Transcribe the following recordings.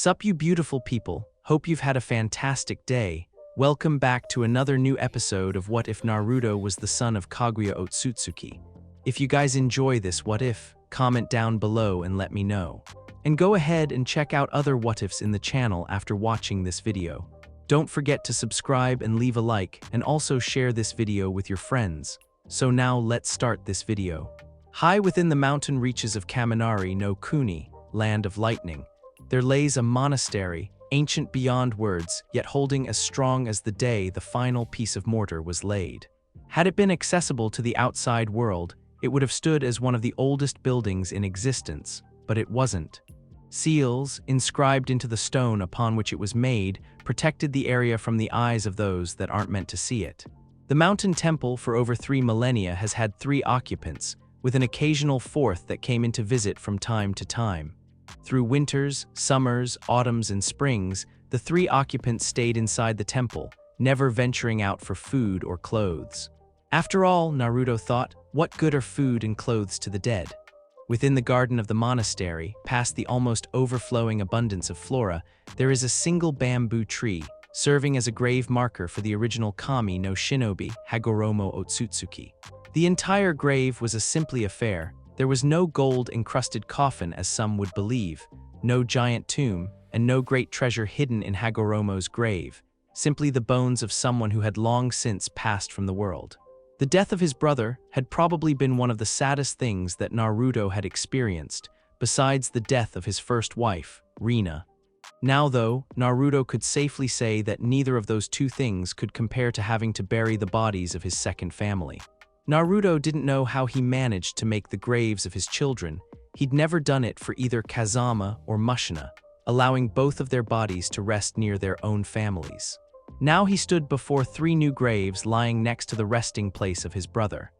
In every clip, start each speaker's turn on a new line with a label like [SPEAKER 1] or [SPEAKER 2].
[SPEAKER 1] Sup you beautiful people, hope you've had a fantastic day. Welcome back to another new episode of What If Naruto Was the Son of Kaguya Otsutsuki. If you guys enjoy this What If, comment down below and let me know. And go ahead and check out other What Ifs in the channel after watching this video. Don't forget to subscribe and leave a like, and also share this video with your friends. So now let's start this video. High within the mountain reaches of Kaminari no Kuni, land of lightning, there lays a monastery, ancient beyond words, yet holding as strong as the day the final piece of mortar was laid. Had it been accessible to the outside world, it would have stood as one of the oldest buildings in existence, but it wasn't. Seals, inscribed into the stone upon which it was made, protected the area from the eyes of those that aren't meant to see it. The mountain temple for over 3 millennia has had 3 occupants, with an occasional 4th that came in to visit from time to time. Through winters, summers, autumns, and springs, the 3 occupants stayed inside the temple, never venturing out for food or clothes. After all, Naruto thought, what good are food and clothes to the dead? Within the garden of the monastery, past the almost overflowing abundance of flora, there is a single bamboo tree, serving as a grave marker for the original kami no shinobi, Hagoromo Ōtsutsuki. The entire grave was a simply affair. There was no gold-encrusted coffin as some would believe, no giant tomb, and no great treasure hidden in Hagoromo's grave, simply the bones of someone who had long since passed from the world. The death of his brother had probably been one of the saddest things that Naruto had experienced, besides the death of his first wife, Rina. Now though, Naruto could safely say that neither of those 2 things could compare to having to bury the bodies of his second family. Naruto didn't know how he managed to make the graves of his children. He'd never done it for either Kazama or Mushina, allowing both of their bodies to rest near their own families. Now he stood before 3 new graves lying next to the resting place of his brother.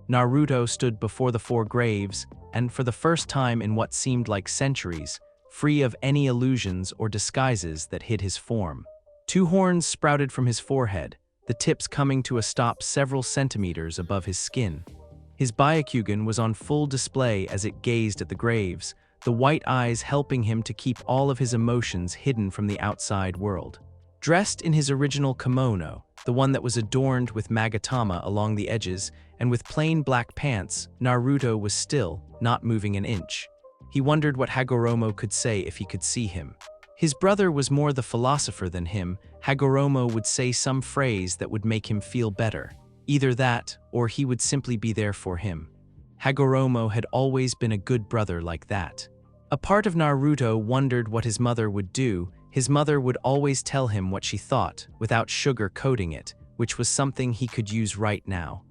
[SPEAKER 1] Naruto stood before the 4 graves, and for the first time in what seemed like centuries, free of any illusions or disguises that hid his form. 2 horns sprouted from his forehead, the tips coming to a stop several centimeters above his skin. His Byakugan was on full display as it gazed at the graves, the white eyes helping him to keep all of his emotions hidden from the outside world. Dressed in his original kimono, the one that was adorned with magatama along the edges, and with plain black pants, Naruto was still, not moving an inch. He wondered what Hagoromo could say if he could see him. His brother was more the philosopher than him. Hagoromo would say some phrase that would make him feel better. Either that, or he would simply be there for him. Hagoromo had always been a good brother like that. A part of Naruto wondered what his mother would do. His mother would always tell him what she thought, without sugar-coating it, which was something he could use right now.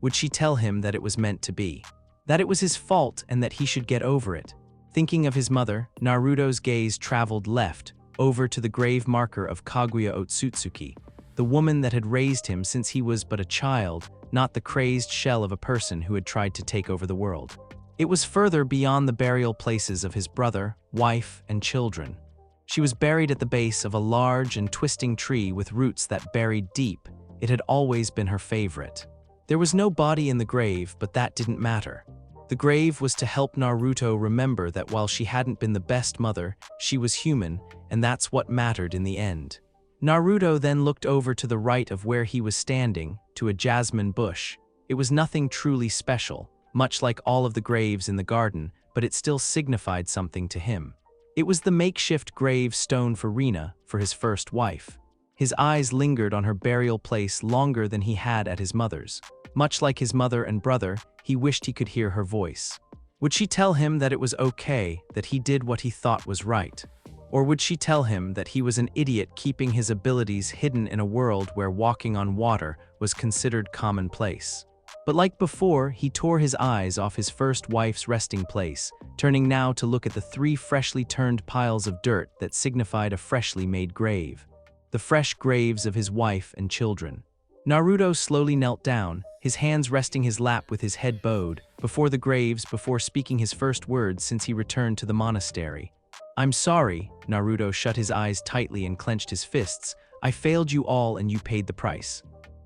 [SPEAKER 1] Would she tell him that it was meant to be? That it was his fault and that he should get over it? Thinking of his mother, Naruto's gaze traveled left, over to the grave marker of Kaguya Otsutsuki, the woman that had raised him since he was but a child, not the crazed shell of a person who had tried to take over the world. It was further beyond the burial places of his brother, wife, and children. She was buried at the base of a large and twisting tree with roots that buried deep. It had always been her favorite. There was no body in the grave, but that didn't matter. The grave was to help Naruto remember that while she hadn't been the best mother, she was human, and that's what mattered in the end. Naruto then looked over to the right of where he was standing, to a jasmine bush. It was nothing truly special, much like all of the graves in the garden, but it still signified something to him. It was the makeshift grave stone for Rina, for his first wife. His eyes lingered on her burial place longer than he had at his mother's. Much like his mother and brother, he wished he could hear her voice. Would she tell him that it was okay, that he did what he thought was right? Or would she tell him that he was an idiot keeping his abilities hidden in a world where walking on water was considered commonplace? But like before, he tore his eyes off his first wife's resting place, turning now to look at the 3 freshly turned piles of dirt that signified a freshly made grave. The fresh graves of his wife and children. Naruto slowly knelt down, his hands resting his lap with his head bowed, before the graves before speaking his first words since he returned to the monastery. "I'm sorry," Naruto shut his eyes tightly and clenched his fists. "I failed you all and you paid the price."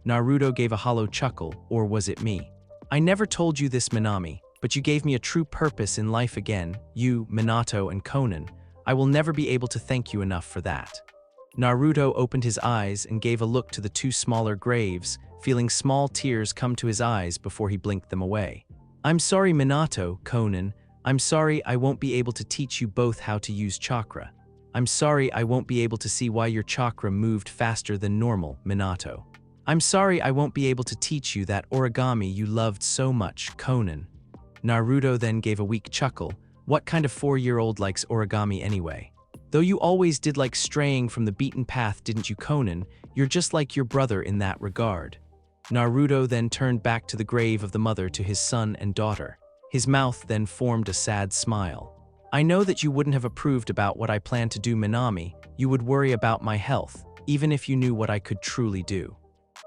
[SPEAKER 1] Naruto gave a hollow chuckle, or was it me? "I never told you this, Minami, but you gave me a true purpose in life again, you, Minato, and Konan. I will never be able to thank you enough for that." Naruto opened his eyes and gave a look to the two smaller graves, feeling small tears come to his eyes before he blinked them away. "I'm sorry, Minato, Konan. I'm sorry I won't be able to teach you both how to use chakra. I'm sorry I won't be able to see why your chakra moved faster than normal, Minato. I'm sorry I won't be able to teach you that origami you loved so much, Konan." Naruto then gave a weak chuckle. What kind of 4-year-old likes origami anyway? "Though you always did like straying from the beaten path, didn't you, Konan? You're just like your brother in that regard." Naruto then turned back to the grave of the mother to his son and daughter. His mouth then formed a sad smile. "I know that you wouldn't have approved about what I planned to do, Minami. You would worry about my health, even if you knew what I could truly do.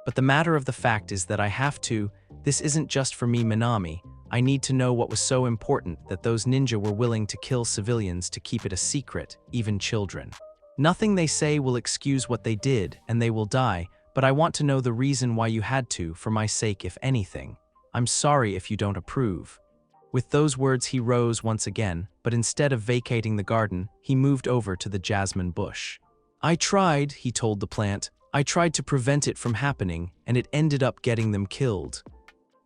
[SPEAKER 1] But the matter of the fact is that I have to. This isn't just for me, Minami. I need to know what was so important that those ninja were willing to kill civilians to keep it a secret, even children. Nothing they say will excuse what they did, and they will die, but I want to know the reason why you had to, for my sake if anything. I'm sorry if you don't approve." With those words he rose once again, but instead of vacating the garden, he moved over to the jasmine bush. "I tried," he told the plant. "I tried to prevent it from happening, and it ended up getting them killed."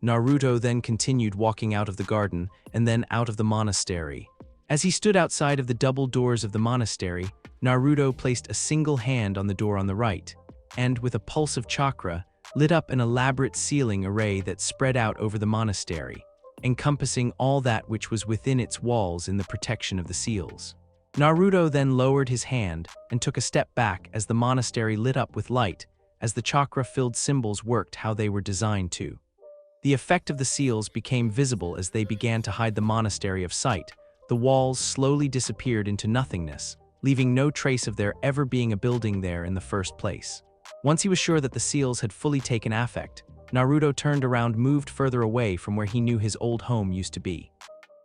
[SPEAKER 1] Naruto then continued walking out of the garden, and then out of the monastery. As he stood outside of the double doors of the monastery, Naruto placed a single hand on the door on the right, and, with a pulse of chakra, lit up an elaborate ceiling array that spread out over the monastery, encompassing all that which was within its walls in the protection of the seals. Naruto then lowered his hand and took a step back as the monastery lit up with light, as the chakra-filled symbols worked how they were designed to. The effect of the seals became visible as they began to hide the monastery of sight. The walls slowly disappeared into nothingness, leaving no trace of there ever being a building there in the first place. Once he was sure that the seals had fully taken effect, Naruto turned around, moved further away from where he knew his old home used to be.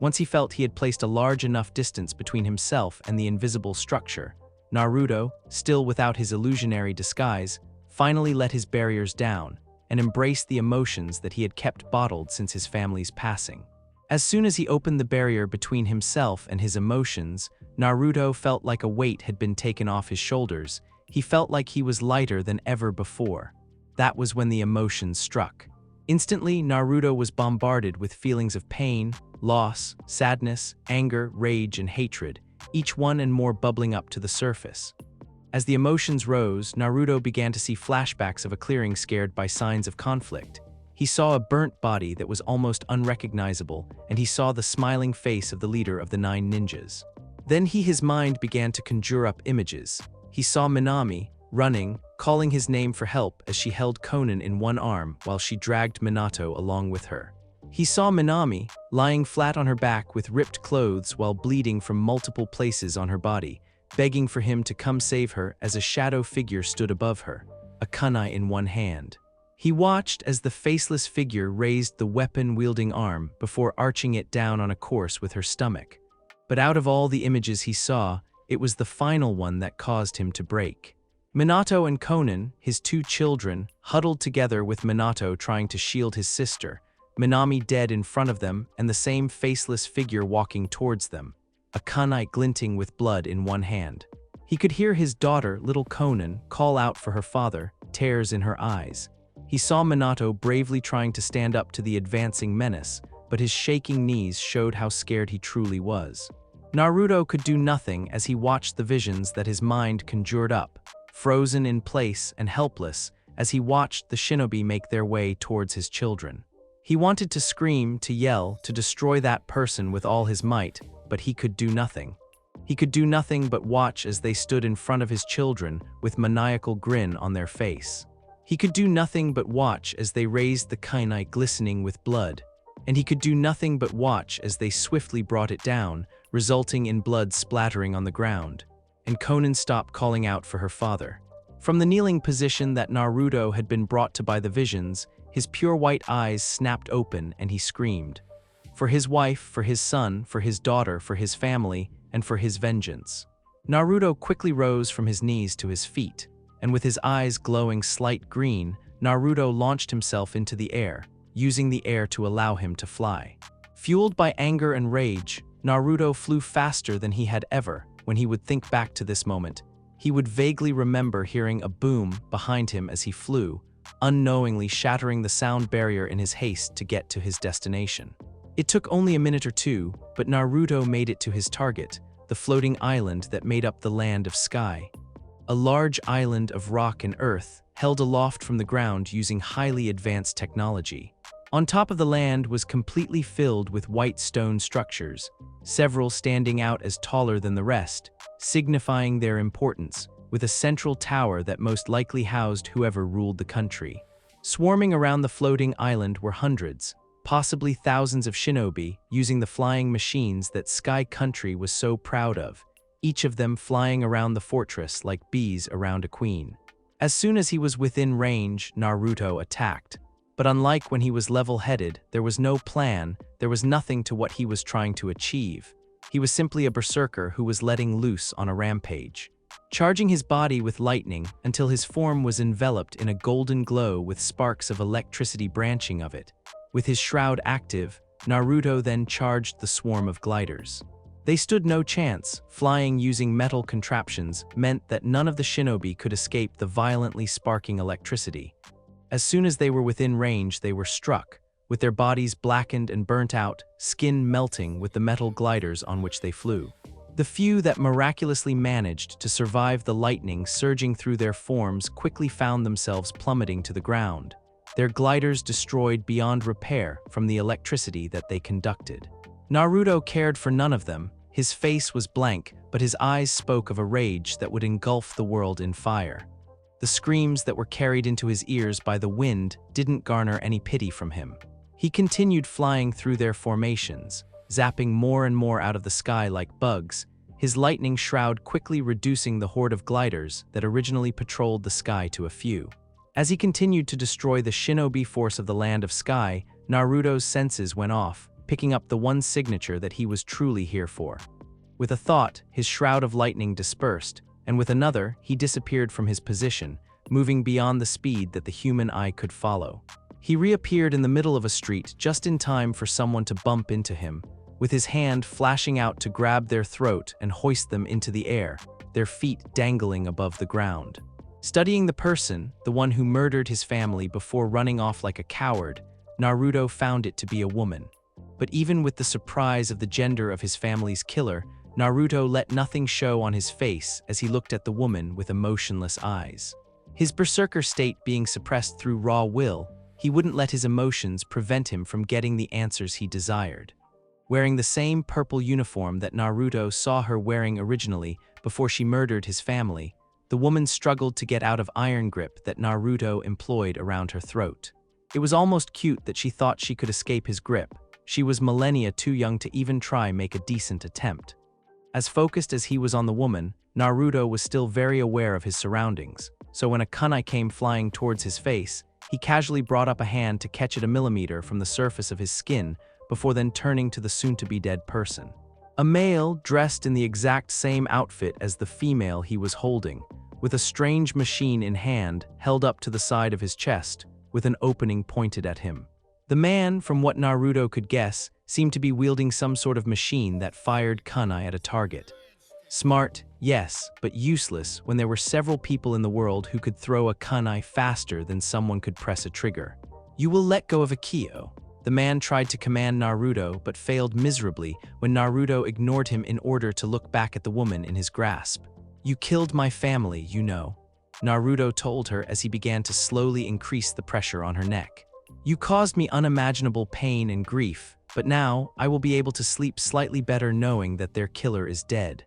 [SPEAKER 1] Once he felt he had placed a large enough distance between himself and the invisible structure, Naruto, still without his illusionary disguise, finally let his barriers down and embraced the emotions that he had kept bottled since his family's passing. As soon as he opened the barrier between himself and his emotions, Naruto felt like a weight had been taken off his shoulders. He felt like he was lighter than ever before. That was when the emotions struck. Instantly, Naruto was bombarded with feelings of pain, loss, sadness, anger, rage, and hatred, each one and more bubbling up to the surface. As the emotions rose, Naruto began to see flashbacks of a clearing scared by signs of conflict. He saw a burnt body that was almost unrecognizable, and he saw the smiling face of the leader of the 9 ninjas. Then his mind began to conjure up images. He saw Minami, running, calling his name for help as she held Konan in one arm while she dragged Minato along with her. He saw Minami, lying flat on her back with ripped clothes while bleeding from multiple places on her body, begging for him to come save her as a shadow figure stood above her, a kunai in one hand. He watched as the faceless figure raised the weapon-wielding arm before arching it down on a course with her stomach. But out of all the images he saw, it was the final one that caused him to break. Minato and Konan, his 2 children, huddled together with Minato trying to shield his sister, Minami dead in front of them and the same faceless figure walking towards them, a kunai glinting with blood in one hand. He could hear his daughter, little Konan, call out for her father, tears in her eyes. He saw Minato bravely trying to stand up to the advancing menace, but his shaking knees showed how scared he truly was. Naruto could do nothing as he watched the visions that his mind conjured up, frozen in place and helpless as he watched the shinobi make their way towards his children. He wanted to scream, to yell, to destroy that person with all his might, but he could do nothing. He could do nothing but watch as they stood in front of his children with maniacal grin on their face. He could do nothing but watch as they raised the kunai glistening with blood, and he could do nothing but watch as they swiftly brought it down, resulting in blood splattering on the ground. And Konan stopped calling out for her father. From the kneeling position that Naruto had been brought to by the visions, his pure white eyes snapped open and he screamed. For his wife, for his son, for his daughter, for his family, and for his vengeance. Naruto quickly rose from his knees to his feet, and with his eyes glowing slight green, Naruto launched himself into the air, using the air to allow him to fly. Fueled by anger and rage, Naruto flew faster than he had ever, when he would think back to this moment, he would vaguely remember hearing a boom behind him as he flew, unknowingly shattering the sound barrier in his haste to get to his destination. It took only a minute or two, but Naruto made it to his target, the floating island that made up the Land of Sky. A large island of rock and earth, held aloft from the ground using highly advanced technology. On top of the land was completely filled with white stone structures, several standing out as taller than the rest, signifying their importance, with a central tower that most likely housed whoever ruled the country. Swarming around the floating island were hundreds, possibly thousands of shinobi using the flying machines that Sky Country was so proud of, each of them flying around the fortress like bees around a queen. As soon as he was within range, Naruto attacked. But unlike when he was level-headed, there was no plan, there was nothing to what he was trying to achieve. He was simply a berserker who was letting loose on a rampage. Charging his body with lightning until his form was enveloped in a golden glow with sparks of electricity branching of it. With his shroud active, Naruto then charged the swarm of gliders. They stood no chance. Flying using metal contraptions meant that none of the shinobi could escape the violently sparking electricity. As soon as they were within range, they were struck, with their bodies blackened and burnt out, skin melting with the metal gliders on which they flew. The few that miraculously managed to survive the lightning surging through their forms quickly found themselves plummeting to the ground, their gliders destroyed beyond repair from the electricity that they conducted. Naruto cared for none of them. His face was blank, but his eyes spoke of a rage that would engulf the world in fire. The screams that were carried into his ears by the wind didn't garner any pity from him. He continued flying through their formations, zapping more and more out of the sky like bugs, his lightning shroud quickly reducing the horde of gliders that originally patrolled the sky to a few. As he continued to destroy the shinobi force of the Land of Sky, Naruto's senses went off, picking up the one signature that he was truly here for. With a thought, his shroud of lightning dispersed, and with another, he disappeared from his position, moving beyond the speed that the human eye could follow. He reappeared in the middle of a street just in time for someone to bump into him, with his hand flashing out to grab their throat and hoist them into the air, their feet dangling above the ground. Studying the person, the one who murdered his family before running off like a coward, Naruto found it to be a woman. But even with the surprise of the gender of his family's killer, Naruto let nothing show on his face as he looked at the woman with emotionless eyes. His berserker state being suppressed through raw will, he wouldn't let his emotions prevent him from getting the answers he desired. Wearing the same purple uniform that Naruto saw her wearing originally before she murdered his family, the woman struggled to get out of iron grip that Naruto employed around her throat. It was almost cute that she thought she could escape his grip. She was millennia too young to even try make a decent attempt. As focused as he was on the woman, Naruto was still very aware of his surroundings, so when a kunai came flying towards his face, he casually brought up a hand to catch it a millimeter from the surface of his skin before then turning to the soon-to-be-dead person. A male dressed in the exact same outfit as the female he was holding, with a strange machine in hand held up to the side of his chest, with an opening pointed at him. The man, from what Naruto could guess, seemed to be wielding some sort of machine that fired kunai at a target. Smart, yes, but useless when there were several people in the world who could throw a kunai faster than someone could press a trigger. "You will let go of Akio." The man tried to command Naruto but failed miserably when Naruto ignored him in order to look back at the woman in his grasp. "You killed my family, you know," Naruto told her as he began to slowly increase the pressure on her neck. "You caused me unimaginable pain and grief, but now I will be able to sleep slightly better knowing that their killer is dead."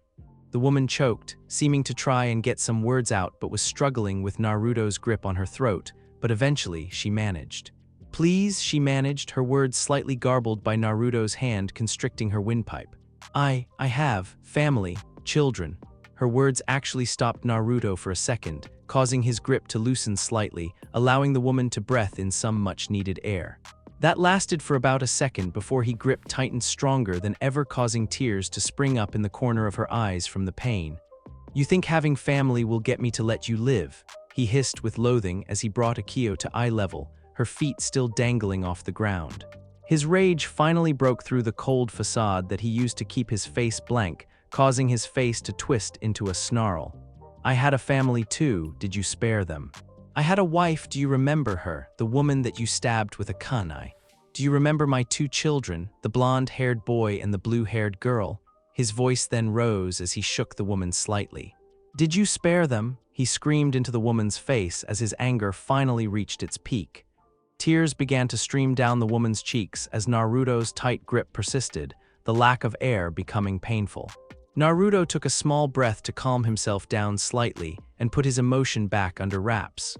[SPEAKER 1] The woman choked, seeming to try and get some words out but was struggling with Naruto's grip on her throat, but eventually she managed. "Please," she managed, her words slightly garbled by Naruto's hand constricting her windpipe. I have family, children." Her words actually stopped Naruto for a second, causing his grip to loosen slightly, allowing the woman to breathe in some much-needed air. That lasted for about a second before he gripped tightened stronger than ever, causing tears to spring up in the corner of her eyes from the pain. "You think having family will get me to let you live?" he hissed with loathing as he brought Akio to eye level, her feet still dangling off the ground. His rage finally broke through the cold facade that he used to keep his face blank, causing his face to twist into a snarl. "I had a family too, did you spare them? I had a wife, do you remember her, the woman that you stabbed with a kunai? Do you remember my 2 children, the blonde-haired boy and the blue-haired girl?" His voice then rose as he shook the woman slightly. "Did you spare them?" he screamed into the woman's face as his anger finally reached its peak. Tears began to stream down the woman's cheeks as Naruto's tight grip persisted, the lack of air becoming painful. Naruto took a small breath to calm himself down slightly and put his emotion back under wraps.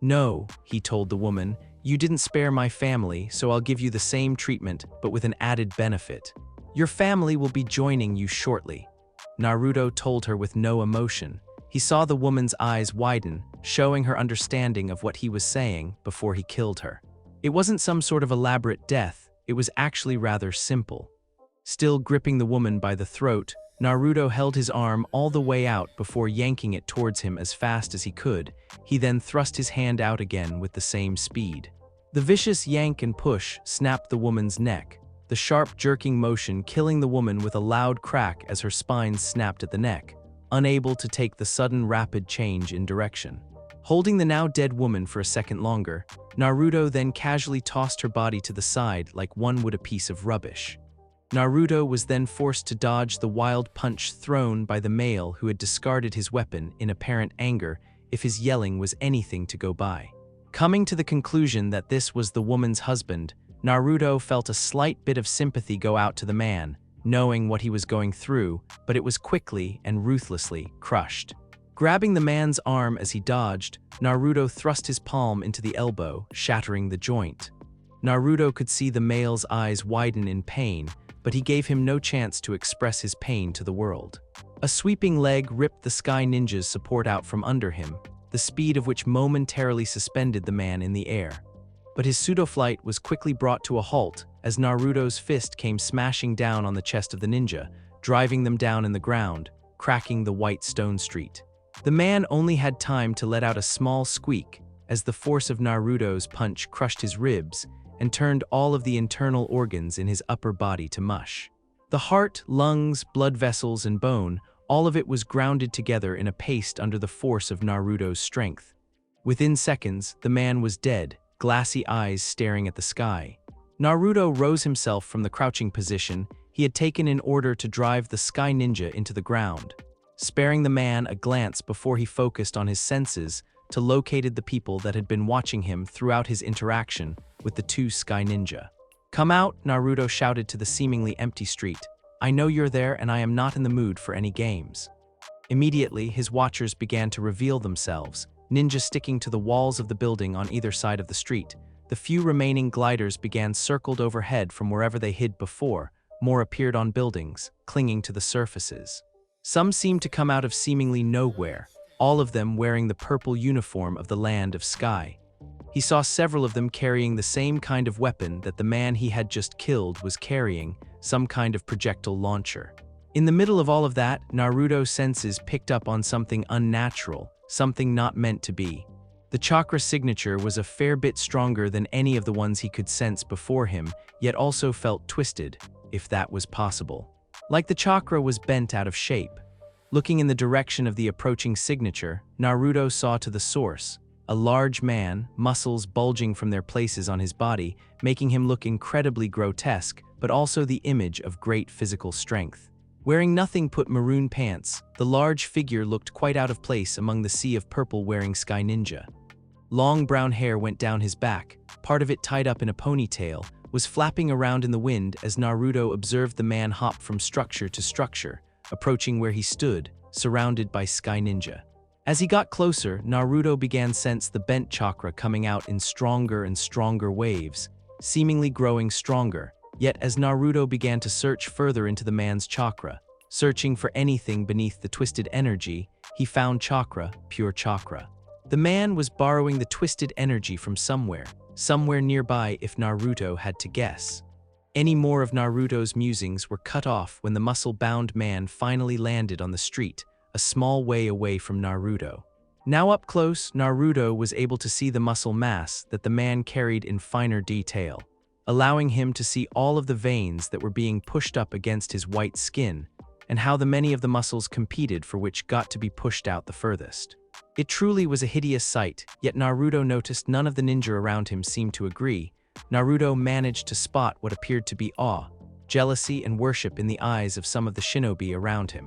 [SPEAKER 1] "No," he told the woman, "you didn't spare my family, so I'll give you the same treatment, but with an added benefit. Your family will be joining you shortly." Naruto told her with no emotion. He saw the woman's eyes widen, showing her understanding of what he was saying before he killed her. It wasn't some sort of elaborate death, it was actually rather simple. Still gripping the woman by the throat, Naruto held his arm all the way out before yanking it towards him as fast as he could. He then thrust his hand out again with the same speed. The vicious yank and push snapped the woman's neck, the sharp jerking motion killing the woman with a loud crack as her spine snapped at the neck, unable to take the sudden rapid change in direction. Holding the now dead woman for a second longer, Naruto then casually tossed her body to the side like one would a piece of rubbish. Naruto was then forced to dodge the wild punch thrown by the male who had discarded his weapon in apparent anger if his yelling was anything to go by. Coming to the conclusion that this was the woman's husband, Naruto felt a slight bit of sympathy go out to the man, knowing what he was going through, but it was quickly and ruthlessly crushed. Grabbing the man's arm as he dodged, Naruto thrust his palm into the elbow, shattering the joint. Naruto could see the male's eyes widen in pain, but he gave him no chance to express his pain to the world. A sweeping leg ripped the Sky Ninja's support out from under him, the speed of which momentarily suspended the man in the air. But his pseudo-flight was quickly brought to a halt as Naruto's fist came smashing down on the chest of the ninja, driving them down in the ground, cracking the white stone street. The man only had time to let out a small squeak as the force of Naruto's punch crushed his ribs and turned all of the internal organs in his upper body to mush. The heart, lungs, blood vessels, and bone, all of it was grounded together in a paste under the force of Naruto's strength. Within seconds, the man was dead, glassy eyes staring at the sky. Naruto rose himself from the crouching position he had taken in order to drive the Sky Ninja into the ground, sparing the man a glance before he focused on his senses to locate the people that had been watching him throughout his interaction with the 2 Sky Ninja. "Come out," Naruto shouted to the seemingly empty street. "I know you're there and I am not in the mood for any games." Immediately, his watchers began to reveal themselves, ninja sticking to the walls of the building on either side of the street. The few remaining gliders began circled overhead from wherever they hid before. More appeared on buildings, clinging to the surfaces. Some seemed to come out of seemingly nowhere, all of them wearing the purple uniform of the Land of Sky. He saw several of them carrying the same kind of weapon that the man he had just killed was carrying, some kind of projectile launcher. In the middle of all of that, Naruto's senses picked up on something unnatural, something not meant to be. The chakra signature was a fair bit stronger than any of the ones he could sense before him, yet also felt twisted, if that was possible. Like the chakra was bent out of shape. Looking in the direction of the approaching signature, Naruto saw to the source, a large man, muscles bulging from their places on his body, making him look incredibly grotesque, but also the image of great physical strength. Wearing nothing but maroon pants, the large figure looked quite out of place among the sea of purple-wearing Sky Ninja. Long brown hair went down his back, part of it tied up in a ponytail, was flapping around in the wind as Naruto observed the man hop from structure to structure, approaching where he stood, surrounded by Sky Ninja. As he got closer, Naruto began to sense the bent chakra coming out in stronger and stronger waves, seemingly growing stronger. Yet as Naruto began to search further into the man's chakra, searching for anything beneath the twisted energy, he found chakra, pure chakra. The man was borrowing the twisted energy from somewhere nearby if Naruto had to guess. Any more of Naruto's musings were cut off when the muscle-bound man finally landed on the street, a small way away from Naruto. Now up close, Naruto was able to see the muscle mass that the man carried in finer detail, allowing him to see all of the veins that were being pushed up against his white skin, and how the many of the muscles competed for which got to be pushed out the furthest. It truly was a hideous sight, yet Naruto noticed none of the ninja around him seemed to agree. Naruto managed to spot what appeared to be awe, jealousy, and worship in the eyes of some of the shinobi around him.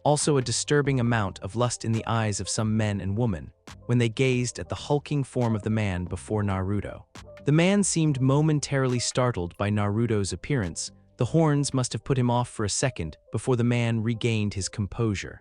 [SPEAKER 1] Also a disturbing amount of lust in the eyes of some men and women, when they gazed at the hulking form of the man before Naruto. The man seemed momentarily startled by Naruto's appearance. The horns must have put him off for a second before the man regained his composure.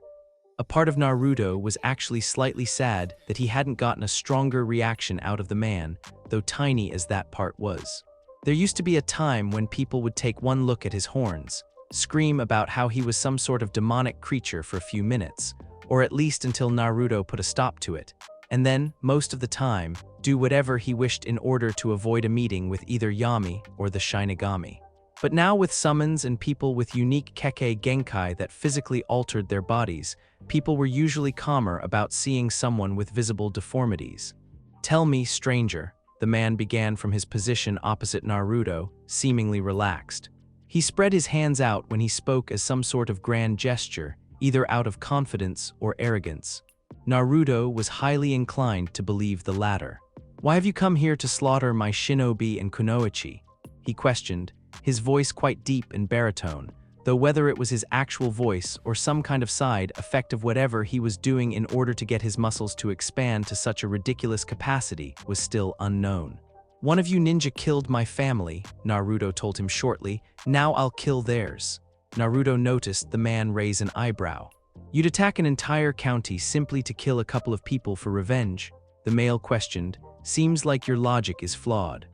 [SPEAKER 1] A part of Naruto was actually slightly sad that he hadn't gotten a stronger reaction out of the man, though tiny as that part was. There used to be a time when people would take one look at his horns, scream about how he was some sort of demonic creature for a few minutes, or at least until Naruto put a stop to it, and then, most of the time, do whatever he wished in order to avoid a meeting with either Yami or the Shinigami. But now with summons and people with unique Kekkei Genkai that physically altered their bodies, people were usually calmer about seeing someone with visible deformities. "Tell me, stranger," the man began from his position opposite Naruto, seemingly relaxed. He spread his hands out when he spoke as some sort of grand gesture, either out of confidence or arrogance. Naruto was highly inclined to believe the latter. "Why have you come here to slaughter my shinobi and kunoichi?" he questioned, his voice quite deep and baritone, though whether it was his actual voice or some kind of side effect of whatever he was doing in order to get his muscles to expand to such a ridiculous capacity was still unknown. "One of you ninja killed my family," Naruto told him shortly. "Now I'll kill theirs." Naruto noticed the man raise an eyebrow. "You'd attack an entire county simply to kill a couple of people for revenge?" the male questioned. "Seems like your logic is flawed."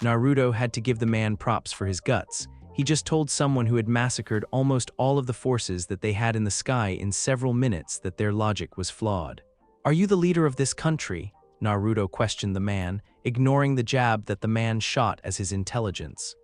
[SPEAKER 1] Naruto had to give the man props for his guts. He just told someone who had massacred almost all of the forces that they had in the sky in several minutes that their logic was flawed. "Are you the leader of this country?" Naruto questioned the man, ignoring the jab that the man shot as his intelligence.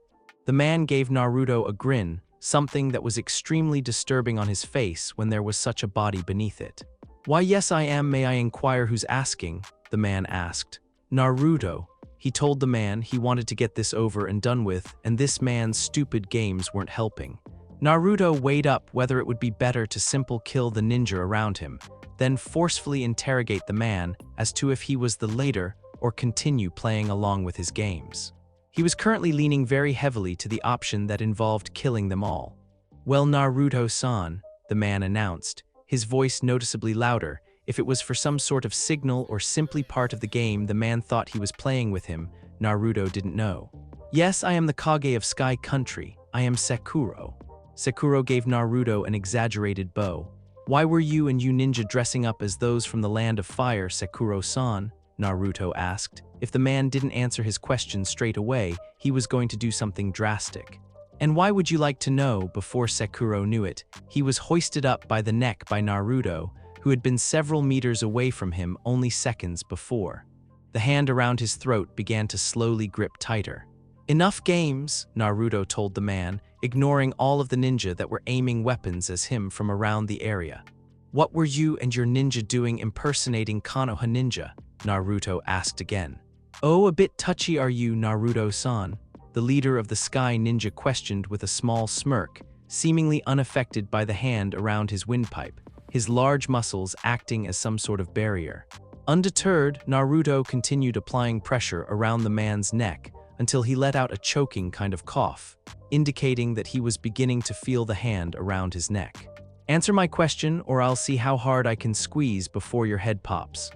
[SPEAKER 1] The man gave Naruto a grin, something that was extremely disturbing on his face when there was such a body beneath it. "Why, yes I am. May I inquire who's asking?" the man asked. "Naruto." He told the man he wanted to get this over and done with, and this man's stupid games weren't helping. Naruto weighed up whether it would be better to simply kill the ninja around him, then forcefully interrogate the man as to if he was the leader or continue playing along with his games. He was currently leaning very heavily to the option that involved killing them all. "Well, Naruto-san," the man announced, his voice noticeably louder. If it was for some sort of signal or simply part of the game the man thought he was playing with him, Naruto didn't know. "Yes, I am the Kage of Sky Country. I am Sekuro." Sekuro gave Naruto an exaggerated bow. "Why were you and you ninja dressing up as those from the land of fire, Sekuro-san?" Naruto asked. If the man didn't answer his question straight away, he was going to do something drastic. "And why would you like to know?" Before Sekuro knew it, he was hoisted up by the neck by Naruto, who had been several meters away from him only seconds before. The hand around his throat began to slowly grip tighter. "Enough games," Naruto told the man, ignoring all of the ninja that were aiming weapons at him from around the area. "What were you and your ninja doing impersonating Konoha ninja?" Naruto asked again. "Oh, a bit touchy are you, Naruto-san?" the leader of the Sky Ninja questioned with a small smirk, seemingly unaffected by the hand around his windpipe, his large muscles acting as some sort of barrier. Undeterred, Naruto continued applying pressure around the man's neck until he let out a choking kind of cough, indicating that he was beginning to feel the hand around his neck. "Answer my question or I'll see how hard I can squeeze before your head pops."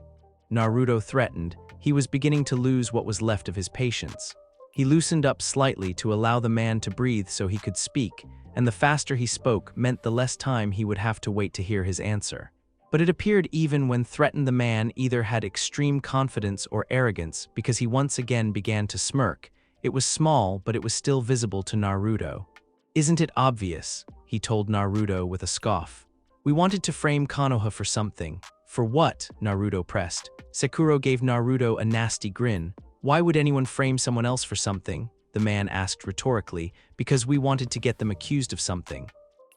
[SPEAKER 1] Naruto threatened. He was beginning to lose what was left of his patience. He loosened up slightly to allow the man to breathe so he could speak, and the faster he spoke meant the less time he would have to wait to hear his answer. But it appeared even when threatened the man either had extreme confidence or arrogance because he once again began to smirk. It was small, but it was still visible to Naruto. "Isn't it obvious?" he told Naruto with a scoff. "We wanted to frame Konoha for something." "For what?" Naruto pressed. Sekuro gave Naruto a nasty grin. "Why would anyone frame someone else for something?" the man asked rhetorically. "Because we wanted to get them accused of something."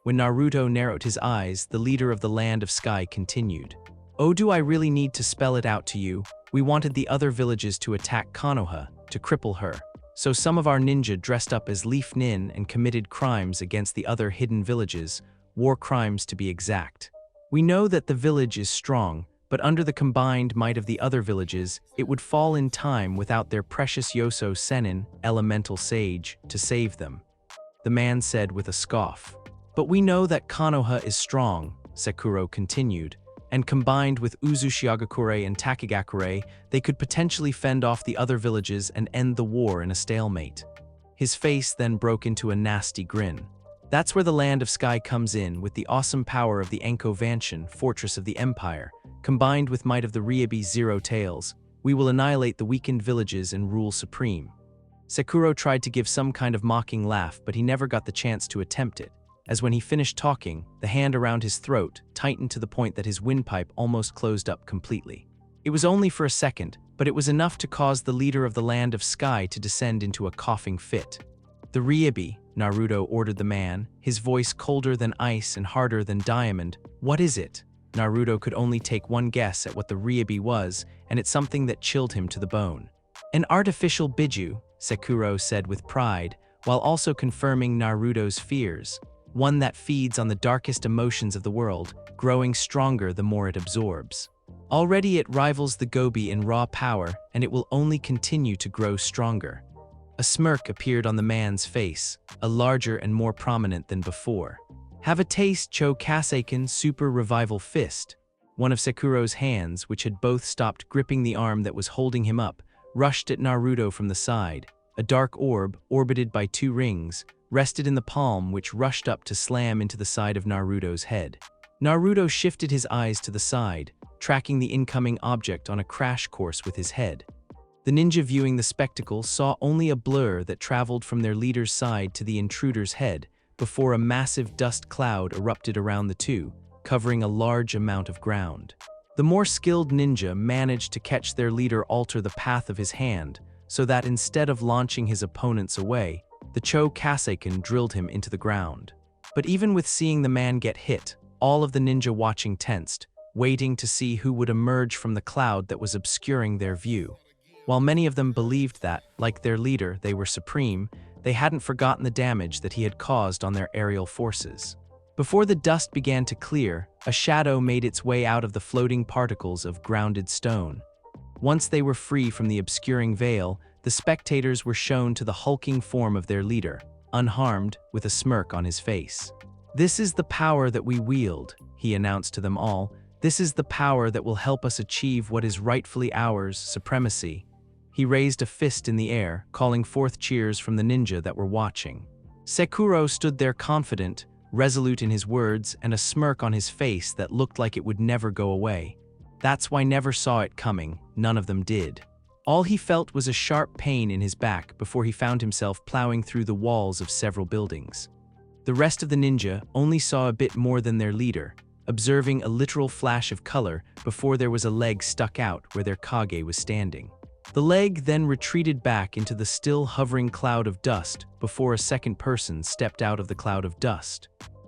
[SPEAKER 1] When Naruto narrowed his eyes, the leader of the Land of Sky continued. "Oh, do I really need to spell it out to you? We wanted the other villages to attack Konoha, to cripple her. So some of our ninja dressed up as Leaf Nin and committed crimes against the other hidden villages, war crimes to be exact. We know that the village is strong, but under the combined might of the other villages, it would fall in time without their precious Yoso Sennin, elemental sage, to save them. The man said with a scoff. But we know that Konoha is strong, Sekuro continued, and combined with Uzushio and Takagakure, they could potentially fend off the other villages and end the war in a stalemate. His face then broke into a nasty grin. That's where the Land of Sky comes in, with the awesome power of the Enko Vanshin, Fortress of the Empire, combined with might of the Ryobi Zero Tails. We will annihilate the weakened villages and rule supreme. Sekuro tried to give some kind of mocking laugh, but he never got the chance to attempt it, as when he finished talking, the hand around his throat tightened to the point that his windpipe almost closed up completely. It was only for a second, but it was enough to cause the leader of the Land of Sky to descend into a coughing fit. The Ryobi, Naruto ordered the man, his voice colder than ice and harder than diamond. What is it? Naruto could only take one guess at what the Ryobi was, and it's something that chilled him to the bone. An artificial biju, Sekuro said with pride, while also confirming Naruto's fears. One that feeds on the darkest emotions of the world, growing stronger the more it absorbs. Already it rivals the Gobi in raw power, and it will only continue to grow stronger. A smirk appeared on the man's face, a larger and more prominent than before. Have a taste, Cho Kasaken Super Revival Fist. One of Sekuro's hands, which had both stopped gripping the arm that was holding him up, rushed at Naruto from the side. A dark orb, orbited by two rings, rested in the palm, which rushed up to slam into the side of Naruto's head. Naruto shifted his eyes to the side, tracking the incoming object on a crash course with his head. The ninja viewing the spectacle saw only a blur that traveled from their leader's side to the intruder's head, before a massive dust cloud erupted around the two, covering a large amount of ground. The more skilled ninja managed to catch their leader alter the path of his hand, so that instead of launching his opponents away, the Cho Kasaken drilled him into the ground. But even with seeing the man get hit, all of the ninja watching tensed, waiting to see who would emerge from the cloud that was obscuring their view. While many of them believed that, like their leader, they were supreme, they hadn't forgotten the damage that he had caused on their aerial forces. Before the dust began to clear, a shadow made its way out of the floating particles of grounded stone. Once they were free from the obscuring veil, the spectators were shown to the hulking form of their leader, unharmed, with a smirk on his face. "This is the power that we wield," he announced to them all. "This is the power that will help us achieve what is rightfully ours, supremacy." He raised a fist in the air, calling forth cheers from the ninja that were watching. Sekuro stood there confident, resolute in his words, and a smirk on his face that looked like it would never go away. That's why never saw it coming, none of them did. All he felt was a sharp pain in his back before he found himself plowing through the walls of several buildings. The rest of the ninja only saw a bit more than their leader, observing a literal flash of color before there was a leg stuck out where their Kage was standing. The leg then retreated back into the still hovering cloud of dust before a second person stepped out of the cloud of dust.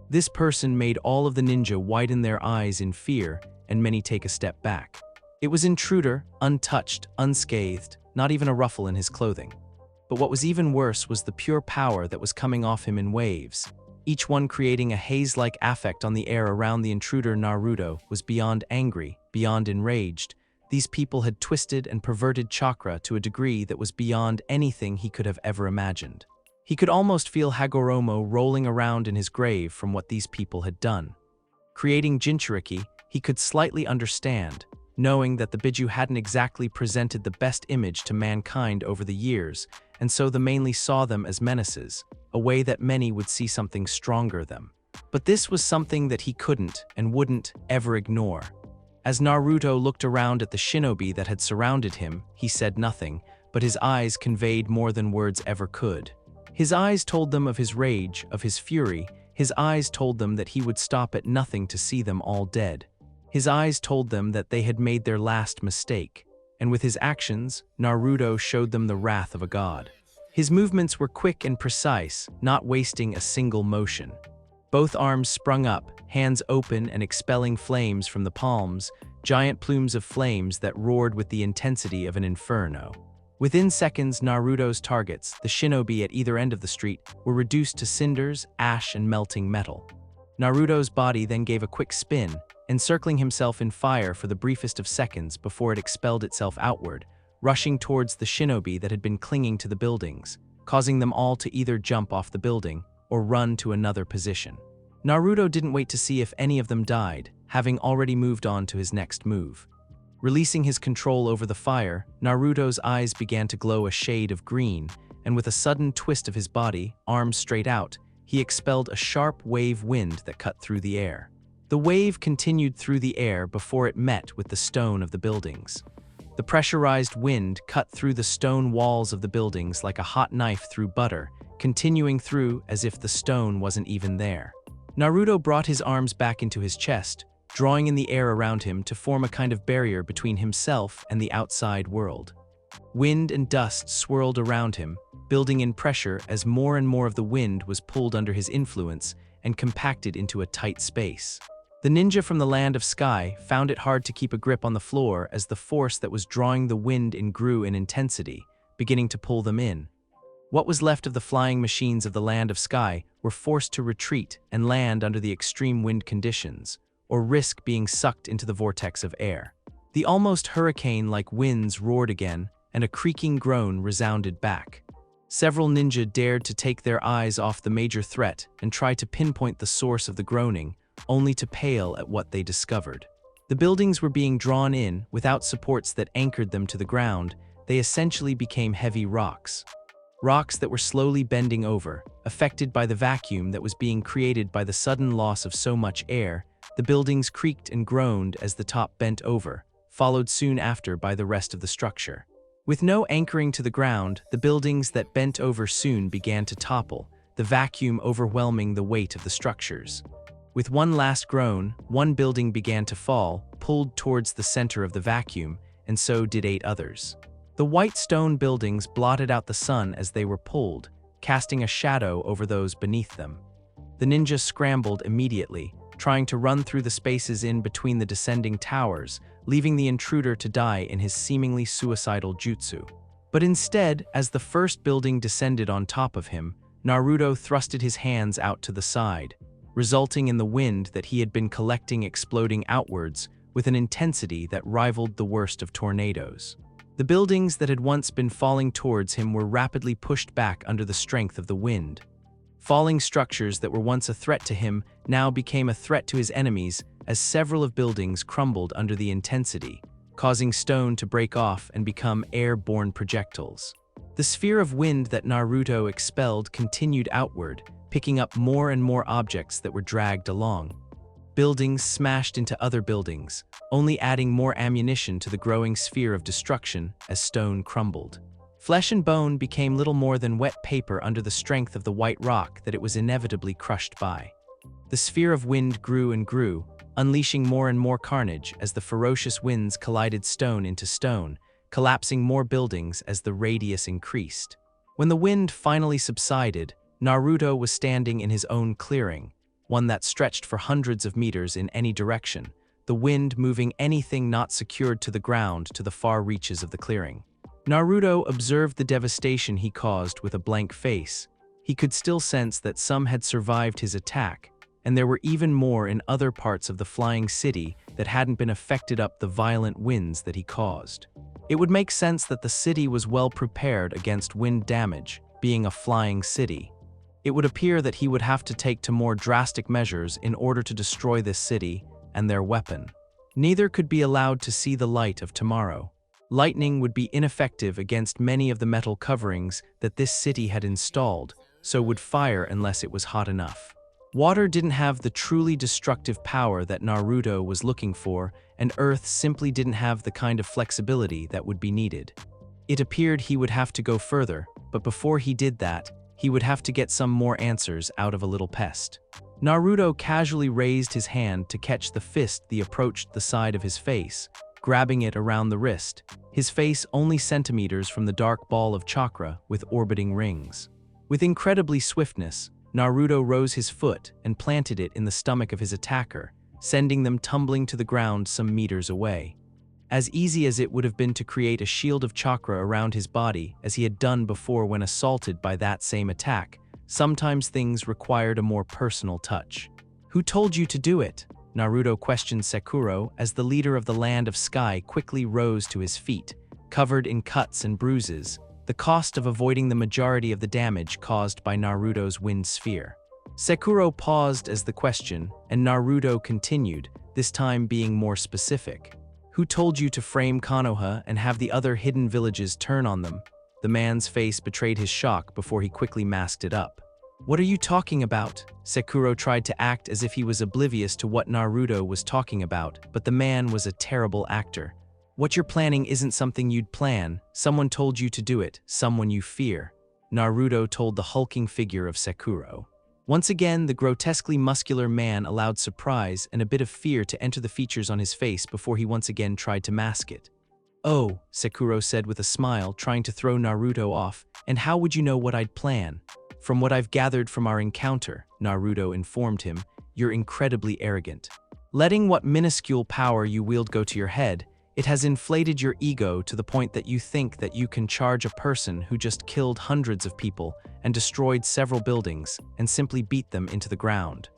[SPEAKER 1] This person made all of the ninja widen their eyes in fear, and many take a step back. It was Intruder, untouched, unscathed, not even a ruffle in his clothing. But what was even worse was the pure power that was coming off him in waves. Each one creating a haze-like affect on the air around the intruder. Naruto was beyond angry, beyond enraged. These people had twisted and perverted chakra to a degree that was beyond anything he could have ever imagined. He could almost feel Hagoromo rolling around in his grave from what these people had done. Creating Jinchuriki, he could slightly understand, knowing that the Biju hadn't exactly presented the best image to mankind over the years, and so they mainly saw them as menaces, a way that many would see something stronger them. But this was something that he couldn't and wouldn't ever ignore. As Naruto looked around at the shinobi that had surrounded him, he said nothing, but his eyes conveyed more than words ever could. His eyes told them of his rage, of his fury. His eyes told them that he would stop at nothing to see them all dead. His eyes told them that they had made their last mistake, and with his actions, Naruto showed them the wrath of a god. His movements were quick and precise, not wasting a single motion. Both arms sprung up, hands open and expelling flames from the palms, giant plumes of flames that roared with the intensity of an inferno. Within seconds, Naruto's targets, the shinobi at either end of the street, were reduced to cinders, ash, and melting metal. Naruto's body then gave a quick spin, encircling himself in fire for the briefest of seconds before it expelled itself outward, rushing towards the shinobi that had been clinging to the buildings, causing them all to either jump off the building or run to another position. Naruto didn't wait to see if any of them died, having already moved on to his next move. Releasing his control over the fire, Naruto's eyes began to glow a shade of green, and with a sudden twist of his body, arms straight out, he expelled a sharp wave wind that cut through the air. The wave continued through the air before it met with the stone of the buildings. The pressurized wind cut through the stone walls of the buildings like a hot knife through butter, continuing through as if the stone wasn't even there. Naruto brought his arms back into his chest, drawing in the air around him to form a kind of barrier between himself and the outside world. Wind and dust swirled around him, building in pressure as more and more of the wind was pulled under his influence and compacted into a tight space. The ninja from the land of sky found it hard to keep a grip on the floor as the force that was drawing the wind in grew in intensity, beginning to pull them in. What was left of the flying machines of the land of sky were forced to retreat and land under the extreme wind conditions, or risk being sucked into the vortex of air. The almost hurricane-like winds roared again, and a creaking groan resounded back. Several ninja dared to take their eyes off the major threat and try to pinpoint the source of the groaning, only to pale at what they discovered. The buildings were being drawn in without supports that anchored them to the ground. They essentially became heavy rocks. Rocks that were slowly bending over, affected by the vacuum that was being created by the sudden loss of so much air. The buildings creaked and groaned as the top bent over, followed soon after by the rest of the structure. With no anchoring to the ground, the buildings that bent over soon began to topple, the vacuum overwhelming the weight of the structures. With one last groan, one building began to fall, pulled towards the center of the vacuum, and so did 8 others. The white stone buildings blotted out the sun as they were pulled, casting a shadow over those beneath them. The ninja scrambled immediately, trying to run through the spaces in between the descending towers, leaving the intruder to die in his seemingly suicidal jutsu. But instead, as the first building descended on top of him, Naruto thrusted his hands out to the side, resulting in the wind that he had been collecting exploding outwards with an intensity that rivaled the worst of tornadoes. The buildings that had once been falling towards him were rapidly pushed back under the strength of the wind. Falling structures that were once a threat to him now became a threat to his enemies as several of buildings crumbled under the intensity, causing stone to break off and become airborne projectiles. The sphere of wind that Naruto expelled continued outward, picking up more and more objects that were dragged along. Buildings smashed into other buildings, only adding more ammunition to the growing sphere of destruction as stone crumbled. Flesh and bone became little more than wet paper under the strength of the white rock that it was inevitably crushed by. The sphere of wind grew and grew, unleashing more and more carnage as the ferocious winds collided stone into stone, collapsing more buildings as the radius increased. When the wind finally subsided, Naruto was standing in his own clearing, one that stretched for hundreds of meters in any direction, the wind moving anything not secured to the ground to the far reaches of the clearing. Naruto observed the devastation he caused with a blank face. He could still sense that some had survived his attack, and there were even more in other parts of the flying city that hadn't been affected up the violent winds that he caused. It would make sense that the city was well prepared against wind damage, being a flying city. It would appear that he would have to take to more drastic measures in order to destroy this city and their weapon. Neither could be allowed to see the light of tomorrow. Lightning would be ineffective against many of the metal coverings that this city had installed, so would fire unless it was hot enough. Water didn't have the truly destructive power that Naruto was looking for, and Earth simply didn't have the kind of flexibility that would be needed. It appeared he would have to go further, but before he did that, he would have to get some more answers out of a little pest. Naruto casually raised his hand to catch the fist that approached the side of his face, grabbing it around the wrist, his face only centimeters from the dark ball of chakra with orbiting rings. With incredibly swiftness, Naruto rose his foot and planted it in the stomach of his attacker, sending them tumbling to the ground some meters away. As easy as it would have been to create a shield of chakra around his body as he had done before when assaulted by that same attack, sometimes things required a more personal touch. Who told you to do it? Naruto questioned Sakura as the leader of the Land of Sky quickly rose to his feet, covered in cuts and bruises, the cost of avoiding the majority of the damage caused by Naruto's wind sphere. Sakura paused as the question, and Naruto continued, this time being more specific. Who told you to frame Konoha and have the other hidden villages turn on them? The man's face betrayed his shock before he quickly masked it up. What are you talking about? Sakura tried to act as if he was oblivious to what Naruto was talking about, but the man was a terrible actor. What you're planning isn't something you'd plan. Someone told you to do it, someone you fear. Naruto told the hulking figure of Sakura. Once again, the grotesquely muscular man allowed surprise and a bit of fear to enter the features on his face before he once again tried to mask it. Oh, Sakura said with a smile, trying to throw Naruto off, and how would you know what I'd plan? From what I've gathered from our encounter, Naruto informed him, you're incredibly arrogant. Letting what minuscule power you wield go to your head, it has inflated your ego to the point that you think that you can charge a person who just killed hundreds of people and destroyed several buildings and simply beat them into the ground.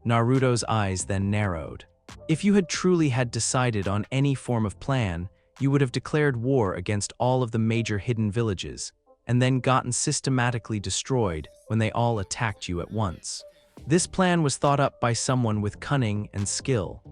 [SPEAKER 1] Naruto's eyes then narrowed. If you had truly had decided on any form of plan, you would have declared war against all of the major hidden villages, and then gotten systematically destroyed when they all attacked you at once. This plan was thought up by someone with cunning and skill.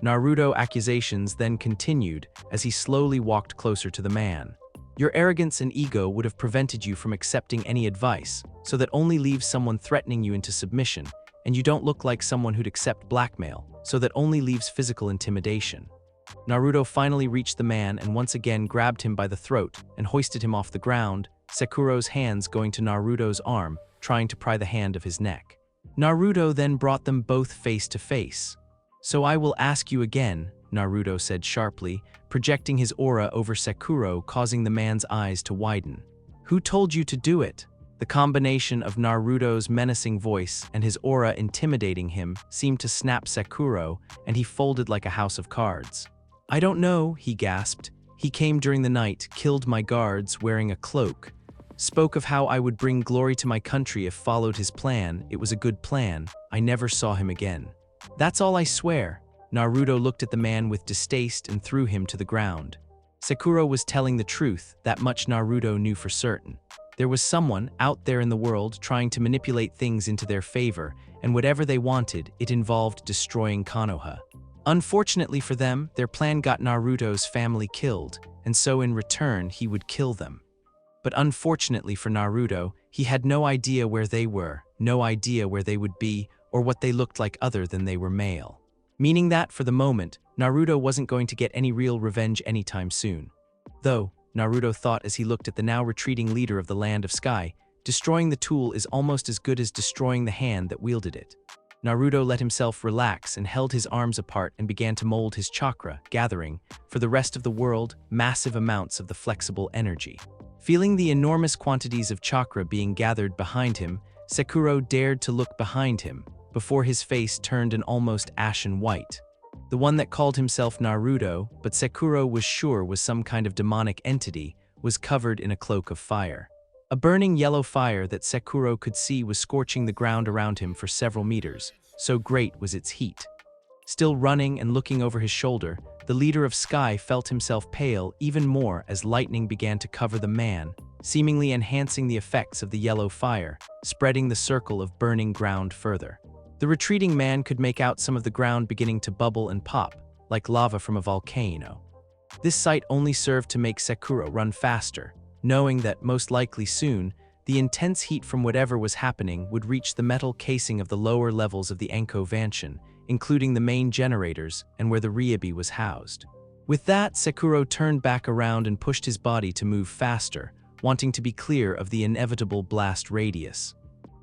[SPEAKER 1] Naruto's accusations then continued as he slowly walked closer to the man. Your arrogance and ego would have prevented you from accepting any advice, so that only leaves someone threatening you into submission, and you don't look like someone who'd accept blackmail, so that only leaves physical intimidation. Naruto finally reached the man and once again grabbed him by the throat and hoisted him off the ground, Sakura's hands going to Naruto's arm, trying to pry the hand of his neck. Naruto then brought them both face to face. So I will ask you again, Naruto said sharply, projecting his aura over Sakura, causing the man's eyes to widen. Who told you to do it? The combination of Naruto's menacing voice and his aura intimidating him seemed to snap Sakura, and he folded like a house of cards. I don't know, he gasped. He came during the night, killed my guards wearing a cloak. Spoke of how I would bring glory to my country if followed his plan. It was a good plan. I never saw him again. That's all I swear. Naruto looked at the man with distaste and threw him to the ground. Sakura was telling the truth, that much Naruto knew for certain. There was someone out there in the world trying to manipulate things into their favor, and whatever they wanted, it involved destroying Konoha. Unfortunately for them, their plan got Naruto's family killed, and so in return he would kill them. But unfortunately for Naruto, he had no idea where they were, no idea where they would be, or what they looked like other than they were male. Meaning that, for the moment, Naruto wasn't going to get any real revenge anytime soon. Though, Naruto thought as he looked at the now retreating leader of the Land of Sky, destroying the tool is almost as good as destroying the hand that wielded it. Naruto let himself relax and held his arms apart and began to mold his chakra, gathering, for the rest of the world, massive amounts of the flexible energy. Feeling the enormous quantities of chakra being gathered behind him, Sakura dared to look behind him, before his face turned an almost ashen white. The one that called himself Naruto, but Sakura was sure was some kind of demonic entity, was covered in a cloak of fire. A burning yellow fire that Sakura could see was scorching the ground around him for several meters, so great was its heat. Still running and looking over his shoulder, the leader of Sky felt himself pale even more as lightning began to cover the man, seemingly enhancing the effects of the yellow fire, spreading the circle of burning ground further. The retreating man could make out some of the ground beginning to bubble and pop, like lava from a volcano. This sight only served to make Sakura run faster, knowing that, most likely soon, the intense heat from whatever was happening would reach the metal casing of the lower levels of the Enko Mansion, including the main generators and where the Ryobi was housed. With that, Sakura turned back around and pushed his body to move faster, wanting to be clear of the inevitable blast radius.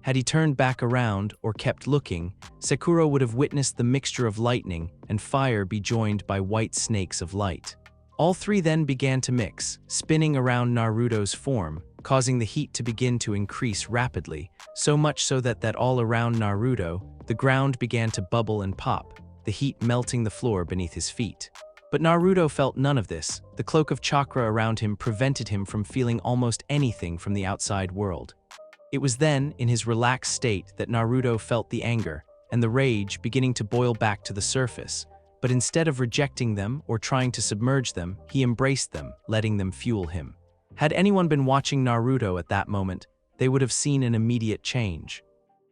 [SPEAKER 1] Had he turned back around or kept looking, Sakura would have witnessed the mixture of lightning and fire be joined by white snakes of light. All three then began to mix, spinning around Naruto's form, causing the heat to begin to increase rapidly, so much so that all around Naruto, the ground began to bubble and pop, the heat melting the floor beneath his feet. But Naruto felt none of this. The cloak of chakra around him prevented him from feeling almost anything from the outside world. It was then, in his relaxed state, that Naruto felt the anger, and the rage beginning to boil back to the surface. But instead of rejecting them or trying to submerge them, he embraced them, letting them fuel him. Had anyone been watching Naruto at that moment, they would have seen an immediate change.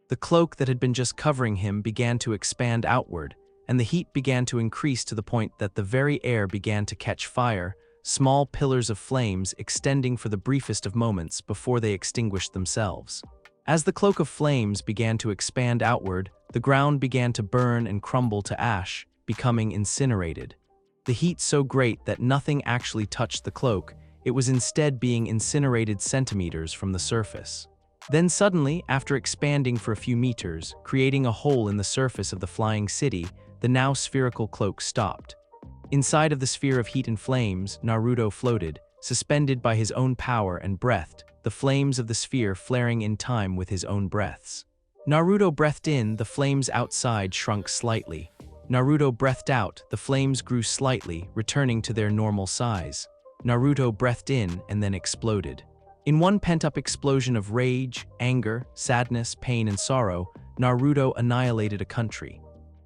[SPEAKER 1] The cloak that had been just covering him began to expand outward, and the heat began to increase to the point that the very air began to catch fire, small pillars of flames extending for the briefest of moments before they extinguished themselves. As the cloak of flames began to expand outward, the ground began to burn and crumble to ash, becoming incinerated. The heat so great that nothing actually touched the cloak, it was instead being incinerated centimeters from the surface. Then suddenly, after expanding for a few meters, creating a hole in the surface of the flying city, the now spherical cloak stopped. Inside of the sphere of heat and flames, Naruto floated, suspended by his own power and breathed, the flames of the sphere flaring in time with his own breaths. Naruto breathed in, the flames outside shrunk slightly. Naruto breathed out, the flames grew slightly, returning to their normal size. Naruto breathed in and then exploded. In one pent-up explosion of rage, anger, sadness, pain, and sorrow, Naruto annihilated a country.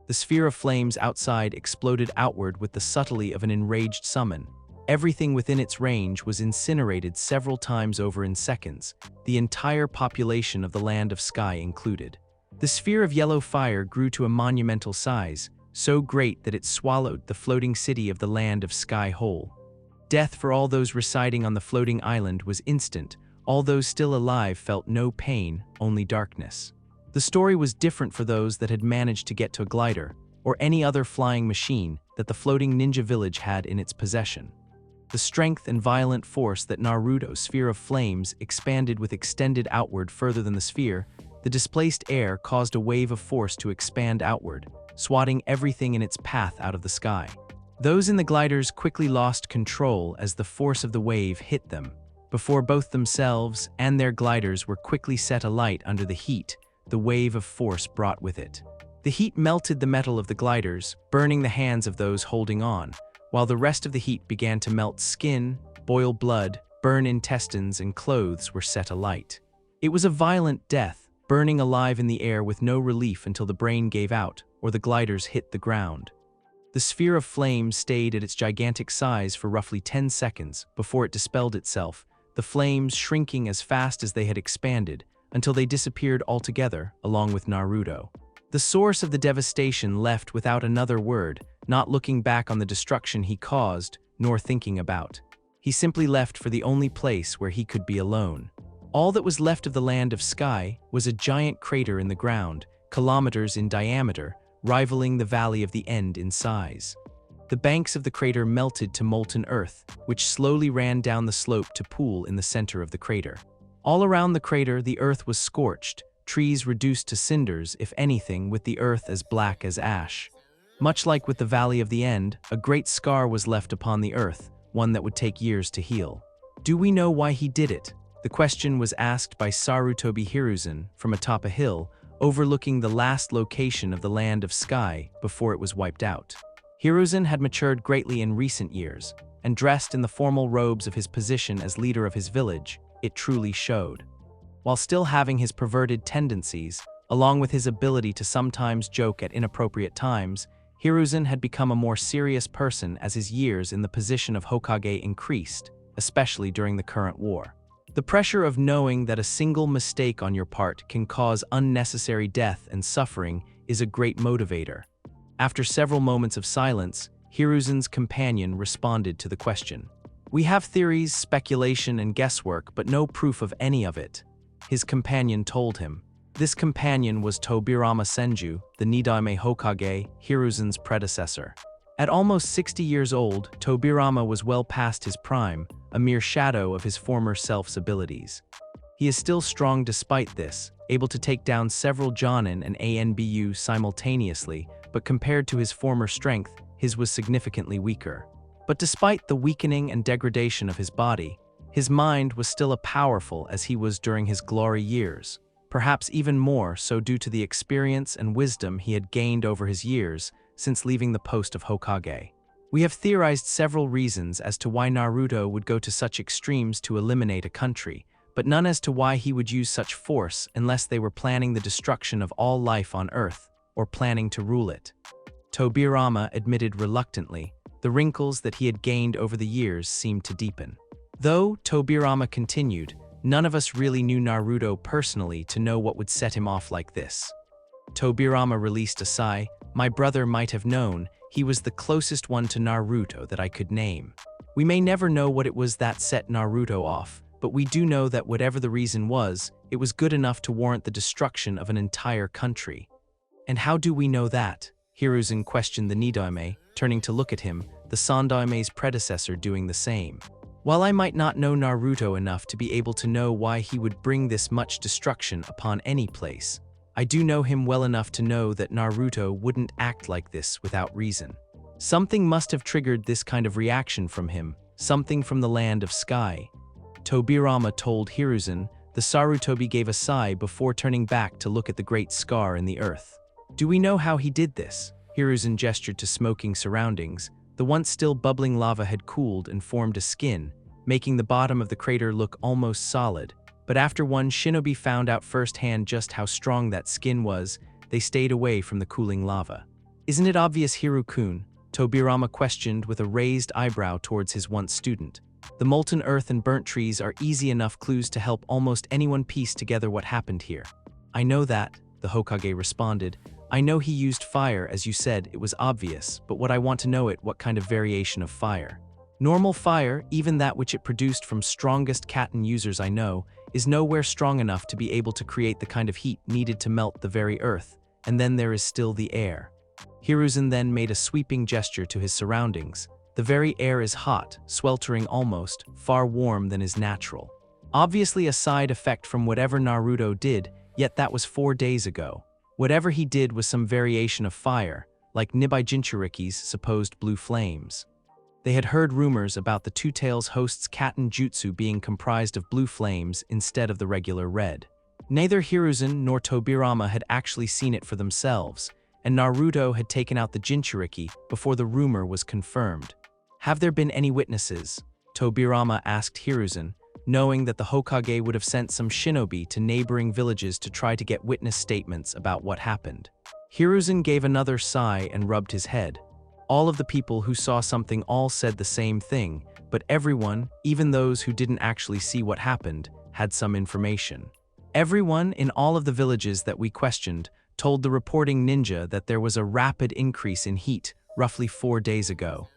[SPEAKER 1] The sphere of flames outside exploded outward with the subtlety of an enraged summon. Everything within its range was incinerated several times over in seconds, the entire population of the Land of Sky included. The sphere of yellow fire grew to a monumental size, so great that it swallowed the floating city of the Land of Sky whole. Death for all those residing on the floating island was instant. All those still alive felt no pain, only darkness. The story was different for those that had managed to get to a glider, or any other flying machine that the floating ninja village had in its possession. The strength and violent force that Naruto's sphere of flames expanded with extended outward further than the sphere, the displaced air caused a wave of force to expand outward, swatting everything in its path out of the sky. Those in the gliders quickly lost control as the force of the wave hit them, before both themselves and their gliders were quickly set alight under the heat the wave of force brought with it. The heat melted the metal of the gliders, burning the hands of those holding on, while the rest of the heat began to melt skin, boil blood, burn intestines, and clothes were set alight. It was a violent death, burning alive in the air with no relief until the brain gave out or the gliders hit the ground. The sphere of flames stayed at its gigantic size for roughly 10 seconds before it dispelled itself, the flames shrinking as fast as they had expanded, until they disappeared altogether, along with Naruto. The source of the devastation left without another word, not looking back on the destruction he caused, nor thinking about. He simply left for the only place where he could be alone. All that was left of the Land of Sky was a giant crater in the ground, kilometers in diameter, rivaling the Valley of the End in size. The banks of the crater melted to molten earth, which slowly ran down the slope to pool in the center of the crater. All around the crater, the earth was scorched, trees reduced to cinders, if anything, with the earth as black as ash. Much like with the Valley of the End, a great scar was left upon the earth, one that would take years to heal. Do we know why he did it? The question was asked by Sarutobi Hiruzen from atop a hill, overlooking the last location of the Land of Sky before it was wiped out. Hiruzen had matured greatly in recent years, and dressed in the formal robes of his position as leader of his village, it truly showed. While still having his perverted tendencies, along with his ability to sometimes joke at inappropriate times, Hiruzen had become a more serious person as his years in the position of Hokage increased, especially during the current war. The pressure of knowing that a single mistake on your part can cause unnecessary death and suffering is a great motivator. After several moments of silence, Hiruzen's companion responded to the question. "We have theories, speculation, and guesswork, but no proof of any of it," his companion told him. This companion was Tobirama Senju, the Nidaime Hokage, Hiruzen's predecessor. At almost 60 years old, Tobirama was well past his prime, a mere shadow of his former self's abilities. He is still strong despite this, able to take down several Jonin and ANBU simultaneously, but compared to his former strength, his was significantly weaker. But despite the weakening and degradation of his body, his mind was still as powerful as he was during his glory years, perhaps even more so due to the experience and wisdom he had gained over his years since leaving the post of Hokage. We have theorized several reasons as to why Naruto would go to such extremes to eliminate a country, but none as to why he would use such force unless they were planning the destruction of all life on Earth, or planning to rule it. Tobirama admitted reluctantly. The wrinkles that he had gained over the years seemed to deepen. Though, Tobirama continued, none of us really knew Naruto personally to know what would set him off like this. Tobirama released a sigh. My brother might have known. He was the closest one to Naruto that I could name. We may never know what it was that set Naruto off, but we do know that whatever the reason was, it was good enough to warrant the destruction of an entire country. And how do we know that? Hiruzen questioned the Nidaime, turning to look at him, the Sandaime's predecessor doing the same. While I might not know Naruto enough to be able to know why he would bring this much destruction upon any place, I do know him well enough to know that Naruto wouldn't act like this without reason. Something must have triggered this kind of reaction from him, something from the land of sky. Tobirama told Hiruzen. The Sarutobi gave a sigh before turning back to look at the great scar in the earth. Do we know how he did this? Hiruzen gestured to smoking surroundings. The once still bubbling lava had cooled and formed a skin, making the bottom of the crater look almost solid. But after one shinobi found out firsthand just how strong that skin was, they stayed away from the cooling lava. Isn't it obvious, Hiru-kun? Tobirama questioned with a raised eyebrow towards his once student. The molten earth and burnt trees are easy enough clues to help almost anyone piece together what happened here. I know that, the Hokage responded. I know he used fire, as you said, it was obvious, but what I want to know what kind of variation of fire. Normal fire, even that which it produced from strongest Katen users I know, is nowhere strong enough to be able to create the kind of heat needed to melt the very earth, and then there is still the air. Hiruzen then made a sweeping gesture to his surroundings. The very air is hot, sweltering almost, far warm than is natural. Obviously a side effect from whatever Naruto did, yet that was 4 days ago. Whatever he did was some variation of fire, like Nibai Jinchuriki's supposed blue flames. They had heard rumors about the Two Tails host's Katen jutsu being comprised of blue flames instead of the regular red. Neither Hiruzen nor Tobirama had actually seen it for themselves, and Naruto had taken out the Jinchuriki before the rumor was confirmed. Have there been any witnesses? Tobirama asked Hiruzen, knowing that the Hokage would have sent some shinobi to neighboring villages to try to get witness statements about what happened. Hiruzen gave another sigh and rubbed his head. All of the people who saw something all said the same thing, but everyone, even those who didn't actually see what happened, had some information. Everyone in all of the villages that we questioned told the reporting ninja that there was a rapid increase in heat roughly 4 days ago.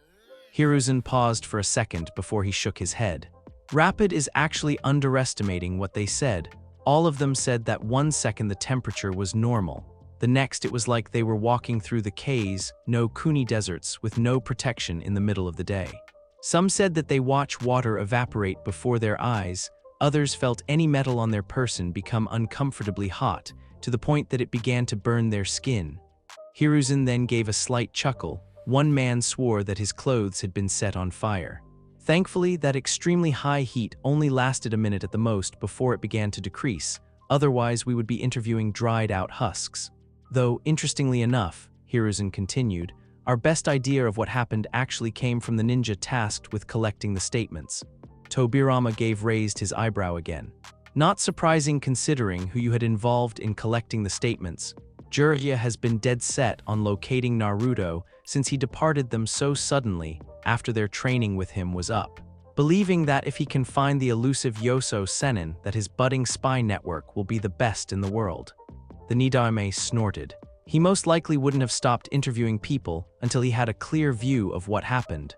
[SPEAKER 1] Hiruzen paused for a second before he shook his head. Rapid is actually underestimating what they said. All of them said that 1 second the temperature was normal. The next it was like they were walking through the K's, no Kuni deserts with no protection in the middle of the day. Some said that they watch water evaporate before their eyes. Others felt any metal on their person become uncomfortably hot, to the point that it began to burn their skin. Hiruzen then gave a slight chuckle. One man swore that his clothes had been set on fire. Thankfully, that extremely high heat only lasted a minute at the most before it began to decrease. Otherwise, we would be interviewing dried-out husks. Though, interestingly enough, Hiruzen continued, our best idea of what happened actually came from the ninja tasked with collecting the statements. Tobirama raised his eyebrow again. Not surprising considering who you had involved in collecting the statements. Jiraiya has been dead set on locating Naruto since he departed them so suddenly after their training with him was up. Believing that if he can find the elusive Yoso Sennin, that his budding spy network will be the best in the world. The Nidaime snorted. He most likely wouldn't have stopped interviewing people until he had a clear view of what happened.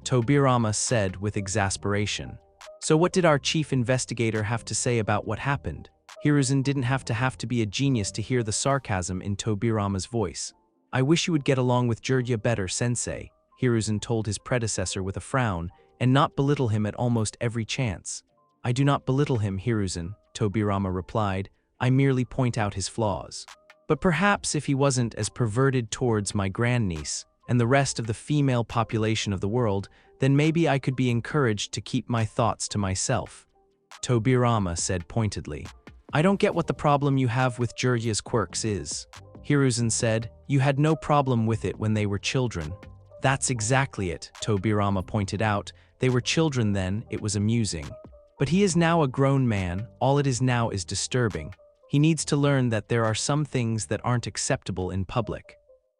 [SPEAKER 1] Tobirama said with exasperation. So what did our chief investigator have to say about what happened? Hiruzen didn't have to be a genius to hear the sarcasm in Tobirama's voice. I wish you would get along with Jiraiya better, sensei, Hiruzen told his predecessor with a frown, and not belittle him at almost every chance. I do not belittle him, Hiruzen, Tobirama replied. I merely point out his flaws. But perhaps if he wasn't as perverted towards my grandniece and the rest of the female population of the world, then maybe I could be encouraged to keep my thoughts to myself. Tobirama said pointedly. I don't get what the problem you have with Jiraiya's quirks is. Hiruzen said, you had no problem with it when they were children. That's exactly it, Tobirama pointed out. They were children then, it was amusing. But he is now a grown man, all it is now is disturbing. He needs to learn that there are some things that aren't acceptable in public.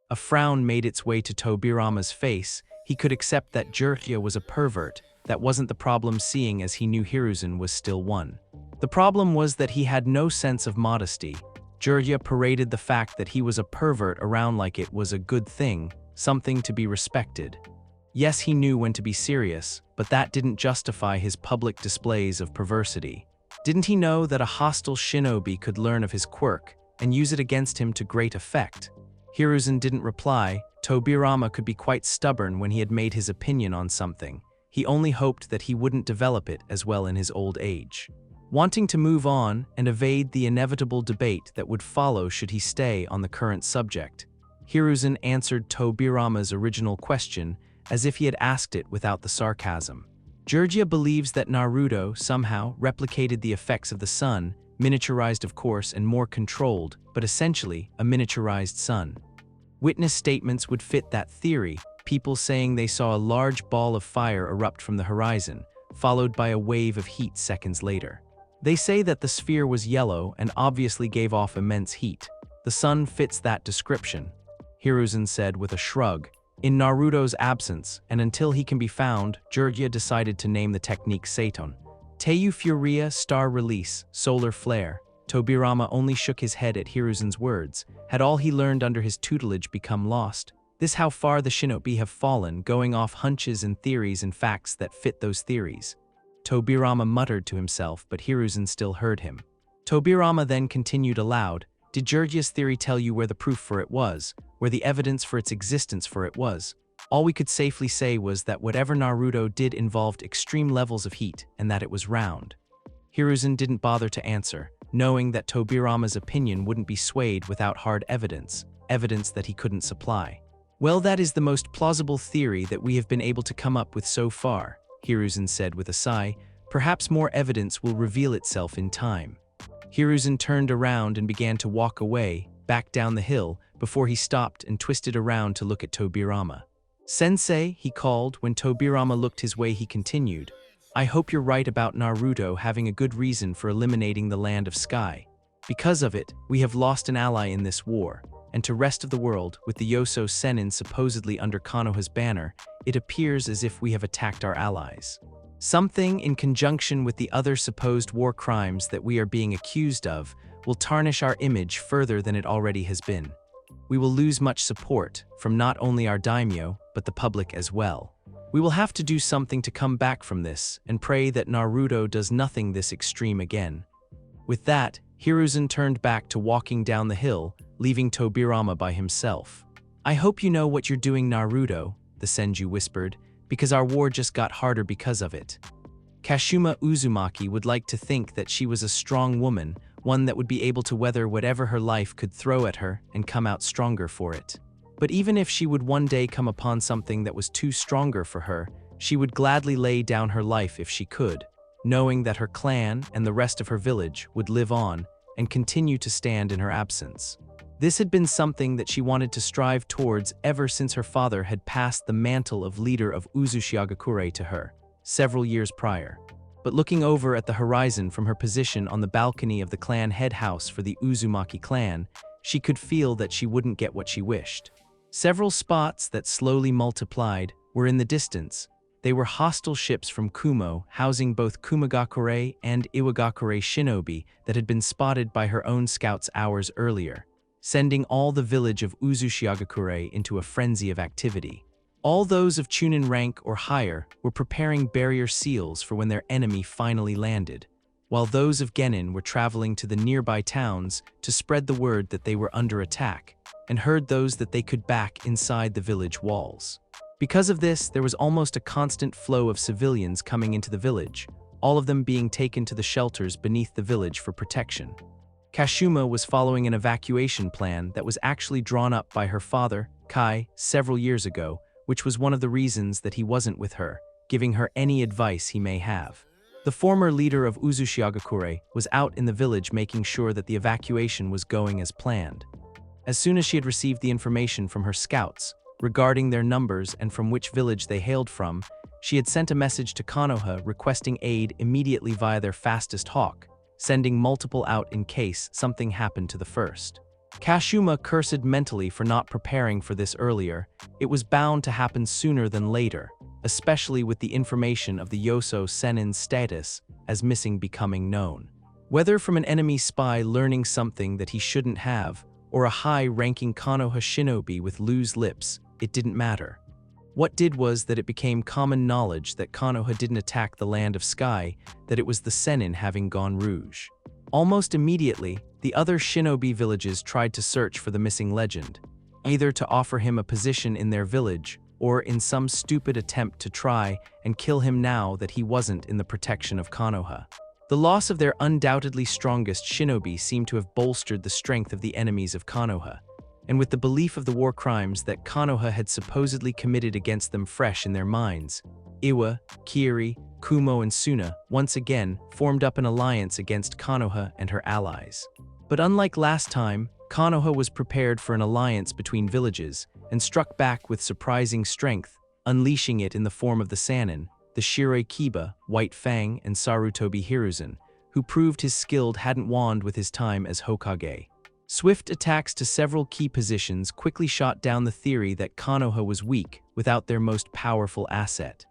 [SPEAKER 1] A frown made its way to Tobirama's face. He could accept that Jiraiya was a pervert. That wasn't the problem, seeing as he knew Hiruzen was still one. The problem was that he had no sense of modesty. Jiraiya paraded the fact that he was a pervert around like it was a good thing, something to be respected. Yes, he knew when to be serious, but that didn't justify his public displays of perversity. Didn't he know that a hostile shinobi could learn of his quirk and use it against him to great effect? Hiruzen didn't reply. Tobirama could be quite stubborn when he had made his opinion on something. He only hoped that he wouldn't develop it as well in his old age. Wanting to move on and evade the inevitable debate that would follow should he stay on the current subject, Hiruzen answered Tobirama's original question as if he had asked it without the sarcasm. Jiraiya believes that Naruto somehow replicated the effects of the sun, miniaturized of course and more controlled, but essentially a miniaturized sun. Witness statements would fit that theory, people saying they saw a large ball of fire erupt from the horizon, followed by a wave of heat seconds later. They say that the sphere was yellow and obviously gave off immense heat. The sun fits that description, Hiruzen said with a shrug. In Naruto's absence, and until he can be found, Jiraiya decided to name the technique Seiton. Teiyu Furia Star Release, Solar Flare. Tobirama only shook his head at Hiruzen's words. Had all he learned under his tutelage become lost? This how far the shinobi have fallen, going off hunches and theories and facts that fit those theories. Tobirama muttered to himself, but Hiruzen still heard him. Tobirama then continued aloud. Did Jiraiya's theory tell you where the proof for it was, where the evidence for its existence for it was? All we could safely say was that whatever Naruto did involved extreme levels of heat, and that it was round. Hiruzen didn't bother to answer, knowing that Tobirama's opinion wouldn't be swayed without hard evidence, evidence that he couldn't supply. Well, that is the most plausible theory that we have been able to come up with so far, Hiruzen said with a sigh. Perhaps more evidence will reveal itself in time. Hiruzen turned around and began to walk away, back down the hill, before he stopped and twisted around to look at Tobirama. Sensei, he called. When Tobirama looked his way, he continued, I hope you're right about Naruto having a good reason for eliminating the land of sky. Because of it, we have lost an ally in this war, and to rest of the world, with the Yoso Sennin supposedly under Konoha's banner, it appears as if we have attacked our allies. Something, in conjunction with the other supposed war crimes that we are being accused of, will tarnish our image further than it already has been. We will lose much support from not only our daimyo, but the public as well. We will have to do something to come back from this, and pray that Naruto does nothing this extreme again. With that, Hiruzen turned back to walking down the hill, leaving Tobirama by himself. I hope you know what you're doing, Naruto, the Senju whispered, because our war just got harder because of it. Kashima Uzumaki would like to think that she was a strong woman, one that would be able to weather whatever her life could throw at her and come out stronger for it. But even if she would one day come upon something that was too stronger for her, she would gladly lay down her life if she could, knowing that her clan and the rest of her village would live on and continue to stand in her absence. This had been something that she wanted to strive towards ever since her father had passed the mantle of leader of Uzushio to her, several years prior. But looking over at the horizon from her position on the balcony of the clan head house for the Uzumaki clan, she could feel that she wouldn't get what she wished. Several spots that slowly multiplied were in the distance. They were hostile ships from Kumo, housing both Kumagakure and Iwagakure shinobi that had been spotted by her own scouts hours earlier, sending all the village of Uzushio into a frenzy of activity. All those of Chunin rank or higher were preparing barrier seals for when their enemy finally landed, while those of Genin were traveling to the nearby towns to spread the word that they were under attack, and heard those that they could back inside the village walls. Because of this, there was almost a constant flow of civilians coming into the village, all of them being taken to the shelters beneath the village for protection. Kashima was following an evacuation plan that was actually drawn up by her father, Kai, several years ago, which was one of the reasons that he wasn't with her, giving her any advice he may have. The former leader of Uzushio was out in the village making sure that the evacuation was going as planned. As soon as she had received the information from her scouts regarding their numbers and from which village they hailed from, she had sent a message to Konoha requesting aid immediately via their fastest hawk, sending multiple out in case something happened to the first. Kashuma cursed mentally for not preparing for this earlier. It was bound to happen sooner than later, especially with the information of the Yoso Sennin's status as missing becoming known. Whether from an enemy spy learning something that he shouldn't have, or a high-ranking Konoha shinobi with loose lips, it didn't matter. What did was that it became common knowledge that Konoha didn't attack the Land of Sky, that it was the Sennin having gone rouge. Almost immediately, the other shinobi villages tried to search for the missing legend, either to offer him a position in their village, or in some stupid attempt to try and kill him now that he wasn't in the protection of Konoha. The loss of their undoubtedly strongest shinobi seemed to have bolstered the strength of the enemies of Konoha, and with the belief of the war crimes that Konoha had supposedly committed against them fresh in their minds, Iwa, Kiri, Kumo and Suna once again formed up an alliance against Konoha and her allies. But unlike last time, Konoha was prepared for an alliance between villages and struck back with surprising strength, unleashing it in the form of the Sennin, the Shirei Kiba, White Fang, and Sarutobi Hiruzen, who proved his skill hadn't waned with his time as Hokage. Swift attacks to several key positions quickly shot down the theory that Konoha was weak without their most powerful asset.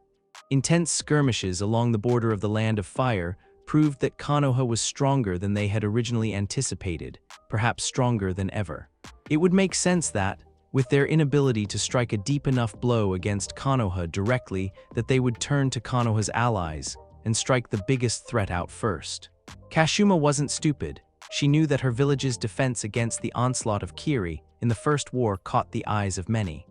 [SPEAKER 1] Intense skirmishes along the border of the Land of Fire proved that Konoha was stronger than they had originally anticipated, perhaps stronger than ever. It would make sense that, with their inability to strike a deep enough blow against Konoha directly, that they would turn to Konoha's allies and strike the biggest threat out first. Kashuma wasn't stupid. She knew that her village's defense against the onslaught of Kiri in the First War caught the eyes of many.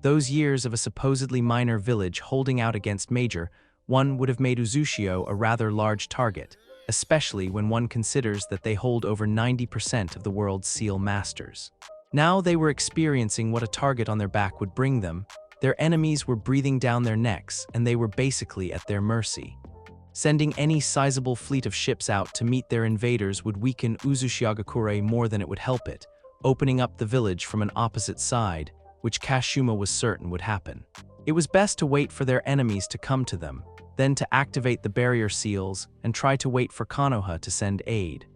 [SPEAKER 1] Those years of a supposedly minor village holding out against major one would have made Uzushio a rather large target, especially when one considers that they hold over 90% of the world's seal masters. Now they were experiencing what a target on their back would bring them. Their enemies were breathing down their necks, and they were basically at their mercy. Sending any sizable fleet of ships out to meet their invaders would weaken Uzushio more than it would help it, opening up the village from an opposite side, which Kashuma was certain would happen. It was best to wait for their enemies to come to them, then to activate the barrier seals and try to wait for Konoha to send aid.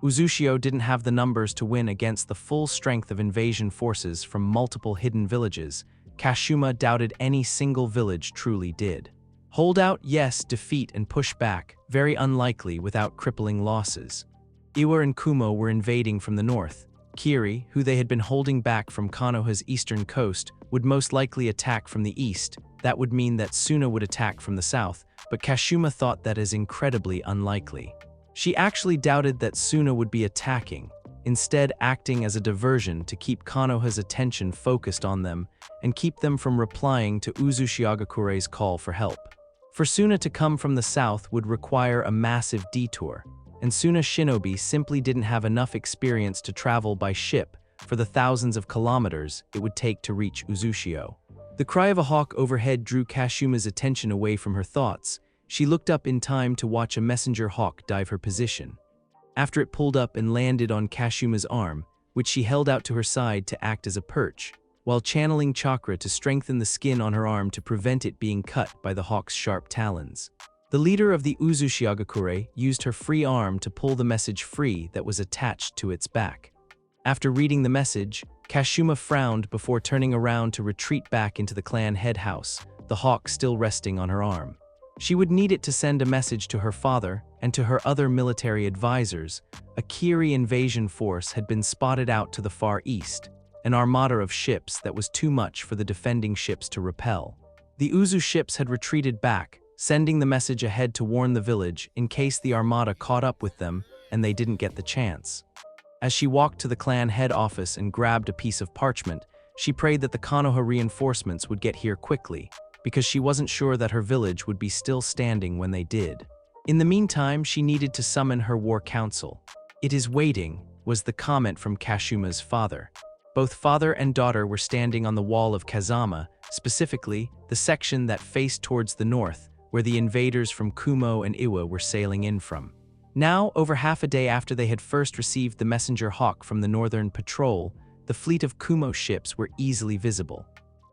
[SPEAKER 1] Uzushio didn't have the numbers to win against the full strength of invasion forces from multiple hidden villages. Kashuma doubted any single village truly did. Hold out, yes. Defeat and push back, very unlikely without crippling losses. Iwa and Kumo were invading from the north. Kiri, who they had been holding back from Konoha's eastern coast, would most likely attack from the east. That would mean that Suna would attack from the south, but Kashuma thought that is incredibly unlikely. She actually doubted that Suna would be attacking, instead acting as a diversion to keep Konoha's attention focused on them and keep them from replying to Uzushio's call for help. For Suna to come from the south would require a massive detour, and Suna shinobi simply didn't have enough experience to travel by ship for the thousands of kilometers it would take to reach Uzushio. The cry of a hawk overhead drew Kashuma's attention away from her thoughts. She looked up in time to watch a messenger hawk dive her position. After it pulled up and landed on Kashuma's arm, which she held out to her side to act as a perch, while channeling chakra to strengthen the skin on her arm to prevent it being cut by the hawk's sharp talons. The leader of the Uzushio used her free arm to pull the message free that was attached to its back. After reading the message, Kashuma frowned before turning around to retreat back into the clan head house, the hawk still resting on her arm. She would need it to send a message to her father and to her other military advisors. A Kiri invasion force had been spotted out to the far east, an armada of ships that was too much for the defending ships to repel. The Uzu ships had retreated back, sending the message ahead to warn the village in case the armada caught up with them and they didn't get the chance. As she walked to the clan head office and grabbed a piece of parchment, she prayed that the Konoha reinforcements would get here quickly, because she wasn't sure that her village would be still standing when they did. In the meantime, she needed to summon her war council. "It is waiting," was the comment from Kashuma's father. Both father and daughter were standing on the wall of Kazama, specifically the section that faced towards the north, where the invaders from Kumo and Iwa were sailing in from. Now, over half a day after they had first received the messenger hawk from the northern patrol, the fleet of Kumo ships were easily visible.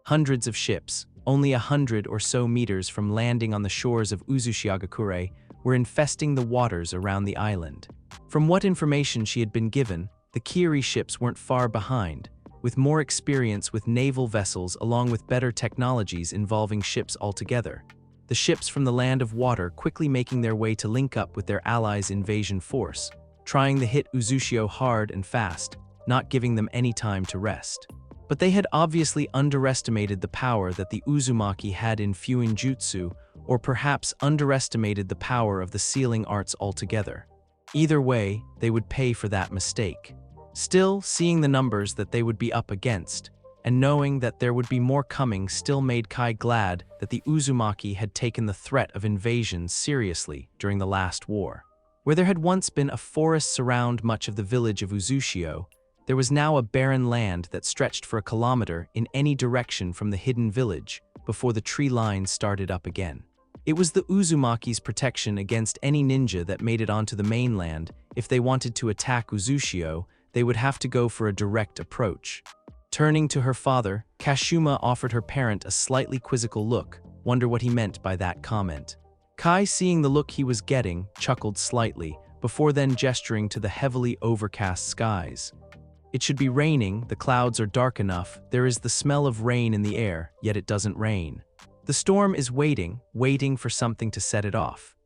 [SPEAKER 1] Hundreds of ships, only 100 or so meters from landing on the shores of Uzushio, were infesting the waters around the island. From what information she had been given, the Kiri ships weren't far behind, with more experience with naval vessels along with better technologies involving ships altogether. The ships from the land of water quickly making their way to link up with their allies' invasion force, trying to hit Uzushio hard and fast, not giving them any time to rest. But they had obviously underestimated the power that the Uzumaki had in Fuinjutsu, or perhaps underestimated the power of the sealing arts altogether. Either way, they would pay for that mistake. Still, seeing the numbers that they would be up against, and knowing that there would be more coming still made Kai glad that the Uzumaki had taken the threat of invasion seriously during the last war. Where there had once been a forest surround much of the village of Uzushio, there was now a barren land that stretched for a kilometer in any direction from the hidden village before the tree line started up again. It was the Uzumaki's protection against any ninja that made it onto the mainland. If they wanted to attack Uzushio, they would have to go for a direct approach. Turning to her father, Kashuma offered her parent a slightly quizzical look, wonder what he meant by that comment. Kai, seeing the look he was getting, chuckled slightly, before then gesturing to the heavily overcast skies. It should be raining, the clouds are dark enough, there is the smell of rain in the air, yet it doesn't rain. The storm is waiting for something to set it off.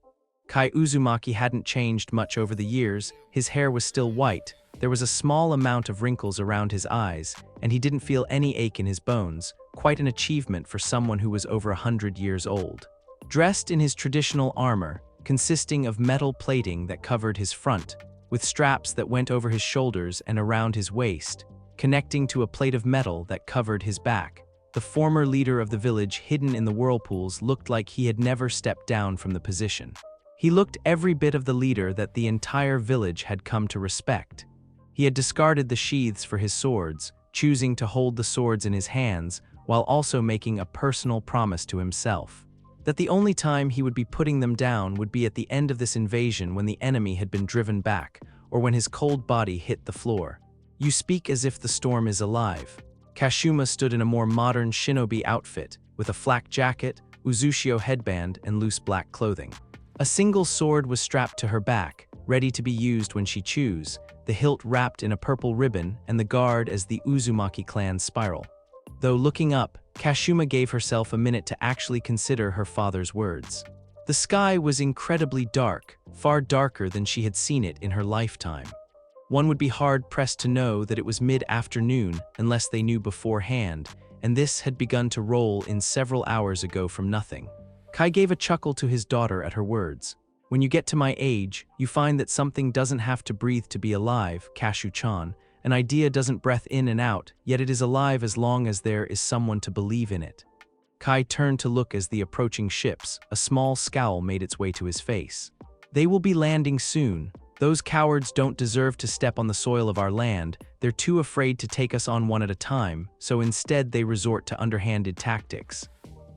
[SPEAKER 1] Kai Uzumaki hadn't changed much over the years, his hair was still white, there was a small amount of wrinkles around his eyes, and he didn't feel any ache in his bones, quite an achievement for someone who was over 100 years old. Dressed in his traditional armor, consisting of metal plating that covered his front, with straps that went over his shoulders and around his waist, connecting to a plate of metal that covered his back, the former leader of the village hidden in the whirlpools looked like he had never stepped down from the position. He looked every bit of the leader that the entire village had come to respect. He had discarded the sheaths for his swords, choosing to hold the swords in his hands, while also making a personal promise to himself that the only time he would be putting them down would be at the end of this invasion when the enemy had been driven back, or when his cold body hit the floor. You speak as if the storm is alive. Kashuma stood in a more modern shinobi outfit, with a flak jacket, Uzushio headband, and loose black clothing. A single sword was strapped to her back, ready to be used when she chose, the hilt wrapped in a purple ribbon and the guard as the Uzumaki clan spiral. Though looking up, Kashuma gave herself a minute to actually consider her father's words. The sky was incredibly dark, far darker than she had seen it in her lifetime. One would be hard-pressed to know that it was mid-afternoon unless they knew beforehand, and this had begun to roll in several hours ago from nothing. Kai gave a chuckle to his daughter at her words. When you get to my age, you find that something doesn't have to breathe to be alive, Kashu-chan. An idea doesn't breath in and out, yet it is alive as long as there is someone to believe in it. Kai turned to look as the approaching ships, a small scowl made its way to his face. They will be landing soon. Those cowards don't deserve to step on the soil of our land, they're too afraid to take us on one at a time, so instead they resort to underhanded tactics.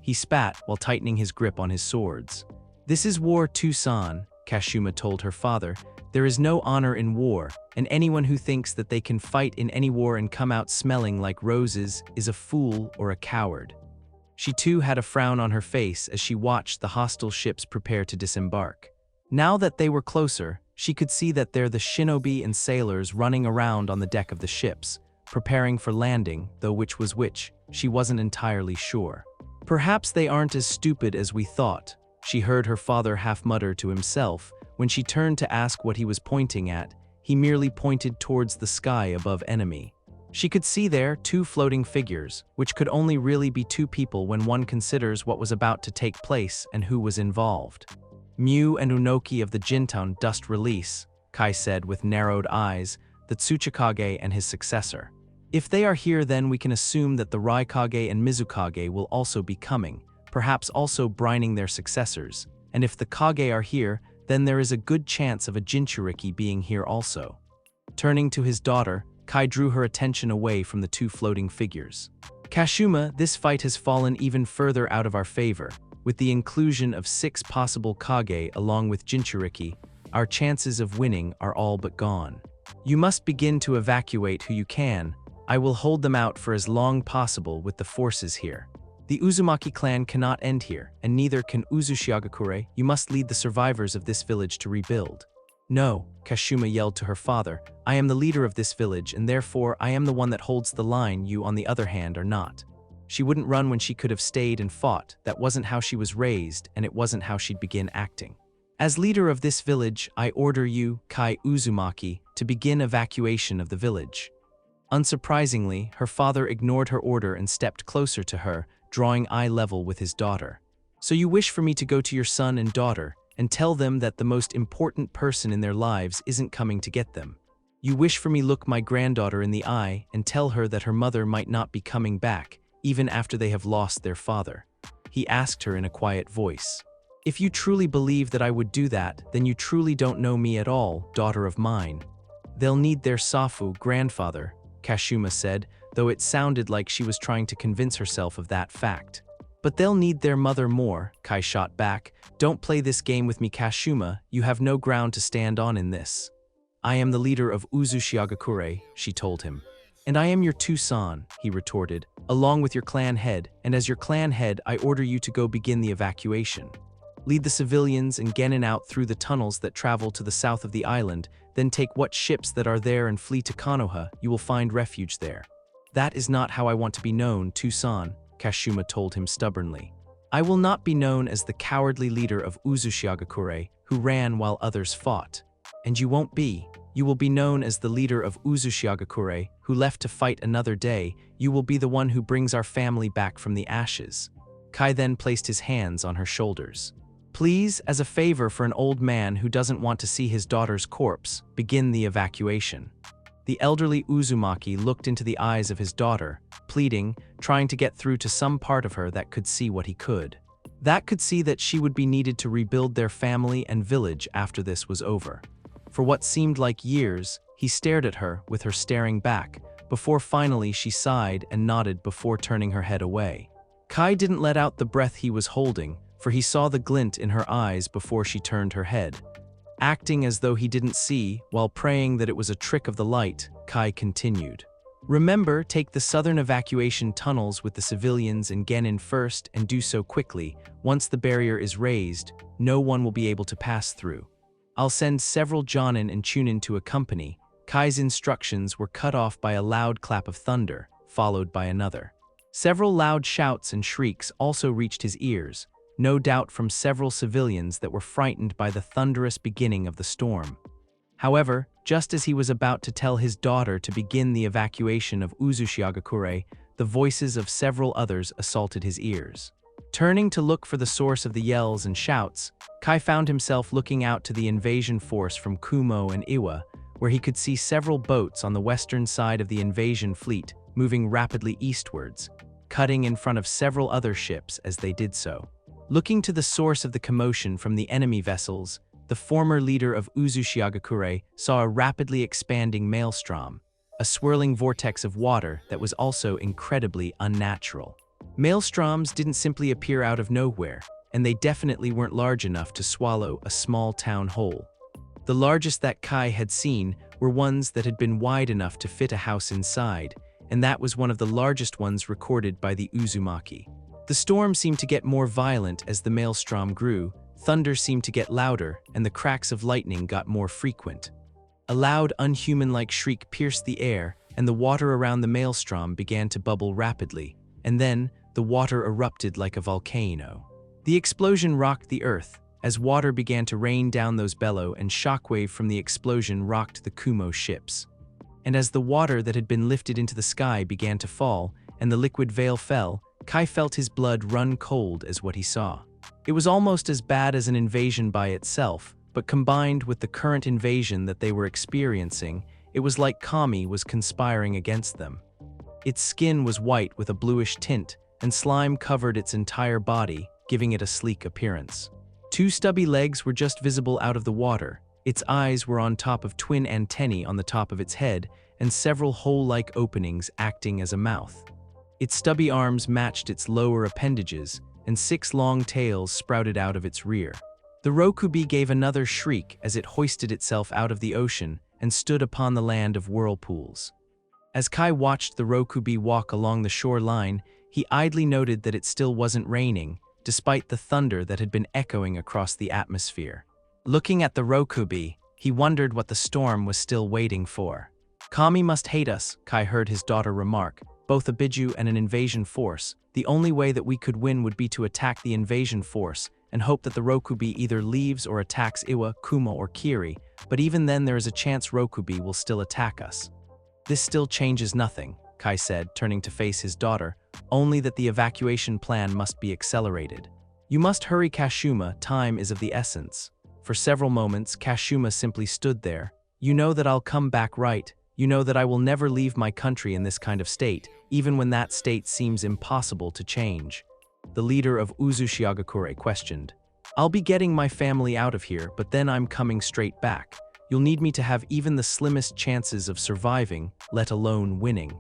[SPEAKER 1] He spat while tightening his grip on his swords. This is war, Tucson, Kashuma told her father. There is no honor in war, and anyone who thinks that they can fight in any war and come out smelling like roses is a fool or a coward. She too had a frown on her face as she watched the hostile ships prepare to disembark. Now that they were closer, she could see that they're the shinobi and sailors running around on the deck of the ships, preparing for landing, though which was which, she wasn't entirely sure. Perhaps they aren't as stupid as we thought, she heard her father half mutter to himself. When she turned to ask what he was pointing at, he merely pointed towards the sky above enemy. She could see there 2 floating figures, which could only really be 2 people when one considers what was about to take place and who was involved. Miu and Unoki of the Jintown dust release, Kai said with narrowed eyes, the Tsuchikage and his successor. If they are here, then we can assume that the Raikage and Mizukage will also be coming, perhaps also brining their successors, and if the Kage are here, then there is a good chance of a Jinchuriki being here also. Turning to his daughter, Kai drew her attention away from the 2 floating figures. Kashuma, this fight has fallen even further out of our favor. With the inclusion of 6 possible Kage along with Jinchuriki, our chances of winning are all but gone. You must begin to evacuate who you can. I will hold them out for as long possible with the forces here. The Uzumaki clan cannot end here, and neither can Uzushiagakure. You must lead the survivors of this village to rebuild. No, Kashuma yelled to her father, I am the leader of this village and therefore I am the one that holds the line, you on the other hand are not. She wouldn't run when she could have stayed and fought, that wasn't how she was raised and it wasn't how she'd begin acting. As leader of this village, I order you, Kai Uzumaki, to begin evacuation of the village. Unsurprisingly, her father ignored her order and stepped closer to her, drawing eye level with his daughter. So you wish for me to go to your son and daughter, and tell them that the most important person in their lives isn't coming to get them. You wish for me look my granddaughter in the eye and tell her that her mother might not be coming back, even after they have lost their father. He asked her in a quiet voice. If you truly believe that I would do that, then you truly don't know me at all, daughter of mine. They'll need their Safu, grandfather, Kashuma said, though it sounded like she was trying to convince herself of that fact. But they'll need their mother more, Kai shot back. Don't play this game with me, Kashuma, you have no ground to stand on in this. I am the leader of Uzushio, she told him. And I am your Tucson, he retorted, along with your clan head, and as your clan head I order you to go begin the evacuation. Lead the civilians and Genin out through the tunnels that travel to the south of the island, then take what ships that are there and flee to Konoha, you will find refuge there. That is not how I want to be known, Tucson, Kashuma told him stubbornly. I will not be known as the cowardly leader of Uzushio who ran while others fought. And you won't be. You will be known as the leader of Uzushio who left to fight another day. You will be the one who brings our family back from the ashes. Kai then placed his hands on her shoulders. Please, as a favor for an old man who doesn't want to see his daughter's corpse, begin the evacuation. The elderly Uzumaki looked into the eyes of his daughter, pleading, trying to get through to some part of her that could see what he could. That could see that she would be needed to rebuild their family and village after this was over. For what seemed like years, he stared at her with her staring back, before finally she sighed and nodded before turning her head away. Kai didn't let out the breath he was holding, for he saw the glint in her eyes before she turned her head. Acting as though he didn't see, while praying that it was a trick of the light, Kai continued. Remember, take the southern evacuation tunnels with the civilians and Genin first and do so quickly. Once the barrier is raised, no one will be able to pass through. I'll send several Jonin and Chunin to accompany. Kai's instructions were cut off by a loud clap of thunder, followed by another. Several loud shouts and shrieks also reached his ears, no doubt from several civilians that were frightened by the thunderous beginning of the storm. However, just as he was about to tell his daughter to begin the evacuation of Uzushio, the voices of several others assaulted his ears. Turning to look for the source of the yells and shouts, Kai found himself looking out to the invasion force from Kumo and Iwa, where he could see several boats on the western side of the invasion fleet moving rapidly eastwards, cutting in front of several other ships as they did so. Looking to the source of the commotion from the enemy vessels, the former leader of Uzushio saw a rapidly expanding maelstrom, a swirling vortex of water that was also incredibly unnatural. Maelstroms didn't simply appear out of nowhere, and they definitely weren't large enough to swallow a small town whole. The largest that Kai had seen were ones that had been wide enough to fit a house inside, and that was one of the largest ones recorded by the Uzumaki. The storm seemed to get more violent as the maelstrom grew, thunder seemed to get louder, and the cracks of lightning got more frequent. A loud, unhuman-like shriek pierced the air, and the water around the maelstrom began to bubble rapidly, and then the water erupted like a volcano. The explosion rocked the earth, as water began to rain down those bellow and shockwave from the explosion rocked the Kumo ships. And as the water that had been lifted into the sky began to fall, and the liquid veil fell, Kai felt his blood run cold as what he saw. It was almost as bad as an invasion by itself, but combined with the current invasion that they were experiencing, it was like Kami was conspiring against them. Its skin was white with a bluish tint, and slime covered its entire body, giving it a sleek appearance. Two stubby legs were just visible out of the water, its eyes were on top of twin antennae on the top of its head, and several hole-like openings acting as a mouth. Its stubby arms matched its lower appendages, and 6 long tails sprouted out of its rear. The Rokubi gave another shriek as it hoisted itself out of the ocean and stood upon the land of whirlpools. As Kai watched the Rokubi walk along the shoreline, he idly noted that it still wasn't raining, despite the thunder that had been echoing across the atmosphere. Looking at the Rokubi, He wondered what the storm was still waiting for. Kami must hate us, Kai heard his daughter remark. Both a Biju and an invasion force. The only way that we could win would be to attack the invasion force and hope that the Rokubi either leaves or attacks Iwa, Kuma, or Kiri, but even then there is a chance Rokubi will still attack us. This still changes nothing, Kai said, turning to face his daughter, only that the evacuation plan must be accelerated. You must hurry, Kashuma, time is of the essence. For several moments, Kashuma simply stood there. You know that I'll come back, right? You know that I will never leave my country in this kind of state, even when that state seems impossible to change. The leader of Uzushio questioned. I'll be getting my family out of here, but then I'm coming straight back. You'll need me to have even the slimmest chances of surviving, let alone winning.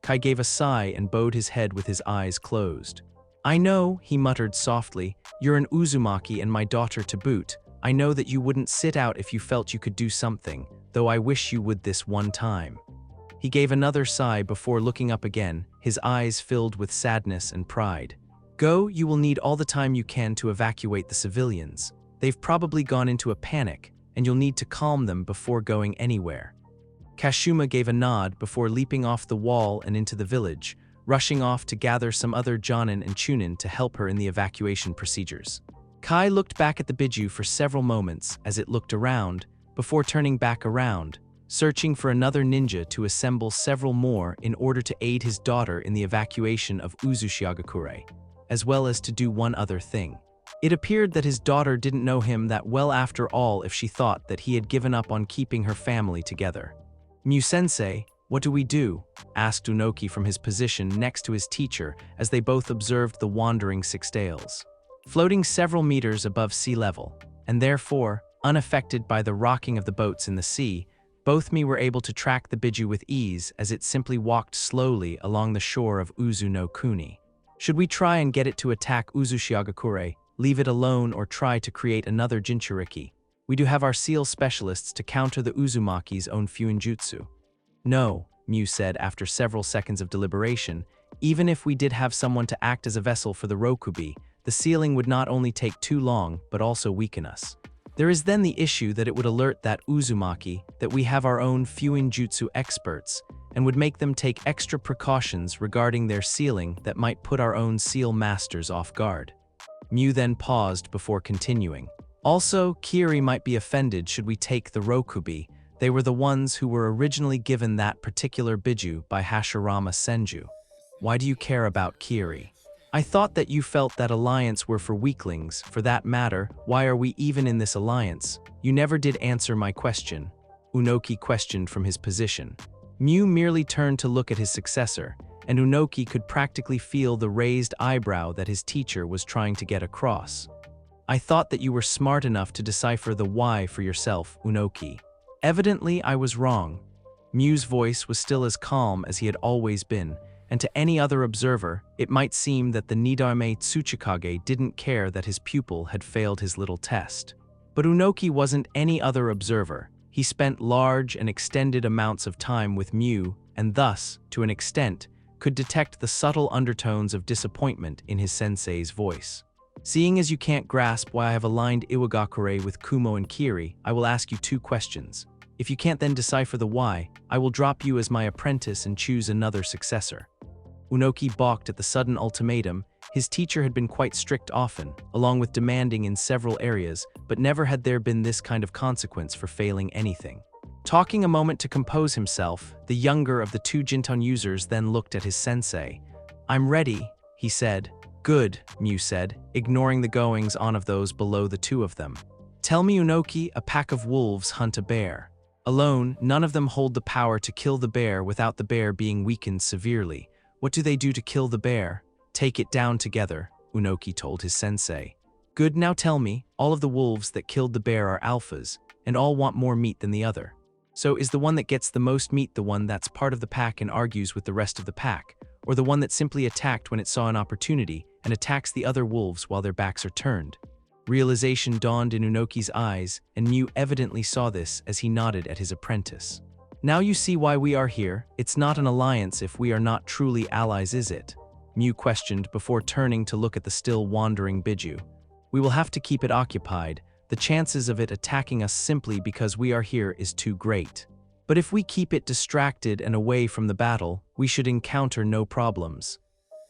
[SPEAKER 1] Kai gave a sigh and bowed his head with his eyes closed. I know, he muttered softly, you're an Uzumaki and my daughter to boot. I know that you wouldn't sit out if you felt you could do something, though I wish you would this one time. He gave another sigh before looking up again, his eyes filled with sadness and pride. Go, you will need all the time you can to evacuate the civilians. They've probably gone into a panic, and you'll need to calm them before going anywhere. Kashuma gave a nod before leaping off the wall and into the village, rushing off to gather some other Jonin and Chunin to help her in the evacuation procedures. Kai looked back at the Biju for several moments as it looked around, before turning back around, searching for another ninja to assemble several more in order to aid his daughter in the evacuation of Uzushio, as well as to do one other thing. It appeared that his daughter didn't know him that well after all if she thought that he had given up on keeping her family together. Mu-sensei, what do we do? Asked Unoki from his position next to his teacher as they both observed the wandering Sixtales. Floating several meters above sea level, and therefore, unaffected by the rocking of the boats in the sea, both me were able to track the Biju with ease as it simply walked slowly along the shore of Uzu no Kuni. Should we try and get it to attack Uzushio, leave it alone, or try to create another Jinchuriki? We do have our seal specialists to counter the Uzumaki's own Fuinjutsu. No, Mu said after several seconds of deliberation, even if we did have someone to act as a vessel for the Rokubi, the sealing would not only take too long, but also weaken us. There is then the issue that it would alert that Uzumaki that we have our own Fuinjutsu experts, and would make them take extra precautions regarding their sealing that might put our own seal masters off guard. Mu then paused before continuing. Also, Kiri might be offended should we take the Rokubi. They were the ones who were originally given that particular Biju by Hashirama Senju. Why do you care about Kiri? I thought that you felt that alliance were for weaklings. For that matter, why are we even in this alliance? You never did answer my question. Unoki questioned from his position. Mu merely turned to look at his successor, and Unoki could practically feel the raised eyebrow that his teacher was trying to get across. I thought that you were smart enough to decipher the why for yourself, Unoki. Evidently, I was wrong. Mu's voice was still as calm as he had always been, and to any other observer, it might seem that the Nidame Tsuchikage didn't care that his pupil had failed his little test. But Unoki wasn't any other observer. He spent large and extended amounts of time with Mu, and thus, to an extent, could detect the subtle undertones of disappointment in his sensei's voice. Seeing as you can't grasp why I have aligned Iwagakure with Kumo and Kiri, I will ask you 2 questions. If you can't then decipher the why, I will drop you as my apprentice and choose another successor. Unoki balked at the sudden ultimatum. His teacher had been quite strict often, along with demanding in several areas, but never had there been this kind of consequence for failing anything. Talking a moment to compose himself, the younger of the 2 Jinton users then looked at his sensei. I'm ready, he said. Good, Mu said, ignoring the goings-on of those below the 2 of them. Tell me, Unoki, a pack of wolves hunt a bear. Alone, none of them hold the power to kill the bear without the bear being weakened severely. What do they do to kill the bear? Take it down together, Unoki told his sensei. Good, now tell me, all of the wolves that killed the bear are alphas, and all want more meat than the other. So is the one that gets the most meat the one that's part of the pack and argues with the rest of the pack, or the one that simply attacked when it saw an opportunity and attacks the other wolves while their backs are turned? Realization dawned in Unoki's eyes, and Mu evidently saw this as he nodded at his apprentice. Now you see why we are here. It's not an alliance if we are not truly allies, is it? Mu questioned before turning to look at the still wandering Biju. We will have to keep it occupied, the chances of it attacking us simply because we are here is too great. But if we keep it distracted and away from the battle, we should encounter no problems.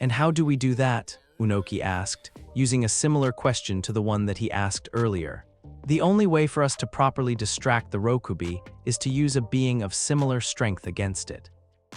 [SPEAKER 1] And how do we do that? Unoki asked, using a similar question to the one that he asked earlier. The only way for us to properly distract the Rokubi is to use a being of similar strength against it.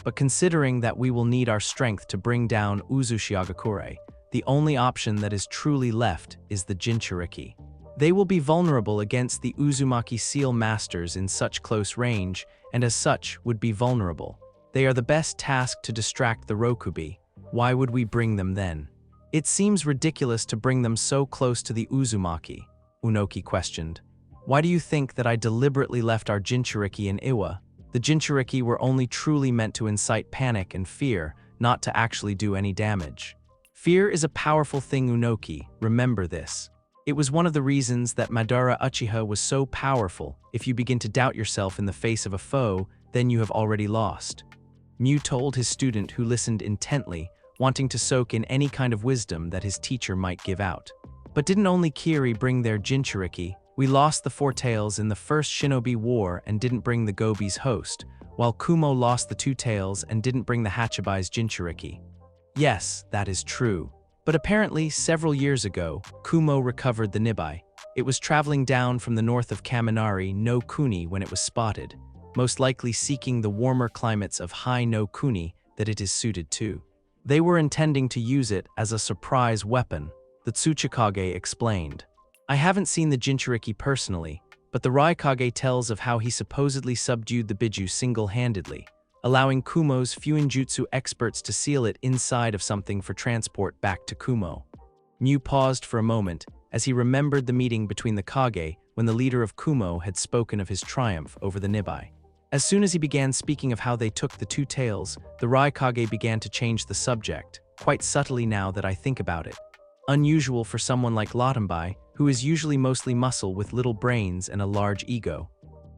[SPEAKER 1] But considering that we will need our strength to bring down Uzushio, the only option that is truly left is the Jinchuriki. They will be vulnerable against the Uzumaki Seal Masters in such close range, and as such would be vulnerable. They are the best task to distract the Rokubi. Why would we bring them then? It seems ridiculous to bring them so close to the Uzumaki, Unoki questioned. Why do you think that I deliberately left our Jinchuriki in Iwa? The Jinchuriki were only truly meant to incite panic and fear, not to actually do any damage. Fear is a powerful thing, Unoki, remember this. It was one of the reasons that Madara Uchiha was so powerful. If you begin to doubt yourself in the face of a foe, then you have already lost. Mew told his student, who listened intently, wanting to soak in any kind of wisdom that his teacher might give out. But didn't only Kiri bring their Jinchuriki? We lost the Four Tails in the first Shinobi War and didn't bring the Gobi's host, while Kumo lost the Two Tails and didn't bring the Hachibi's Jinchuriki. Yes, that is true. But apparently, several years ago, Kumo recovered the Nibai. It was traveling down from the north of Kaminari no Kuni when it was spotted, most likely seeking the warmer climates of High no Kuni that it is suited to. They were intending to use it as a surprise weapon, the Tsuchikage explained. I haven't seen the Jinchuriki personally, but the Raikage tells of how he supposedly subdued the Biju single-handedly, allowing Kumo's Fuinjutsu experts to seal it inside of something for transport back to Kumo. Mew paused for a moment as he remembered the meeting between the Kage when the leader of Kumo had spoken of his triumph over the Nibai. As soon as he began speaking of how they took the Two Tails, the Raikage began to change the subject, quite subtly now that I think about it. Unusual for someone like Latambai, who is usually mostly muscle with little brains and a large ego.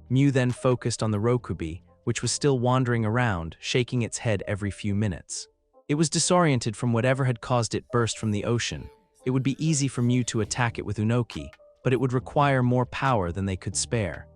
[SPEAKER 1] Mew then focused on the Rokubi, which was still wandering around, shaking its head every few minutes. It was disoriented from whatever had caused it burst from the ocean. It would be easy for Mew to attack it with Unoki, but it would require more power than they could spare.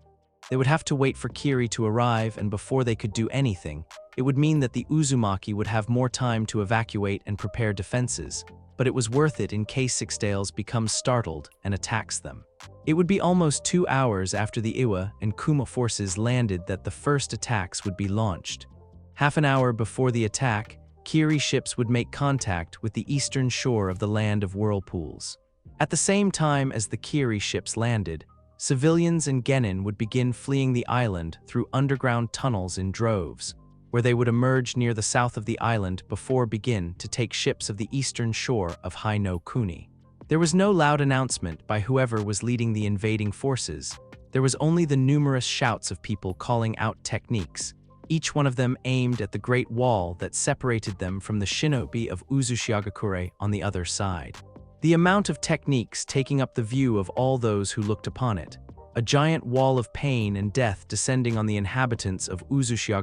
[SPEAKER 1] They would have to wait for Kiri to arrive, and before they could do anything, it would mean that the Uzumaki would have more time to evacuate and prepare defenses, but it was worth it in case Sixtails becomes startled and attacks them. It would be almost 2 hours after the Iwa and Kuma forces landed that the first attacks would be launched. Half an hour before the attack, Kiri ships would make contact with the eastern shore of the Land of Whirlpools. At the same time as the Kiri ships landed, civilians and genin would begin fleeing the island through underground tunnels in droves, where they would emerge near the south of the island before begin to take ships of the eastern shore of High no Kuni. There was no loud announcement by whoever was leading the invading forces. There was only the numerous shouts of people calling out techniques, each one of them aimed at the great wall that separated them from the shinobi of Uzushio on the other side. The amount of techniques taking up the view of all those who looked upon it, a giant wall of pain and death descending on the inhabitants of Uzushio,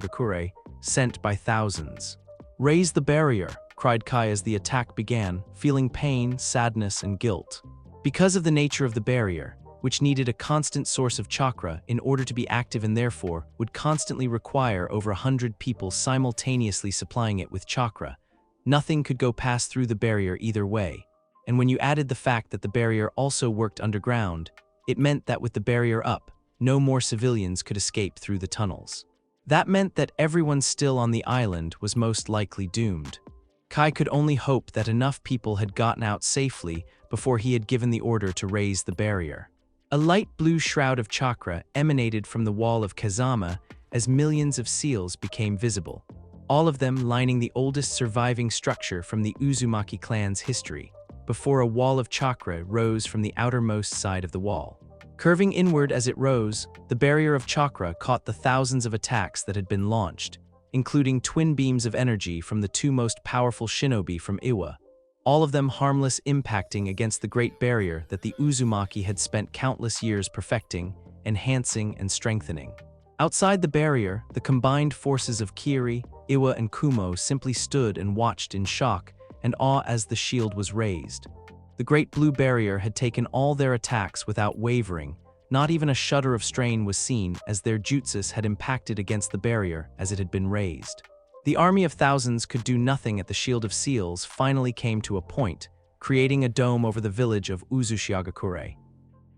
[SPEAKER 1] sent by thousands. "Raise the barrier," cried Kai as the attack began, feeling pain, sadness, and guilt. Because of the nature of the barrier, which needed a constant source of chakra in order to be active and therefore would constantly require over 100 people simultaneously supplying it with chakra, nothing could go past through the barrier either way. And when you added the fact that the barrier also worked underground, it meant that with the barrier up, no more civilians could escape through the tunnels. That meant that everyone still on the island was most likely doomed. Kai could only hope that enough people had gotten out safely before he had given the order to raise the barrier. A light blue shroud of chakra emanated from the wall of Kazama as millions of seals became visible, all of them lining the oldest surviving structure from the Uzumaki clan's history, before a wall of chakra rose from the outermost side of the wall. Curving inward as it rose, the barrier of chakra caught the thousands of attacks that had been launched, including twin beams of energy from the two most powerful shinobi from Iwa, all of them harmless, impacting against the great barrier that the Uzumaki had spent countless years perfecting, enhancing, and strengthening. Outside the barrier, the combined forces of Kiri, Iwa, and Kumo simply stood and watched in shock and awe as the shield was raised. The Great Blue Barrier had taken all their attacks without wavering. Not even a shudder of strain was seen as their jutsus had impacted against the barrier as it had been raised. The army of thousands could do nothing at the Shield of Seals finally came to a point, creating a dome over the village of Uzushio.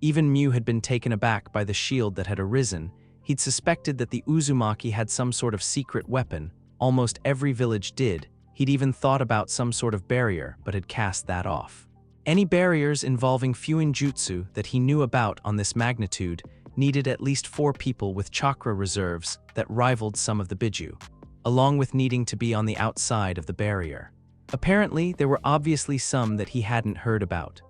[SPEAKER 1] Even Mew had been taken aback by the shield that had arisen. He'd suspected that the Uzumaki had some sort of secret weapon. Almost every village did. He'd even thought about some sort of barrier, but had cast that off. Any barriers involving Fuinjutsu that he knew about on this magnitude needed at least 4 people with chakra reserves that rivaled some of the Biju, along with needing to be on the outside of the barrier. Apparently, there were obviously some that he hadn't heard about.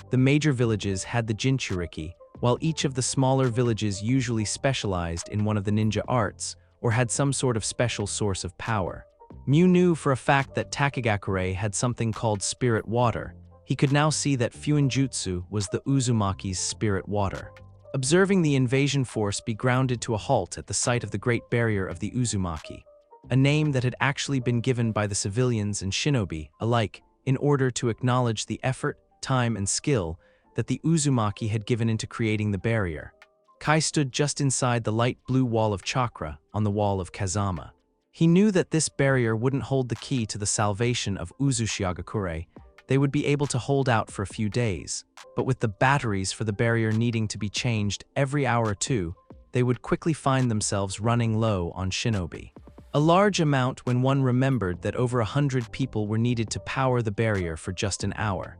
[SPEAKER 1] The major villages had the Jinchuriki, while each of the smaller villages usually specialized in one of the ninja arts or had some sort of special source of power. Mew knew for a fact that Takagakure had something called spirit water. He could now see that Fuinjutsu was the Uzumaki's spirit water. Observing the invasion force be grounded to a halt at the site of the Great Barrier of the Uzumaki, a name that had actually been given by the civilians and shinobi alike in order to acknowledge the effort, time, and skill that the Uzumaki had given into creating the barrier. Kai stood just inside the light blue wall of chakra on the wall of Kazama. He knew that this barrier wouldn't hold the key to the salvation of Uzushio. They would be able to hold out for a few days, but with the batteries for the barrier needing to be changed every hour or two, they would quickly find themselves running low on shinobi. A large amount when one remembered that over 100 people were needed to power the barrier for just an hour.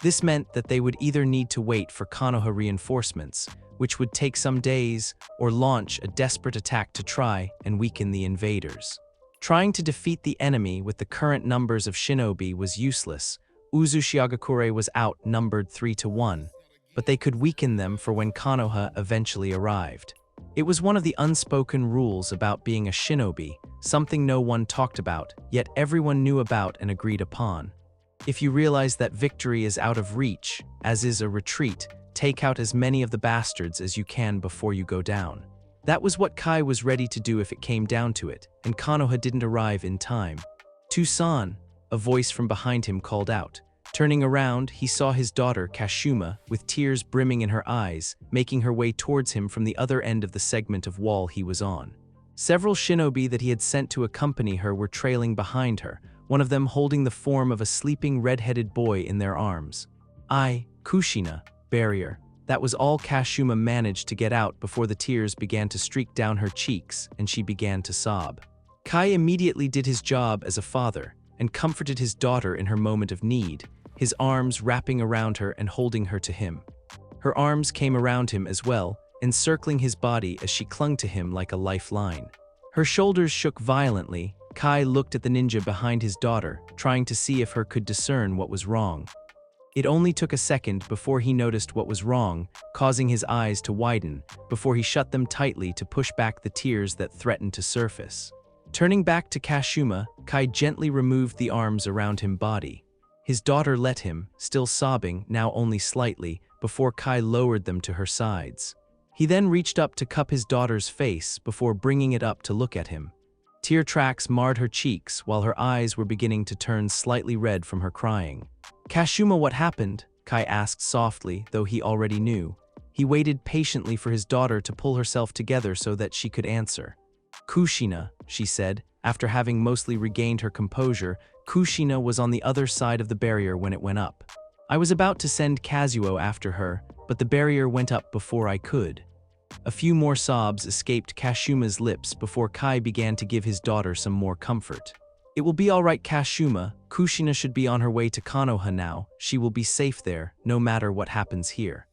[SPEAKER 1] This meant that they would either need to wait for Konoha reinforcements, which would take some days, or launch a desperate attack to try and weaken the invaders. Trying to defeat the enemy with the current numbers of shinobi was useless. Uzushio was outnumbered 3-1, but they could weaken them for when Konoha eventually arrived. It was one of the unspoken rules about being a shinobi, something no one talked about, yet everyone knew about and agreed upon. If you realize that victory is out of reach, as is a retreat, take out as many of the bastards as you can before you go down. That was what Kai was ready to do if it came down to it, and Konoha didn't arrive in time. "Tucson," a voice from behind him called out. Turning around, he saw his daughter, Kashuma, with tears brimming in her eyes, making her way towards him from the other end of the segment of wall he was on. Several shinobi that he had sent to accompany her were trailing behind her, one of them holding the form of a sleeping red-headed boy in their arms. Kushina, barrier. That was all Kashuma managed to get out before the tears began to streak down her cheeks and she began to sob. Kai immediately did his job as a father and comforted his daughter in her moment of need, his arms wrapping around her and holding her to him. Her arms came around him as well, encircling his body as she clung to him like a lifeline. Her shoulders shook violently. Kai looked at the ninja behind his daughter, trying to see if her could discern what was wrong. It only took a second before he noticed what was wrong, causing his eyes to widen, before he shut them tightly to push back the tears that threatened to surface. Turning back to Kashuma, Kai gently removed the arms around his body. His daughter let him, still sobbing, now only slightly, before Kai lowered them to her sides. He then reached up to cup his daughter's face before bringing it up to look at him. Tear tracks marred her cheeks while her eyes were beginning to turn slightly red from her crying. "Kashuma, what happened?" Kai asked softly, though he already knew. He waited patiently for his daughter to pull herself together so that she could answer. "Kushina," she said, after having mostly regained her composure. Kushina was on the other side of the barrier when it went up. "I was about to send Kazuo after her, but the barrier went up before I could." A few more sobs escaped Kashuma's lips before Kai began to give his daughter some more comfort. "It will be all right, Kashuma. Kushina should be on her way to Konoha now. She will be safe there, no matter what happens here,"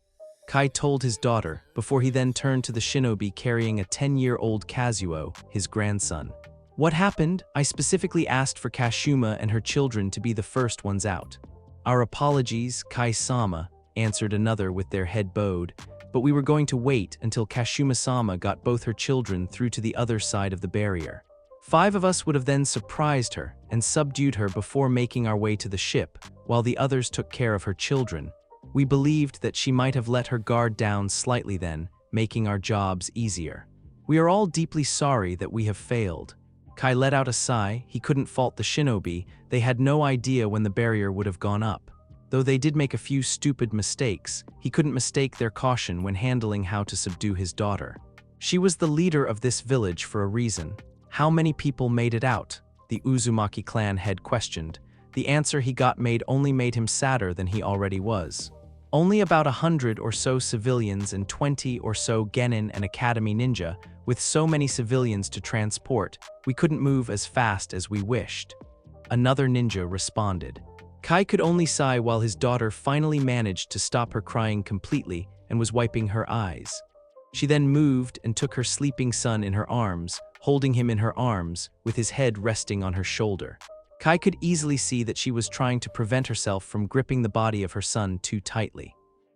[SPEAKER 1] Kai told his daughter, before he then turned to the shinobi carrying a 10-year-old Kazuo, his grandson. "What happened? I specifically asked for Kashuma and her children to be the first ones out." "Our apologies, Kai-sama," answered another with their head bowed, "but we were going to wait until Kashuma-sama got both her children through to the other side of the barrier. 5 of us would have then surprised her and subdued her before making our way to the ship, while the others took care of her children. We believed that she might have let her guard down slightly then, making our jobs easier. We are all deeply sorry that we have failed." Kai let out a sigh. He couldn't fault the shinobi. They had no idea when the barrier would have gone up. Though they did make a few stupid mistakes, he couldn't mistake their caution when handling how to subdue his daughter. She was the leader of this village for a reason. How many people made it out? The Uzumaki clan head questioned. The answer he got only made him sadder than he already was. Only about 100 or so civilians and 20 or so genin and academy ninja. With so many civilians to transport, we couldn't move as fast as we wished. Another ninja responded. Kai could only sigh while his daughter finally managed to stop her crying completely and was wiping her eyes. She then moved and took her sleeping son in her arms, holding him in her arms, with his head resting on her shoulder. Kai could easily see that she was trying to prevent herself from gripping the body of her son too tightly.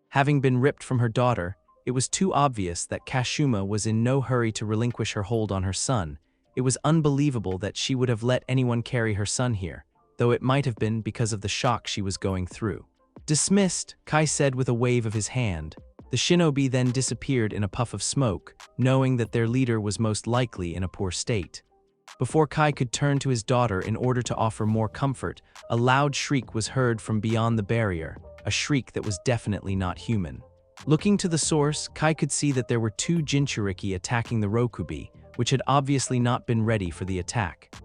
[SPEAKER 1] Having been ripped from her daughter, it was too obvious that Kashuma was in no hurry to relinquish her hold on her son. It was unbelievable that she would have let anyone carry her son here, though it might have been because of the shock she was going through. Dismissed, Kai said with a wave of his hand. The shinobi then disappeared in a puff of smoke, knowing that their leader was most likely in a poor state. Before Kai could turn to his daughter in order to offer more comfort, a loud shriek was heard from beyond the barrier, a shriek that was definitely not human. Looking to the source, Kai could see that there were two Jinchuriki attacking the Rokubi, which had obviously not been ready for the attack.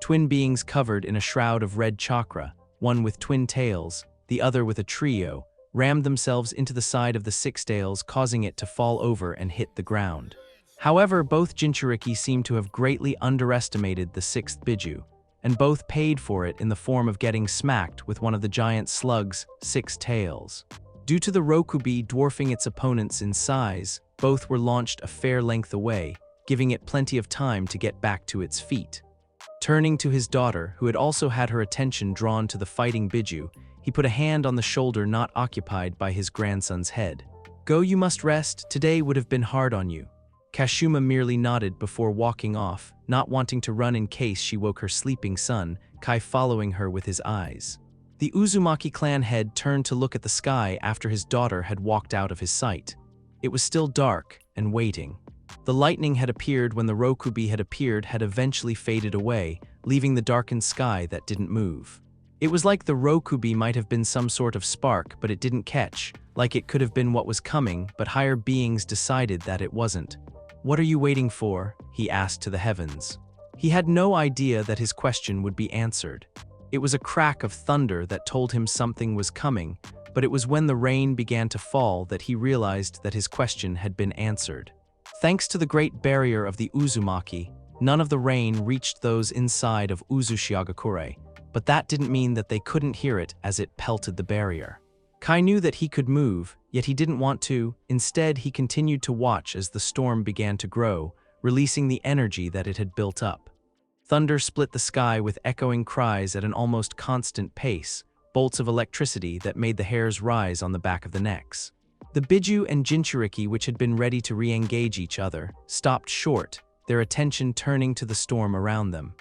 [SPEAKER 1] Twin beings covered in a shroud of red chakra, one with twin tails, the other with a trio, rammed themselves into the side of the six tails, causing it to fall over and hit the ground. However, both Jinchuriki seemed to have greatly underestimated the sixth Biju, and both paid for it in the form of getting smacked with one of the giant slug's 6 tails. Due to the Rokubi dwarfing its opponents in size, both were launched a fair length away, giving it plenty of time to get back to its feet. Turning to his daughter, who had also had her attention drawn to the fighting Biju, he put a hand on the shoulder not occupied by his grandson's head. "Go, you must rest. Today would have been hard on you." Kashuma merely nodded before walking off, not wanting to run in case she woke her sleeping son, Kai following her with his eyes. The Uzumaki clan head turned to look at the sky after his daughter had walked out of his sight. It was still dark and waiting. The lightning had appeared when the Rokubi had eventually faded away, leaving the darkened sky that didn't move. It was like the Rokubi might have been some sort of spark, but it didn't catch, like it could have been what was coming, but higher beings decided that it wasn't. "What are you waiting for?" he asked to the heavens. He had no idea that his question would be answered. It was a crack of thunder that told him something was coming, but it was when the rain began to fall that he realized that his question had been answered. Thanks to the great barrier of the Uzumaki, none of the rain reached those inside of Uzushio, but that didn't mean that they couldn't hear it as it pelted the barrier. Kai knew that he could move, yet he didn't want to. Instead, he continued to watch as the storm began to grow, releasing the energy that it had built up. Thunder split the sky with echoing cries at an almost constant pace, bolts of electricity that made the hairs rise on the back of the necks. The Biju and Jinchuriki, which had been ready to re-engage each other, stopped short, their attention turning to the storm around them.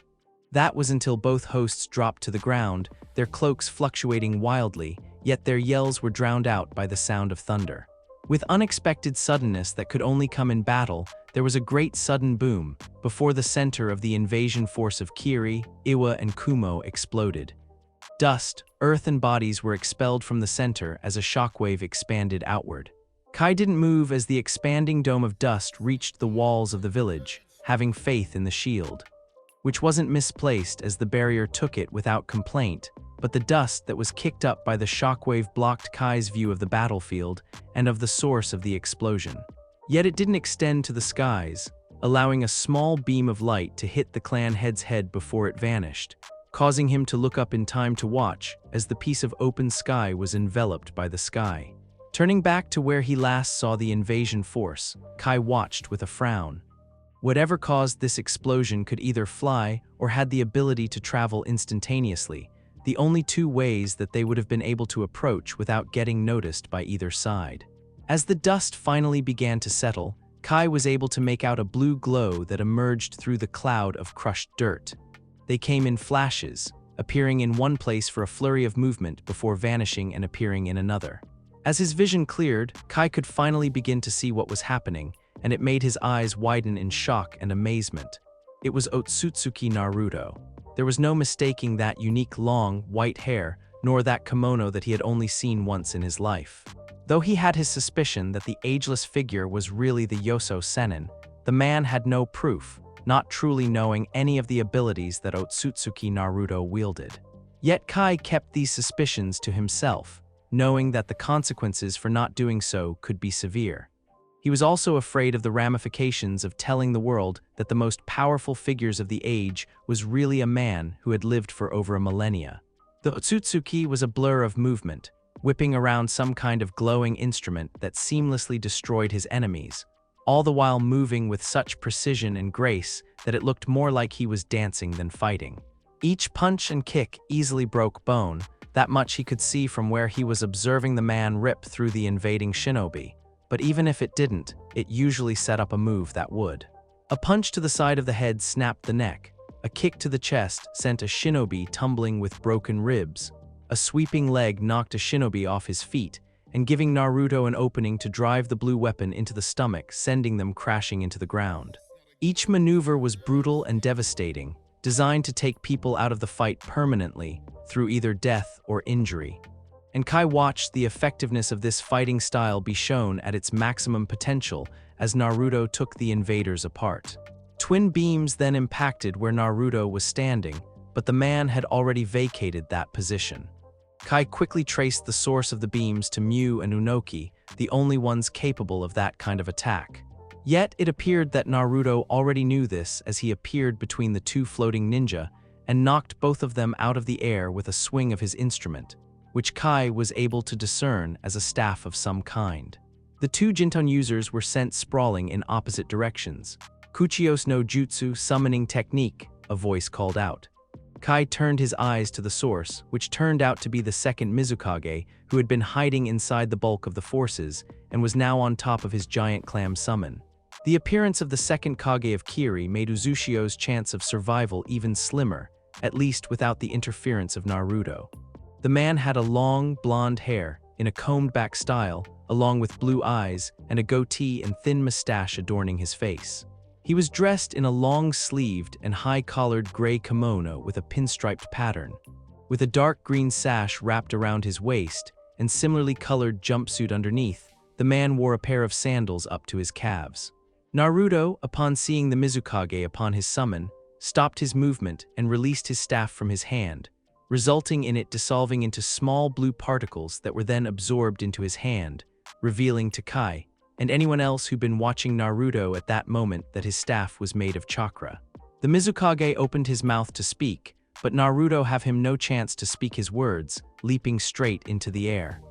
[SPEAKER 1] That was until both hosts dropped to the ground, their cloaks fluctuating wildly, yet their yells were drowned out by the sound of thunder. With unexpected suddenness that could only come in battle, there was a great sudden boom before the center of the invasion force of Kiri, Iwa, and Kumo exploded. Dust, earth, and bodies were expelled from the center as a shockwave expanded outward. Kai didn't move as the expanding dome of dust reached the walls of the village, having faith in the shield, which wasn't misplaced as the barrier took it without complaint, but the dust that was kicked up by the shockwave blocked Kai's view of the battlefield and of the source of the explosion. Yet it didn't extend to the skies, allowing a small beam of light to hit the clan head's head before it vanished, causing him to look up in time to watch as the piece of open sky was enveloped by the sky. Turning back to where he last saw the invasion force, Kai watched with a frown. Whatever caused this explosion could either fly or had the ability to travel instantaneously, the only two ways that they would have been able to approach without getting noticed by either side. As the dust finally began to settle, Kai was able to make out a blue glow that emerged through the cloud of crushed dirt. They came in flashes, appearing in one place for a flurry of movement before vanishing and appearing in another. As his vision cleared, Kai could finally begin to see what was happening, and it made his eyes widen in shock and amazement. It was Otsutsuki Naruto. There was no mistaking that unique long, white hair, nor that kimono that he had only seen once in his life. Though he had his suspicion that the ageless figure was really the Yoso Sennin, the man had no proof, not truly knowing any of the abilities that Otsutsuki Naruto wielded. Yet Kai kept these suspicions to himself, knowing that the consequences for not doing so could be severe. He was also afraid of the ramifications of telling the world that the most powerful figures of the age was really a man who had lived for over a millennia. The Otsutsuki was a blur of movement, whipping around some kind of glowing instrument that seamlessly destroyed his enemies, all the while moving with such precision and grace that it looked more like he was dancing than fighting. Each punch and kick easily broke bone, that much he could see from where he was observing the man rip through the invading shinobi. But even if it didn't, it usually set up a move that would. A punch to the side of the head snapped the neck. A kick to the chest sent a shinobi tumbling with broken ribs. A sweeping leg knocked a shinobi off his feet, and giving Naruto an opening to drive the blue weapon into the stomach, sending them crashing into the ground. Each maneuver was brutal and devastating, designed to take people out of the fight permanently, through either death or injury. And Kai watched the effectiveness of this fighting style be shown at its maximum potential as Naruto took the invaders apart. Twin beams then impacted where Naruto was standing, but the man had already vacated that position. Kai quickly traced the source of the beams to Mu and Unoki, the only ones capable of that kind of attack. Yet it appeared that Naruto already knew this as he appeared between the two floating ninja and knocked both of them out of the air with a swing of his instrument, which Kai was able to discern as a staff of some kind. The two Jinton users were sent sprawling in opposite directions. "Kuchios no Jutsu summoning technique," a voice called out. Kai turned his eyes to the source, which turned out to be the second Mizukage, who had been hiding inside the bulk of the forces and was now on top of his giant clam summon. The appearance of the second Kage of Kiri made Uzushio's chance of survival even slimmer, at least without the interference of Naruto. The man had a long, blonde hair, in a combed-back style, along with blue eyes and a goatee and thin mustache adorning his face. He was dressed in a long-sleeved and high-collared gray kimono with a pinstriped pattern. With a dark green sash wrapped around his waist and similarly colored jumpsuit underneath, the man wore a pair of sandals up to his calves. Naruto, upon seeing the Mizukage upon his summon, stopped his movement and released his staff from his hand, resulting in it dissolving into small blue particles that were then absorbed into his hand, revealing to Kai and anyone else who'd been watching Naruto at that moment that his staff was made of chakra. The Mizukage opened his mouth to speak, but Naruto gave him no chance to speak his words, leaping straight into the air.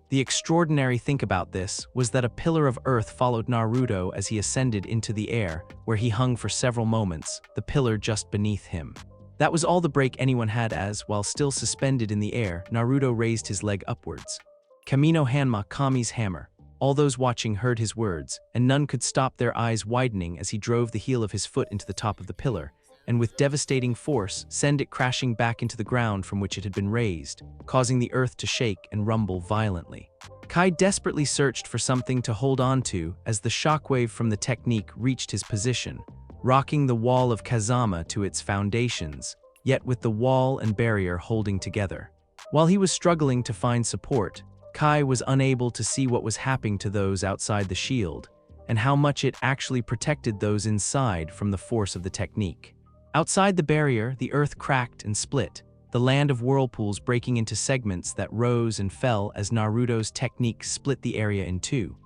[SPEAKER 1] The extraordinary thing about this was that a pillar of earth followed Naruto as he ascended into the air, where he hung for several moments, the pillar just beneath him. That was all the break anyone had as, while still suspended in the air, Naruto raised his leg upwards. Kamino Hanma Kami's hammer. All those watching heard his words, and none could stop their eyes widening as he drove the heel of his foot into the top of the pillar, and with devastating force send it crashing back into the ground from which it had been raised, causing the earth to shake and rumble violently. Kai desperately searched for something to hold on to as the shockwave from the technique reached his position, rocking the wall of Kazama to its foundations, yet with the wall and barrier holding together. While he was struggling to find support, Kai was unable to see what was happening to those outside the shield, and how much it actually protected those inside from the force of the technique. Outside the barrier, the earth cracked and split, the land of whirlpools breaking into segments that rose and fell as Naruto's technique split the area in two.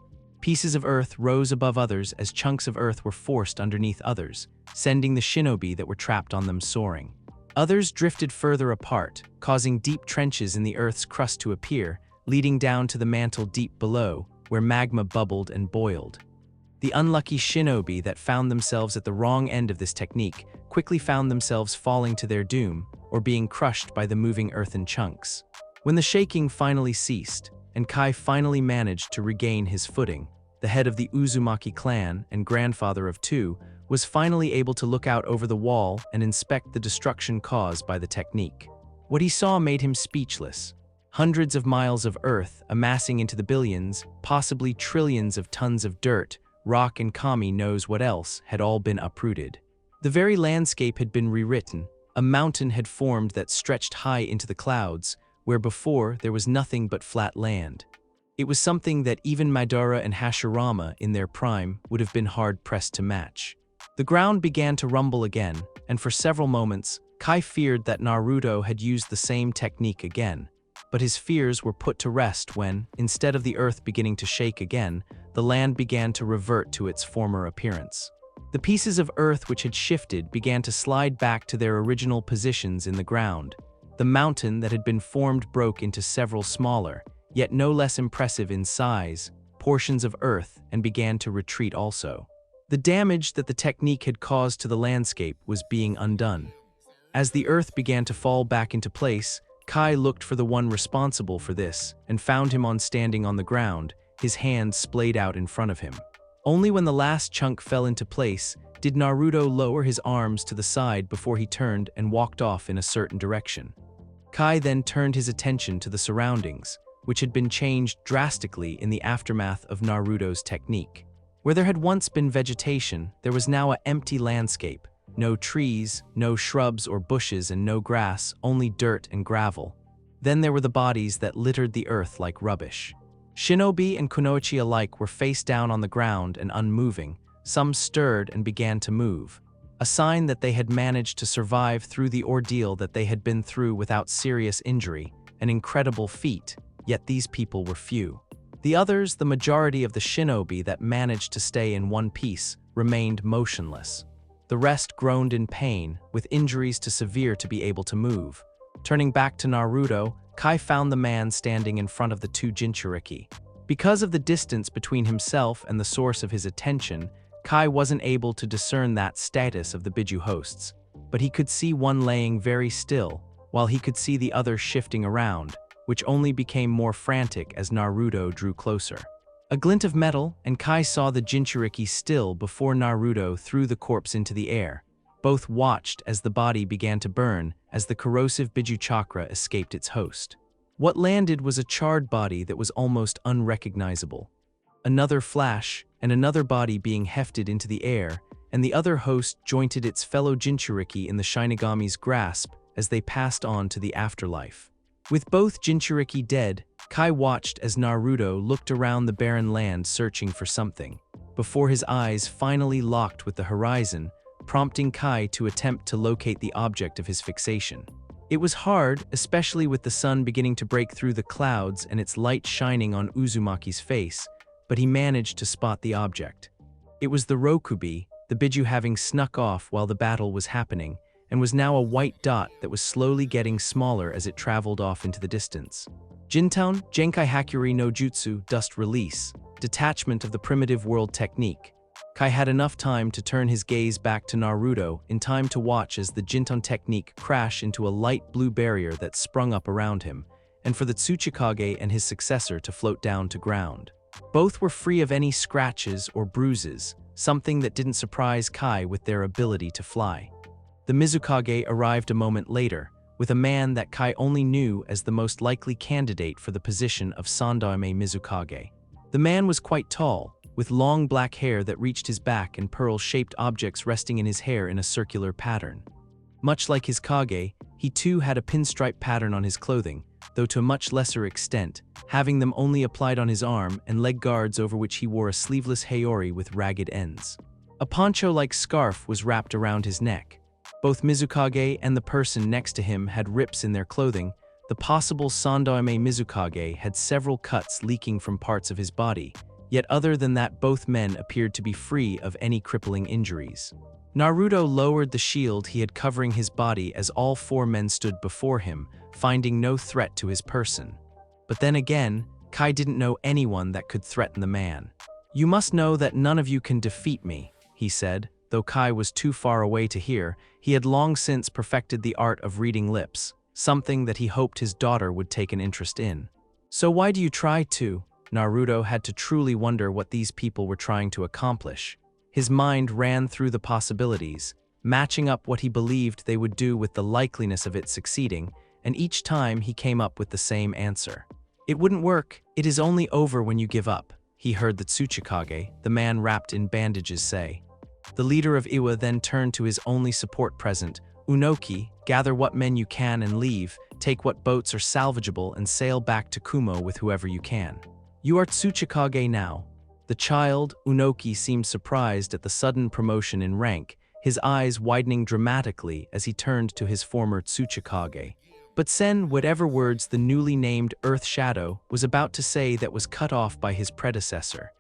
[SPEAKER 1] Pieces of earth rose above others as chunks of earth were forced underneath others, sending the shinobi that were trapped on them soaring. Others drifted further apart, causing deep trenches in the earth's crust to appear, leading down to the mantle deep below, where magma bubbled and boiled. The unlucky shinobi that found themselves at the wrong end of this technique quickly found themselves falling to their doom, or being crushed by the moving earthen chunks. When the shaking finally ceased, and Kai finally managed to regain his footing, the head of the Uzumaki clan and grandfather of two was finally able to look out over the wall and inspect the destruction caused by the technique. What he saw made him speechless. Hundreds of miles of earth amassing into the billions, possibly trillions of tons of dirt, rock and kami knows what else, had all been uprooted. The very landscape had been rewritten. A mountain had formed that stretched high into the clouds, where before there was nothing but flat land. It was something that even Madara and Hashirama in their prime would have been hard-pressed to match. The ground began to rumble again, and for several moments, Kai feared that Naruto had used the same technique again. But his fears were put to rest when, instead of the earth beginning to shake again, the land began to revert to its former appearance. The pieces of earth which had shifted began to slide back to their original positions in the ground. The mountain that had been formed broke into several smaller, yet no less impressive in size, portions of earth and began to retreat also. The damage that the technique had caused to the landscape was being undone. As the earth began to fall back into place, Kai looked for the one responsible for this and found him standing on the ground, his hands splayed out in front of him. Only when the last chunk fell into place did Naruto lower his arms to the side before he turned and walked off in a certain direction. Kai then turned his attention to the surroundings, which had been changed drastically in the aftermath of Naruto's technique. Where there had once been vegetation, there was now an empty landscape. No trees, no shrubs or bushes and no grass, only dirt and gravel. Then there were the bodies that littered the earth like rubbish. Shinobi and kunoichi alike were face down on the ground and unmoving. Some stirred and began to move, a sign that they had managed to survive through the ordeal that they had been through without serious injury, an incredible feat, yet these people were few. The others, the majority of the shinobi that managed to stay in one piece, remained motionless. The rest groaned in pain, with injuries too severe to be able to move. Turning back to Naruto, Kai found the man standing in front of the two Jinchuriki. Because of the distance between himself and the source of his attention, Kai wasn't able to discern that status of the Biju hosts, but he could see one laying very still, while he could see the other shifting around, which only became more frantic as Naruto drew closer. A glint of metal, and Kai saw the Jinchuriki still before Naruto threw the corpse into the air. Both watched as the body began to burn as the corrosive Biju chakra escaped its host. What landed was a charred body that was almost unrecognizable. Another flash, and another body being hefted into the air, and the other host jointed its fellow Jinchuriki in the Shinigami's grasp as they passed on to the afterlife. With both Jinchuriki dead, Kai watched as Naruto looked around the barren land searching for something, before his eyes finally locked with the horizon, prompting Kai to attempt to locate the object of his fixation. It was hard, especially with the sun beginning to break through the clouds and its light shining on Uzumaki's face, but he managed to spot the object. It was the Rokubi, the Biju having snuck off while the battle was happening, and was now a white dot that was slowly getting smaller as it traveled off into the distance. Jintown, Genkai Hakuri no Jutsu, Dust Release, detachment of the primitive world technique. Kai had enough time to turn his gaze back to Naruto in time to watch as the Jinton technique crash into a light blue barrier that sprung up around him, and for the Tsuchikage and his successor to float down to ground. Both were free of any scratches or bruises, something that didn't surprise Kai with their ability to fly. The Mizukage arrived a moment later, with a man that Kai only knew as the most likely candidate for the position of Sandaime Mizukage. The man was quite tall, with long black hair that reached his back and pearl-shaped objects resting in his hair in a circular pattern. Much like his Kage, he too had a pinstripe pattern on his clothing, though to a much lesser extent, having them only applied on his arm and leg guards over which he wore a sleeveless haori with ragged ends. A poncho-like scarf was wrapped around his neck. Both Mizukage and the person next to him had rips in their clothing. The possible Sandaime Mizukage had several cuts leaking from parts of his body, yet other than that both men appeared to be free of any crippling injuries. Naruto lowered the shield he had covering his body as all four men stood before him, finding no threat to his person. But then again, Kai didn't know anyone that could threaten the man. "You must know that none of you can defeat me," he said. Though Kai was too far away to hear, he had long since perfected the art of reading lips, something that he hoped his daughter would take an interest in. "So why do you try to?" Naruto had to truly wonder what these people were trying to accomplish. His mind ran through the possibilities, matching up what he believed they would do with the likeliness of it succeeding, and each time he came up with the same answer. "It wouldn't work. It is only over when you give up," he heard the Tsuchikage, the man wrapped in bandages, say. The leader of Iwa then turned to his only support present, Unoki. "Gather what men you can and leave. take what boats are salvageable and sail back to Kumo with whoever you can. You are Tsuchikage now." The child, Unoki, seemed surprised at the sudden promotion in rank, his eyes widening dramatically as he turned to his former Tsuchikage. But Sen, whatever words the newly named Earth Shadow was about to say that was cut off by his predecessor.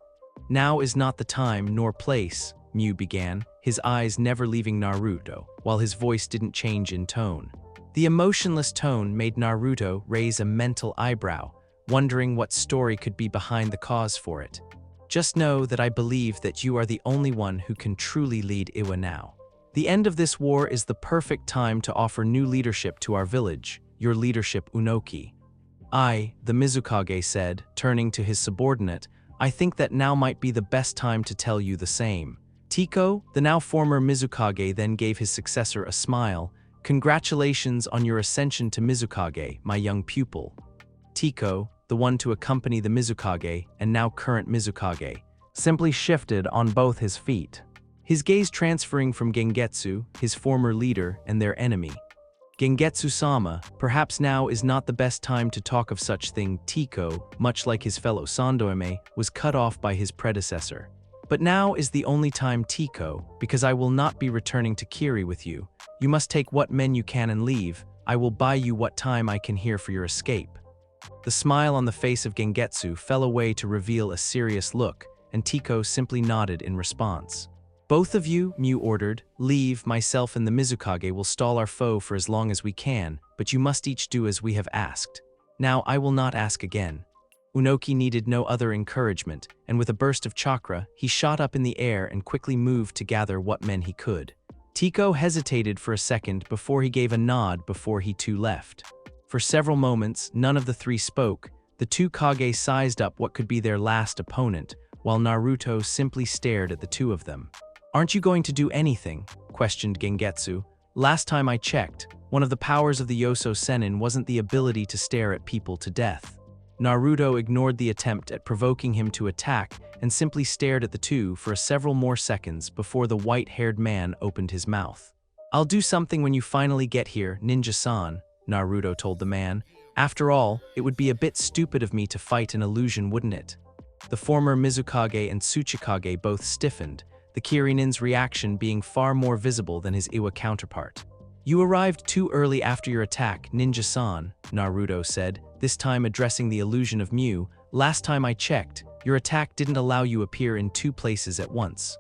[SPEAKER 1] "Now is not the time nor place," Mew began, his eyes never leaving Naruto, while his voice didn't change in tone. The emotionless tone made Naruto raise a mental eyebrow, wondering what story could be behind the cause for it. "Just know that I believe that you are the only one who can truly lead Iwa now. The end of this war is the perfect time to offer new leadership to our village, your leadership, Unoki." "I," the Mizukage said, turning to his subordinate, "I think that now might be the best time to tell you the same." Tiko, the now former Mizukage, then gave his successor a smile. "Congratulations on your ascension to Mizukage, my young pupil." Tiko, the one to accompany the Mizukage and now current Mizukage, simply shifted on both his feet, his gaze transferring from Gengetsu, his former leader, and their enemy. "Gengetsu-sama, perhaps now is not the best time to talk of such thing." Tiko, much like his fellow Sandoime, was cut off by his predecessor. "But now is the only time, Tiko, because I will not be returning to Kiri with you. You must take what men you can and leave. I will buy you what time I can here for your escape." The smile on the face of Gengetsu fell away to reveal a serious look, and Tiko simply nodded in response. "Both of you," Mew ordered, "leave. Myself and the Mizukage will stall our foe for as long as we can, but you must each do as we have asked. Now I will not ask again." Unoki needed no other encouragement, and with a burst of chakra, he shot up in the air and quickly moved to gather what men he could. Tiko hesitated for a second before he gave a nod before he too left. For several moments, none of the three spoke. The two Kage sized up what could be their last opponent, while Naruto simply stared at the two of them. "Aren't you going to do anything?" questioned Gengetsu. "Last time I checked, one of the powers of the Yoso Sennin wasn't the ability to stare at people to death." Naruto ignored the attempt at provoking him to attack and simply stared at the two for several more seconds before the white-haired man opened his mouth. "I'll do something when you finally get here, Ninja-san," Naruto told the man. "After all, it would be a bit stupid of me to fight an illusion, wouldn't it?" The former Mizukage and Tsuchikage both stiffened, the Kirinin's reaction being far more visible than his Iwa counterpart. "You arrived too early after your attack, Ninja-san," Naruto said, this time addressing the illusion of Mew. "Last time I checked, your attack didn't allow you appear in two places at once."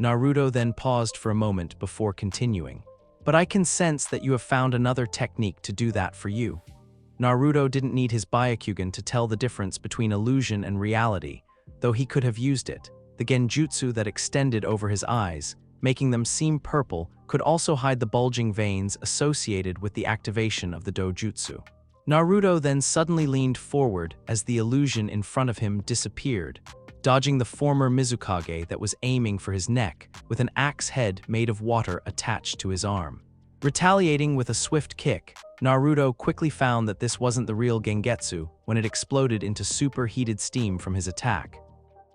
[SPEAKER 1] Naruto then paused for a moment before continuing. "But I can sense that you have found another technique to do that for you." Naruto didn't need his Byakugan to tell the difference between illusion and reality, though he could have used it. The genjutsu that extended over his eyes, making them seem purple, could also hide the bulging veins associated with the activation of the dojutsu. Naruto then suddenly leaned forward as the illusion in front of him disappeared, dodging the former Mizukage that was aiming for his neck with an axe head made of water attached to his arm. Retaliating with a swift kick, Naruto quickly found that this wasn't the real Gengetsu when it exploded into superheated steam from his attack.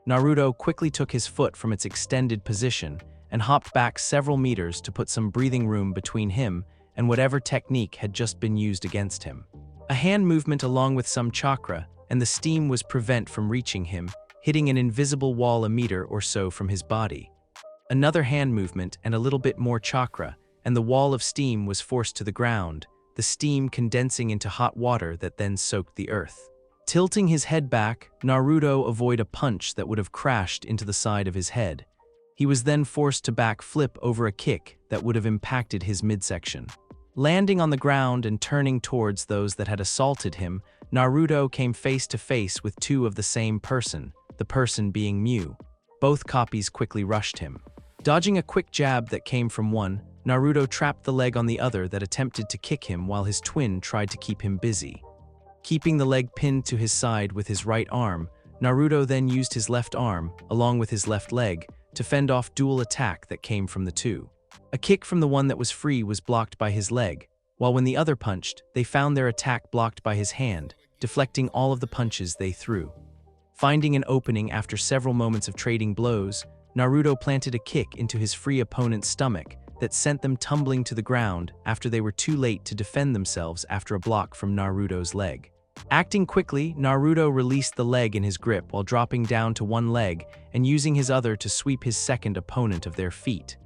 [SPEAKER 1] Naruto quickly took his foot from its extended position and hopped back several meters to put some breathing room between him and whatever technique had just been used against him. A hand movement along with some chakra, and the steam was prevent from reaching him, hitting an invisible wall a meter or so from his body. Another hand movement and a little bit more chakra, and the wall of steam was forced to the ground, the steam condensing into hot water that then soaked the earth. Tilting his head back, Naruto avoided a punch that would have crashed into the side of his head. He was then forced to backflip over a kick that would have impacted his midsection. Landing on the ground and turning towards those that had assaulted him, Naruto came face to face with two of the same person, the person being Mew. Both copies quickly rushed him. Dodging a quick jab that came from one, Naruto trapped the leg on the other that attempted to kick him while his twin tried to keep him busy. Keeping the leg pinned to his side with his right arm, Naruto then used his left arm, along with his left leg, to fend off dual attack that came from the two. A kick from the one that was free was blocked by his leg, while when the other punched, they found their attack blocked by his hand, deflecting all of the punches they threw. Finding an opening after several moments of trading blows, Naruto planted a kick into his free opponent's stomach, that sent them tumbling to the ground after they were too late to defend themselves after a block from Naruto's leg. Acting quickly, Naruto released the leg in his grip while dropping down to one leg and using his other to sweep his second opponent of their feet.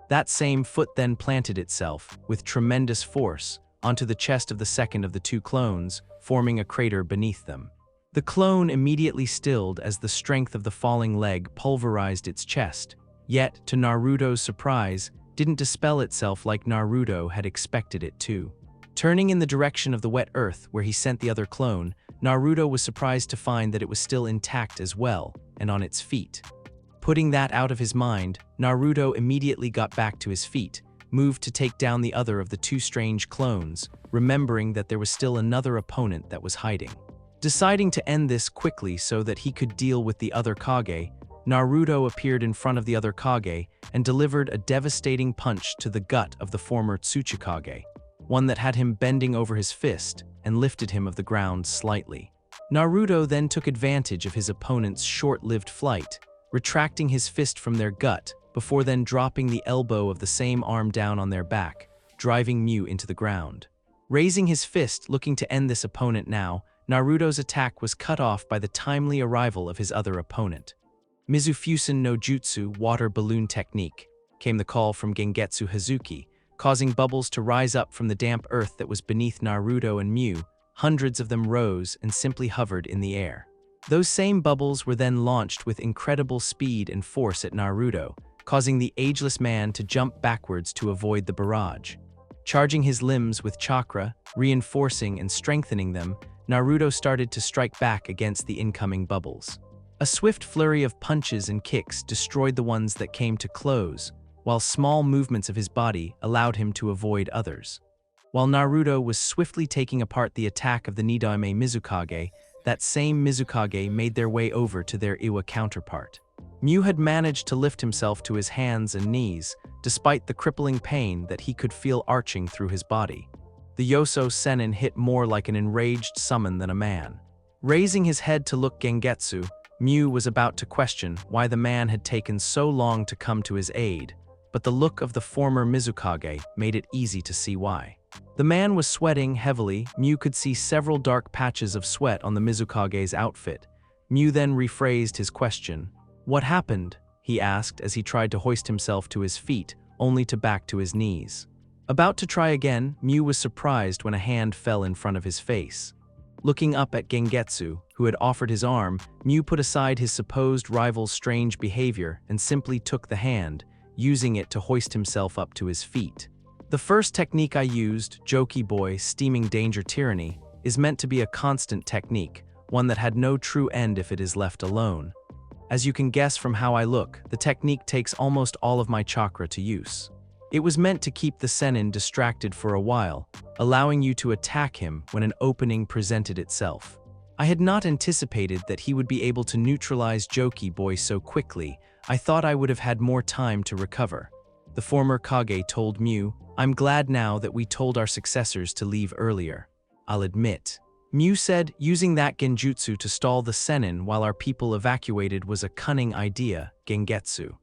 [SPEAKER 1] That same foot then planted itself, with tremendous force, onto the chest of the second of the two clones, forming a crater beneath them. The clone immediately stilled as the strength of the falling leg pulverized its chest, yet, to Naruto's surprise, didn't dispel itself like Naruto had expected it to. Turning in the direction of the wet earth where he sent the other clone, Naruto was surprised to find that it was still intact as well, and on its feet. Putting that out of his mind, Naruto immediately got back to his feet, moved to take down the other of the two strange clones, remembering that there was still another opponent that was hiding. Deciding to end this quickly so that he could deal with the other Kage, Naruto appeared in front of the other Kage and delivered a devastating punch to the gut of the former Tsuchikage, one that had him bending over his fist and lifted him of the ground slightly. Naruto then took advantage of his opponent's short-lived flight, retracting his fist from their gut before then dropping the elbow of the same arm down on their back, driving Mew into the ground. Raising his fist looking to end this opponent now, Naruto's attack was cut off by the timely arrival of his other opponent. Mizufusen no Jutsu water balloon technique, came the call from Gengetsu Hazuki, causing bubbles to rise up from the damp earth that was beneath Naruto and Mew. Hundreds of them rose and simply hovered in the air. Those same bubbles were then launched with incredible speed and force at Naruto, causing the ageless man to jump backwards to avoid the barrage. Charging his limbs with chakra, reinforcing and strengthening them, Naruto started to strike back against the incoming bubbles. A swift flurry of punches and kicks destroyed the ones that came to close, while small movements of his body allowed him to avoid others. While Naruto was swiftly taking apart the attack of the Nidaime Mizukage, that same Mizukage made their way over to their Iwa counterpart. Mew had managed to lift himself to his hands and knees, despite the crippling pain that he could feel arching through his body. The Yoso Sennin hit more like an enraged summon than a man. Raising his head to look Gengetsu, Mew was about to question why the man had taken so long to come to his aid, but the look of the former Mizukage made it easy to see why. The man was sweating heavily. Mew could see several dark patches of sweat on the Mizukage's outfit. Mew then rephrased his question. "What happened?" he asked as he tried to hoist himself to his feet, only to back to his knees. About to try again, Mew was surprised when a hand fell in front of his face. Looking up at Gengetsu, who had offered his arm, Mew put aside his supposed rival's strange behavior and simply took the hand, using it to hoist himself up to his feet. "The first technique I used, Joki Boy, Steaming Danger Tyranny, is meant to be a constant technique, one that had no true end if it is left alone. As you can guess from how I look, the technique takes almost all of my chakra to use. It was meant to keep the Sennin distracted for a while, allowing you to attack him when an opening presented itself. I had not anticipated that he would be able to neutralize Joki Boy so quickly. I thought I would have had more time to recover." The former Kage told Mew, "I'm glad now that we told our successors to leave earlier. I'll admit." Mew said, "Using that genjutsu to stall the Sennin while our people evacuated was a cunning idea, Gengetsu."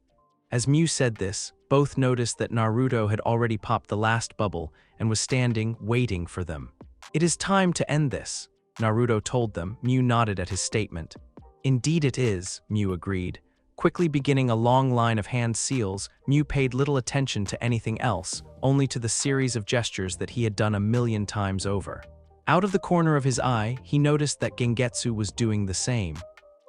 [SPEAKER 1] As Mew said this, both noticed that Naruto had already popped the last bubble and was standing, waiting for them. "It is time to end this," Naruto told them. Mew nodded at his statement. "Indeed it is," Mew agreed. Quickly beginning a long line of hand seals, Mew paid little attention to anything else, only to the series of gestures that he had done a million times over. Out of the corner of his eye, he noticed that Gengetsu was doing the same.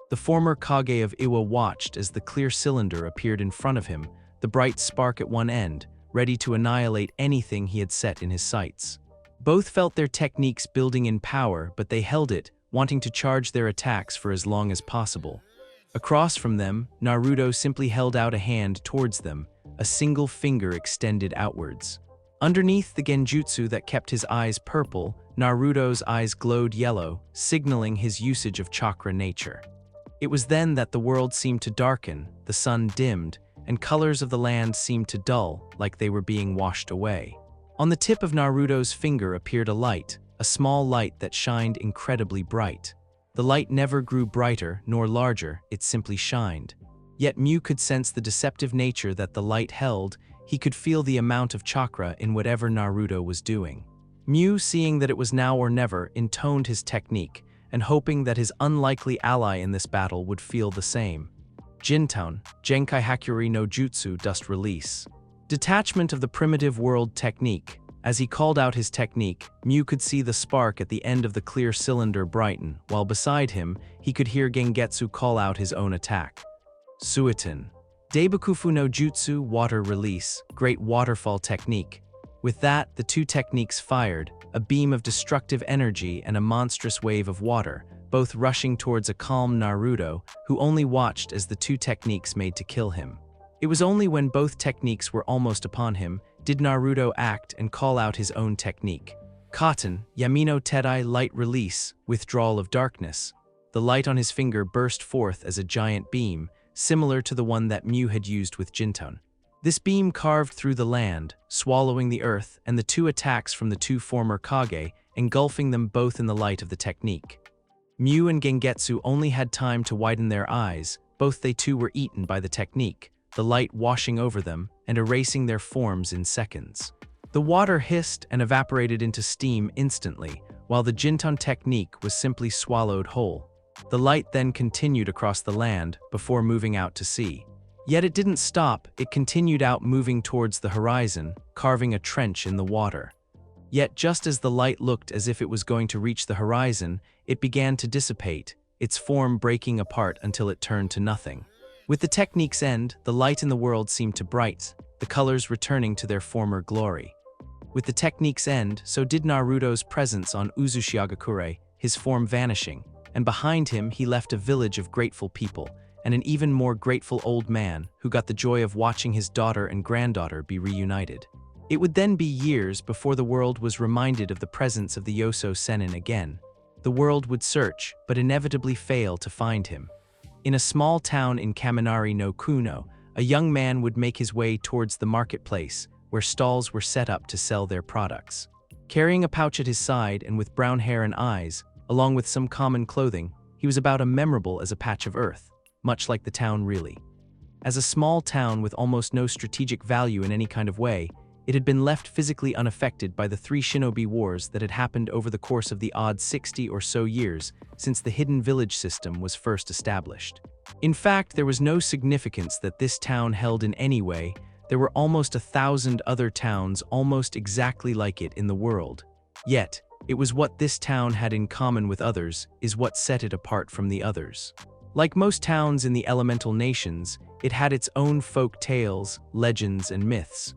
[SPEAKER 1] The former Kage of Iwa watched as the clear cylinder appeared in front of him, the bright spark at one end, ready to annihilate anything he had set in his sights. Both felt their techniques building in power, but they held it, wanting to charge their attacks for as long as possible. Across from them, Naruto simply held out a hand towards them, a single finger extended outwards. Underneath the genjutsu that kept his eyes purple, Naruto's eyes glowed yellow, signaling his usage of chakra nature. It was then that the world seemed to darken, the sun dimmed, and colors of the land seemed to dull, like they were being washed away. On the tip of Naruto's finger appeared a light, a small light that shined incredibly bright. The light never grew brighter nor larger, it simply shined. Yet Mew could sense the deceptive nature that the light held. he could feel the amount of chakra in whatever Naruto was doing. Mew, seeing that it was now or never, intoned his technique, and hoping that his unlikely ally in this battle would feel the same. Jinton, Genkai Hakuri no Jutsu dust release. Detachment of the primitive world technique. As he called out his technique, Mew could see the spark at the end of the clear cylinder brighten, while beside him, he could hear Gengetsu call out his own attack. Suiton. Deibakufu no Jutsu water release, great waterfall technique. With that, the two techniques fired, a beam of destructive energy and a monstrous wave of water, both rushing towards a calm Naruto, who only watched as the two techniques made to kill him. It was only when both techniques were almost upon him did Naruto act and call out his own technique. Cotton, Yamino Tedai light release, withdrawal of darkness. The light on his finger burst forth as a giant beam, similar to the one that Mew had used with Jinton. This beam carved through the land, swallowing the earth and the two attacks from the two former Kage, engulfing them both in the light of the technique. Mew and Gengetsu only had time to widen their eyes, both they too were eaten by the technique, the light washing over them and erasing their forms in seconds. The water hissed and evaporated into steam instantly, while the Jinton technique was simply swallowed whole. The light then continued across the land before moving out to sea. Yet it didn't stop, it continued out moving towards the horizon, carving a trench in the water. Yet just as the light looked as if it was going to reach the horizon, it began to dissipate, its form breaking apart until it turned to nothing. With the technique's end, the light in the world seemed to brighten, the colors returning to their former glory. With the technique's end, so did Naruto's presence on Uzushio, his form vanishing, and behind him he left a village of grateful people, and an even more grateful old man who got the joy of watching his daughter and granddaughter be reunited. It would then be years before the world was reminded of the presence of the Yoso Sennin again. The world would search, but inevitably fail to find him. In a small town in Kaminari no Kuno, a young man would make his way towards the marketplace, where stalls were set up to sell their products. Carrying a pouch at his side and with brown hair and eyes, along with some common clothing, he was about as memorable as a patch of earth, much like the town really. As a small town with almost no strategic value in any kind of way, it had been left physically unaffected by the 3 shinobi wars that had happened over the course of the odd 60 or so years since the hidden village system was first established. In fact, there was no significance that this town held in any way. There were almost 1,000 other towns almost exactly like it in the world. Yet, it was what this town had in common with others is what set it apart from the others. Like most towns in the elemental nations, it had its own folk tales, legends, and myths.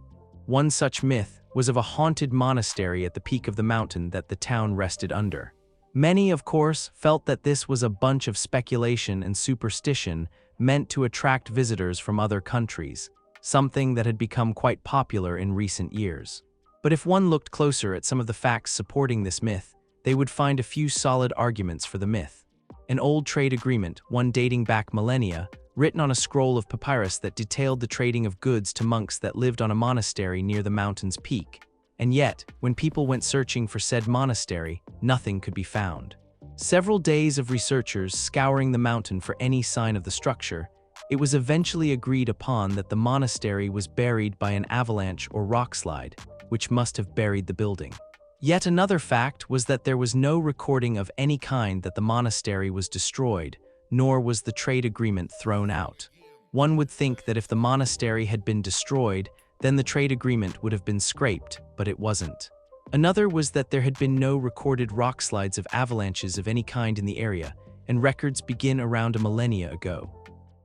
[SPEAKER 1] One such myth was of a haunted monastery at the peak of the mountain that the town rested under. Many, of course, felt that this was a bunch of speculation and superstition meant to attract visitors from other countries, something that had become quite popular in recent years. But if one looked closer at some of the facts supporting this myth, they would find a few solid arguments for the myth. An old trade agreement, one dating back millennia, written on a scroll of papyrus that detailed the trading of goods to monks that lived on a monastery near the mountain's peak. And yet, when people went searching for said monastery, nothing could be found. Several days of researchers scouring the mountain for any sign of the structure, it was eventually agreed upon that the monastery was buried by an avalanche or rockslide, which must have buried the building. Yet another fact was that there was no recording of any kind that the monastery was destroyed, nor was the trade agreement thrown out. One would think that if the monastery had been destroyed, then the trade agreement would have been scraped, but it wasn't. Another was that there had been no recorded rockslides of avalanches of any kind in the area, and records begin around a millennia ago.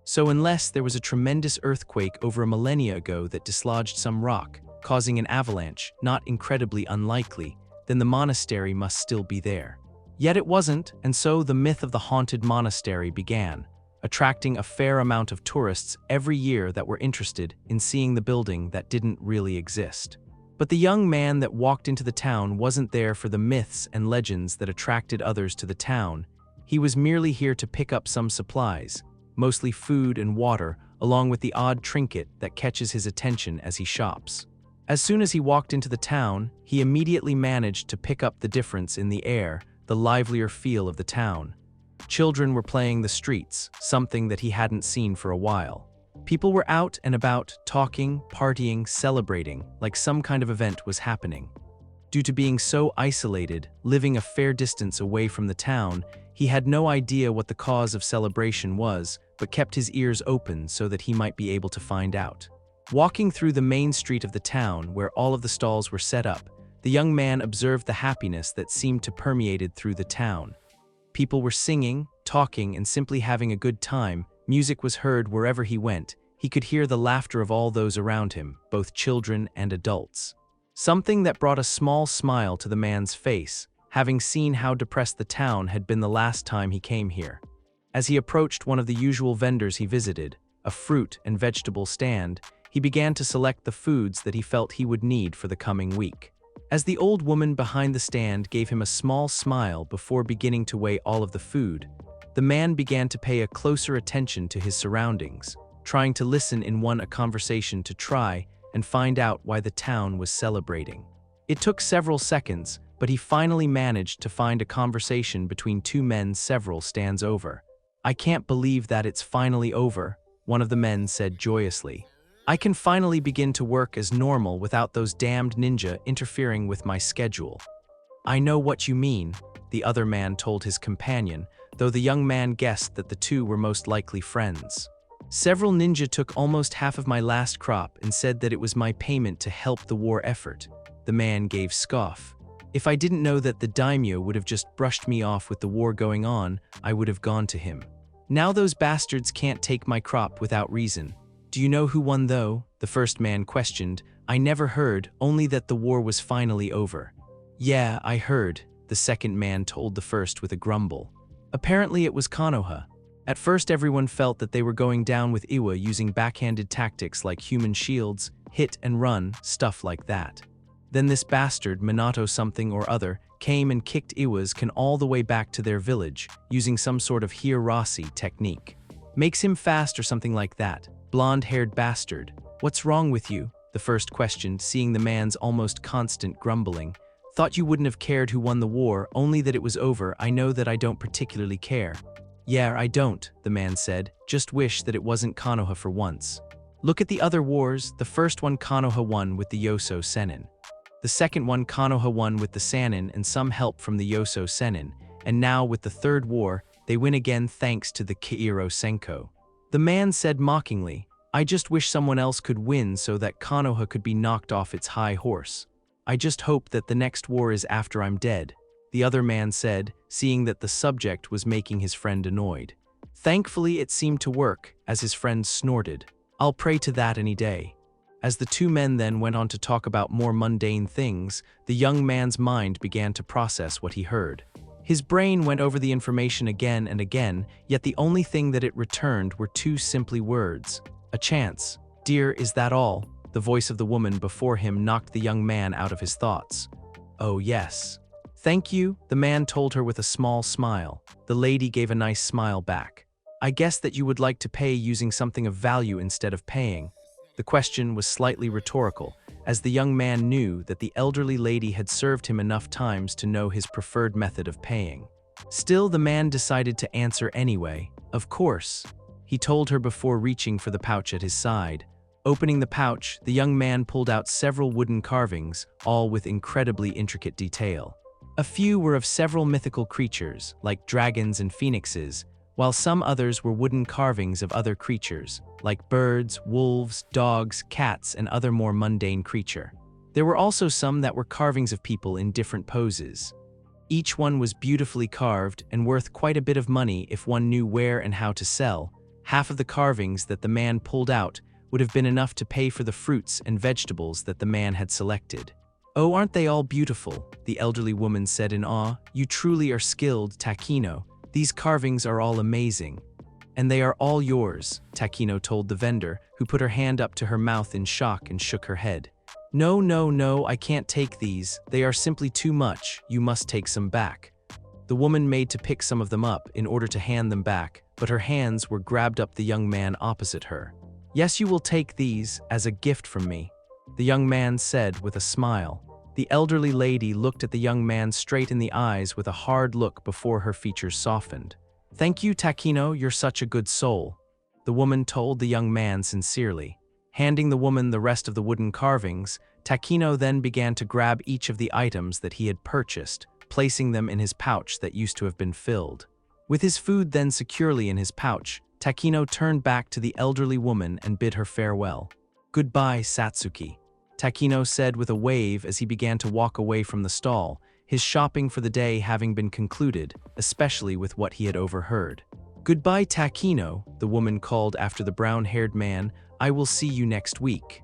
[SPEAKER 1] So unless there was a tremendous earthquake over a millennia ago that dislodged some rock, causing an avalanche, not incredibly unlikely, then the monastery must still be there. Yet it wasn't, and so the myth of the haunted monastery began, attracting a fair amount of tourists every year that were interested in seeing the building that didn't really exist. But the young man that walked into the town wasn't there for the myths and legends that attracted others to the town. He was merely here to pick up some supplies, mostly food and water, along with the odd trinket that catches his attention as he shops. As soon as he walked into the town, he immediately managed to pick up the difference in the air, the livelier feel of the town. Children were playing the streets, something that he hadn't seen for a while. People were out and about, talking, partying, celebrating, like some kind of event was happening. Due to being so isolated, living a fair distance away from the town, he had no idea what the cause of celebration was, but kept his ears open so that he might be able to find out. Walking through the main street of the town, where all of the stalls were set up, the young man observed the happiness that seemed to permeate through the town. People were singing, talking, and simply having a good time. Music was heard wherever he went. He could hear the laughter of all those around him, both children and adults. Something that brought a small smile to the man's face, having seen how depressed the town had been the last time he came here. As he approached one of the usual vendors he visited, a fruit and vegetable stand, he began to select the foods that he felt he would need for the coming week. As the old woman behind the stand gave him a small smile before beginning to weigh all of the food, the man began to pay a closer attention to his surroundings, trying to listen in a conversation to try and find out why the town was celebrating. It took several seconds, but he finally managed to find a conversation between two men several stands over. "I can't believe that it's finally over," one of the men said joyously. "I can finally begin to work as normal without those damned ninja interfering with my schedule." "I know what you mean," the other man told his companion, though the young man guessed that the two were most likely friends. "Several ninja took almost half of my last crop and said that it was my payment to help the war effort," the man gave scoff. "If I didn't know that the daimyo would have just brushed me off with the war going on, I would have gone to him. Now those bastards can't take my crop without reason." "Do you know who won though?" the first man questioned. "I never heard, only that the war was finally over." "Yeah, I heard," the second man told the first with a grumble. "Apparently it was Konoha. At first everyone felt that they were going down with Iwa using backhanded tactics like human shields, hit and run, stuff like that. Then this bastard, Minato something or other, came and kicked Iwa's can all the way back to their village, using some sort of Hirasi technique. Makes him fast or something like that. Blonde-haired bastard. What's wrong with you?" the first questioned, seeing the man's almost constant grumbling. "Thought you wouldn't have cared who won the war, only that it was over. I know that I don't particularly care." "Yeah, I don't," the man said. "Just wish that it wasn't Konoha for once. Look at the other wars. The first one Konoha won with the Yoso Sennin. The second one Konoha won with the Sannin and some help from the Yoso Sennin. And now with the third war, they win again thanks to the Kairo Senko." The man said mockingly, "I just wish someone else could win so that Konoha could be knocked off its high horse. I just hope that the next war is after I'm dead," the other man said, seeing that the subject was making his friend annoyed. Thankfully, it seemed to work, as his friend snorted. "I'll pray to that any day." As the two men then went on to talk about more mundane things, the young man's mind began to process what he heard. His brain went over the information again and again, yet the only thing that it returned were two simple words. "A chance." "Dear, is that all?" The voice of the woman before him knocked the young man out of his thoughts. "Oh yes." "Thank you," the man told her with a small smile. The lady gave a nice smile back. "I guess that you would like to pay using something of value instead of paying." The question was slightly rhetorical, as the young man knew that the elderly lady had served him enough times to know his preferred method of paying. Still, the man decided to answer anyway. "Of course," he told her before reaching for the pouch at his side. Opening the pouch, the young man pulled out several wooden carvings, all with incredibly intricate detail. A few were of several mythical creatures, like dragons and phoenixes, while some others were wooden carvings of other creatures, like birds, wolves, dogs, cats, and other more mundane creature. There were also some that were carvings of people in different poses. Each one was beautifully carved and worth quite a bit of money if one knew where and how to sell. Half of the carvings that the man pulled out would have been enough to pay for the fruits and vegetables that the man had selected. "Oh, aren't they all beautiful?" the elderly woman said in awe. "You truly are skilled, Takino. These carvings are all amazing." "And they are all yours," Takino told the vendor, who put her hand up to her mouth in shock and shook her head. "No, no, no, I can't take these. They are simply too much. You must take some back." The woman made to pick some of them up in order to hand them back, but her hands were grabbed up the young man opposite her. "Yes, you will take these as a gift from me," the young man said with a smile. The elderly lady looked at the young man straight in the eyes with a hard look before her features softened. "Thank you, Takino, you're such a good soul." the woman told the young man sincerely. Handing the woman the rest of the wooden carvings, Takino then began to grab each of the items that he had purchased, placing them in his pouch that used to have been filled. With his food then securely in his pouch, Takino turned back to the elderly woman and bid her farewell. "Goodbye, Satsuki," Takino said with a wave as he began to walk away from the stall, his shopping for the day having been concluded, especially with what he had overheard. "Goodbye, Takino," the woman called after the brown-haired man. "I will see you next week."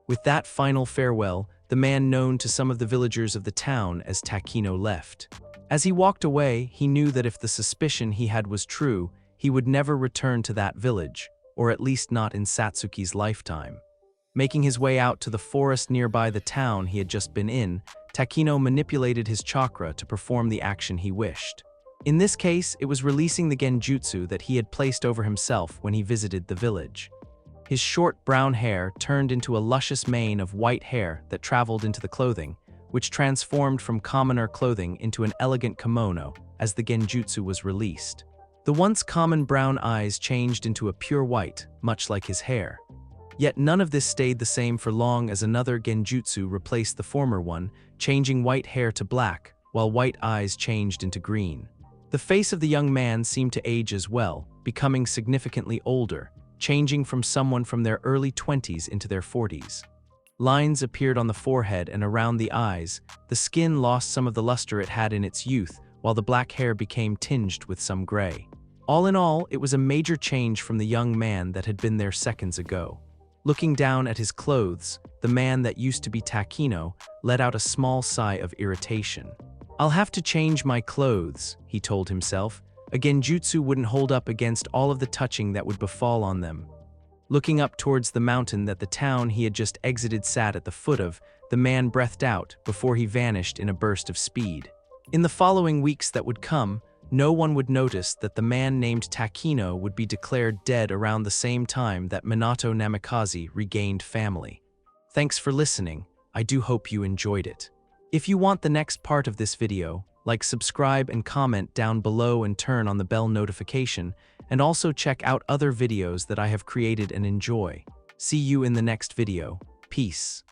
[SPEAKER 1] With that final farewell, the man known to some of the villagers of the town as Takino left. As he walked away, he knew that if the suspicion he had was true, he would never return to that village, or at least not in Satsuki's lifetime. Making his way out to the forest nearby the town he had just been in, Takino manipulated his chakra to perform the action he wished. In this case, it was releasing the genjutsu that he had placed over himself when he visited the village. His short brown hair turned into a luscious mane of white hair that traveled into the clothing, which transformed from commoner clothing into an elegant kimono as the genjutsu was released. The once common brown eyes changed into a pure white, much like his hair. Yet none of this stayed the same for long as another genjutsu replaced the former one, changing white hair to black, while white eyes changed into green. The face of the young man seemed to age as well, becoming significantly older, changing from someone from their early 20s into their 40s. Lines appeared on the forehead and around the eyes, the skin lost some of the luster it had in its youth, while the black hair became tinged with some gray. All in all, it was a major change from the young man that had been there seconds ago. Looking down at his clothes, the man that used to be Takino let out a small sigh of irritation. "I'll have to change my clothes," he told himself. A genjutsu wouldn't hold up against all of the touching that would befall on them. Looking up towards the mountain that the town he had just exited sat at the foot of, the man breathed out before he vanished in a burst of speed. In the following weeks that would come, no one would notice that the man named Takino would be declared dead around the same time that Minato Namikaze regained family. Thanks for listening. I do hope you enjoyed it. If you want the next part of this video, subscribe and comment down below and turn on the bell notification, and also check out other videos that I have created and enjoy. See you in the next video. Peace.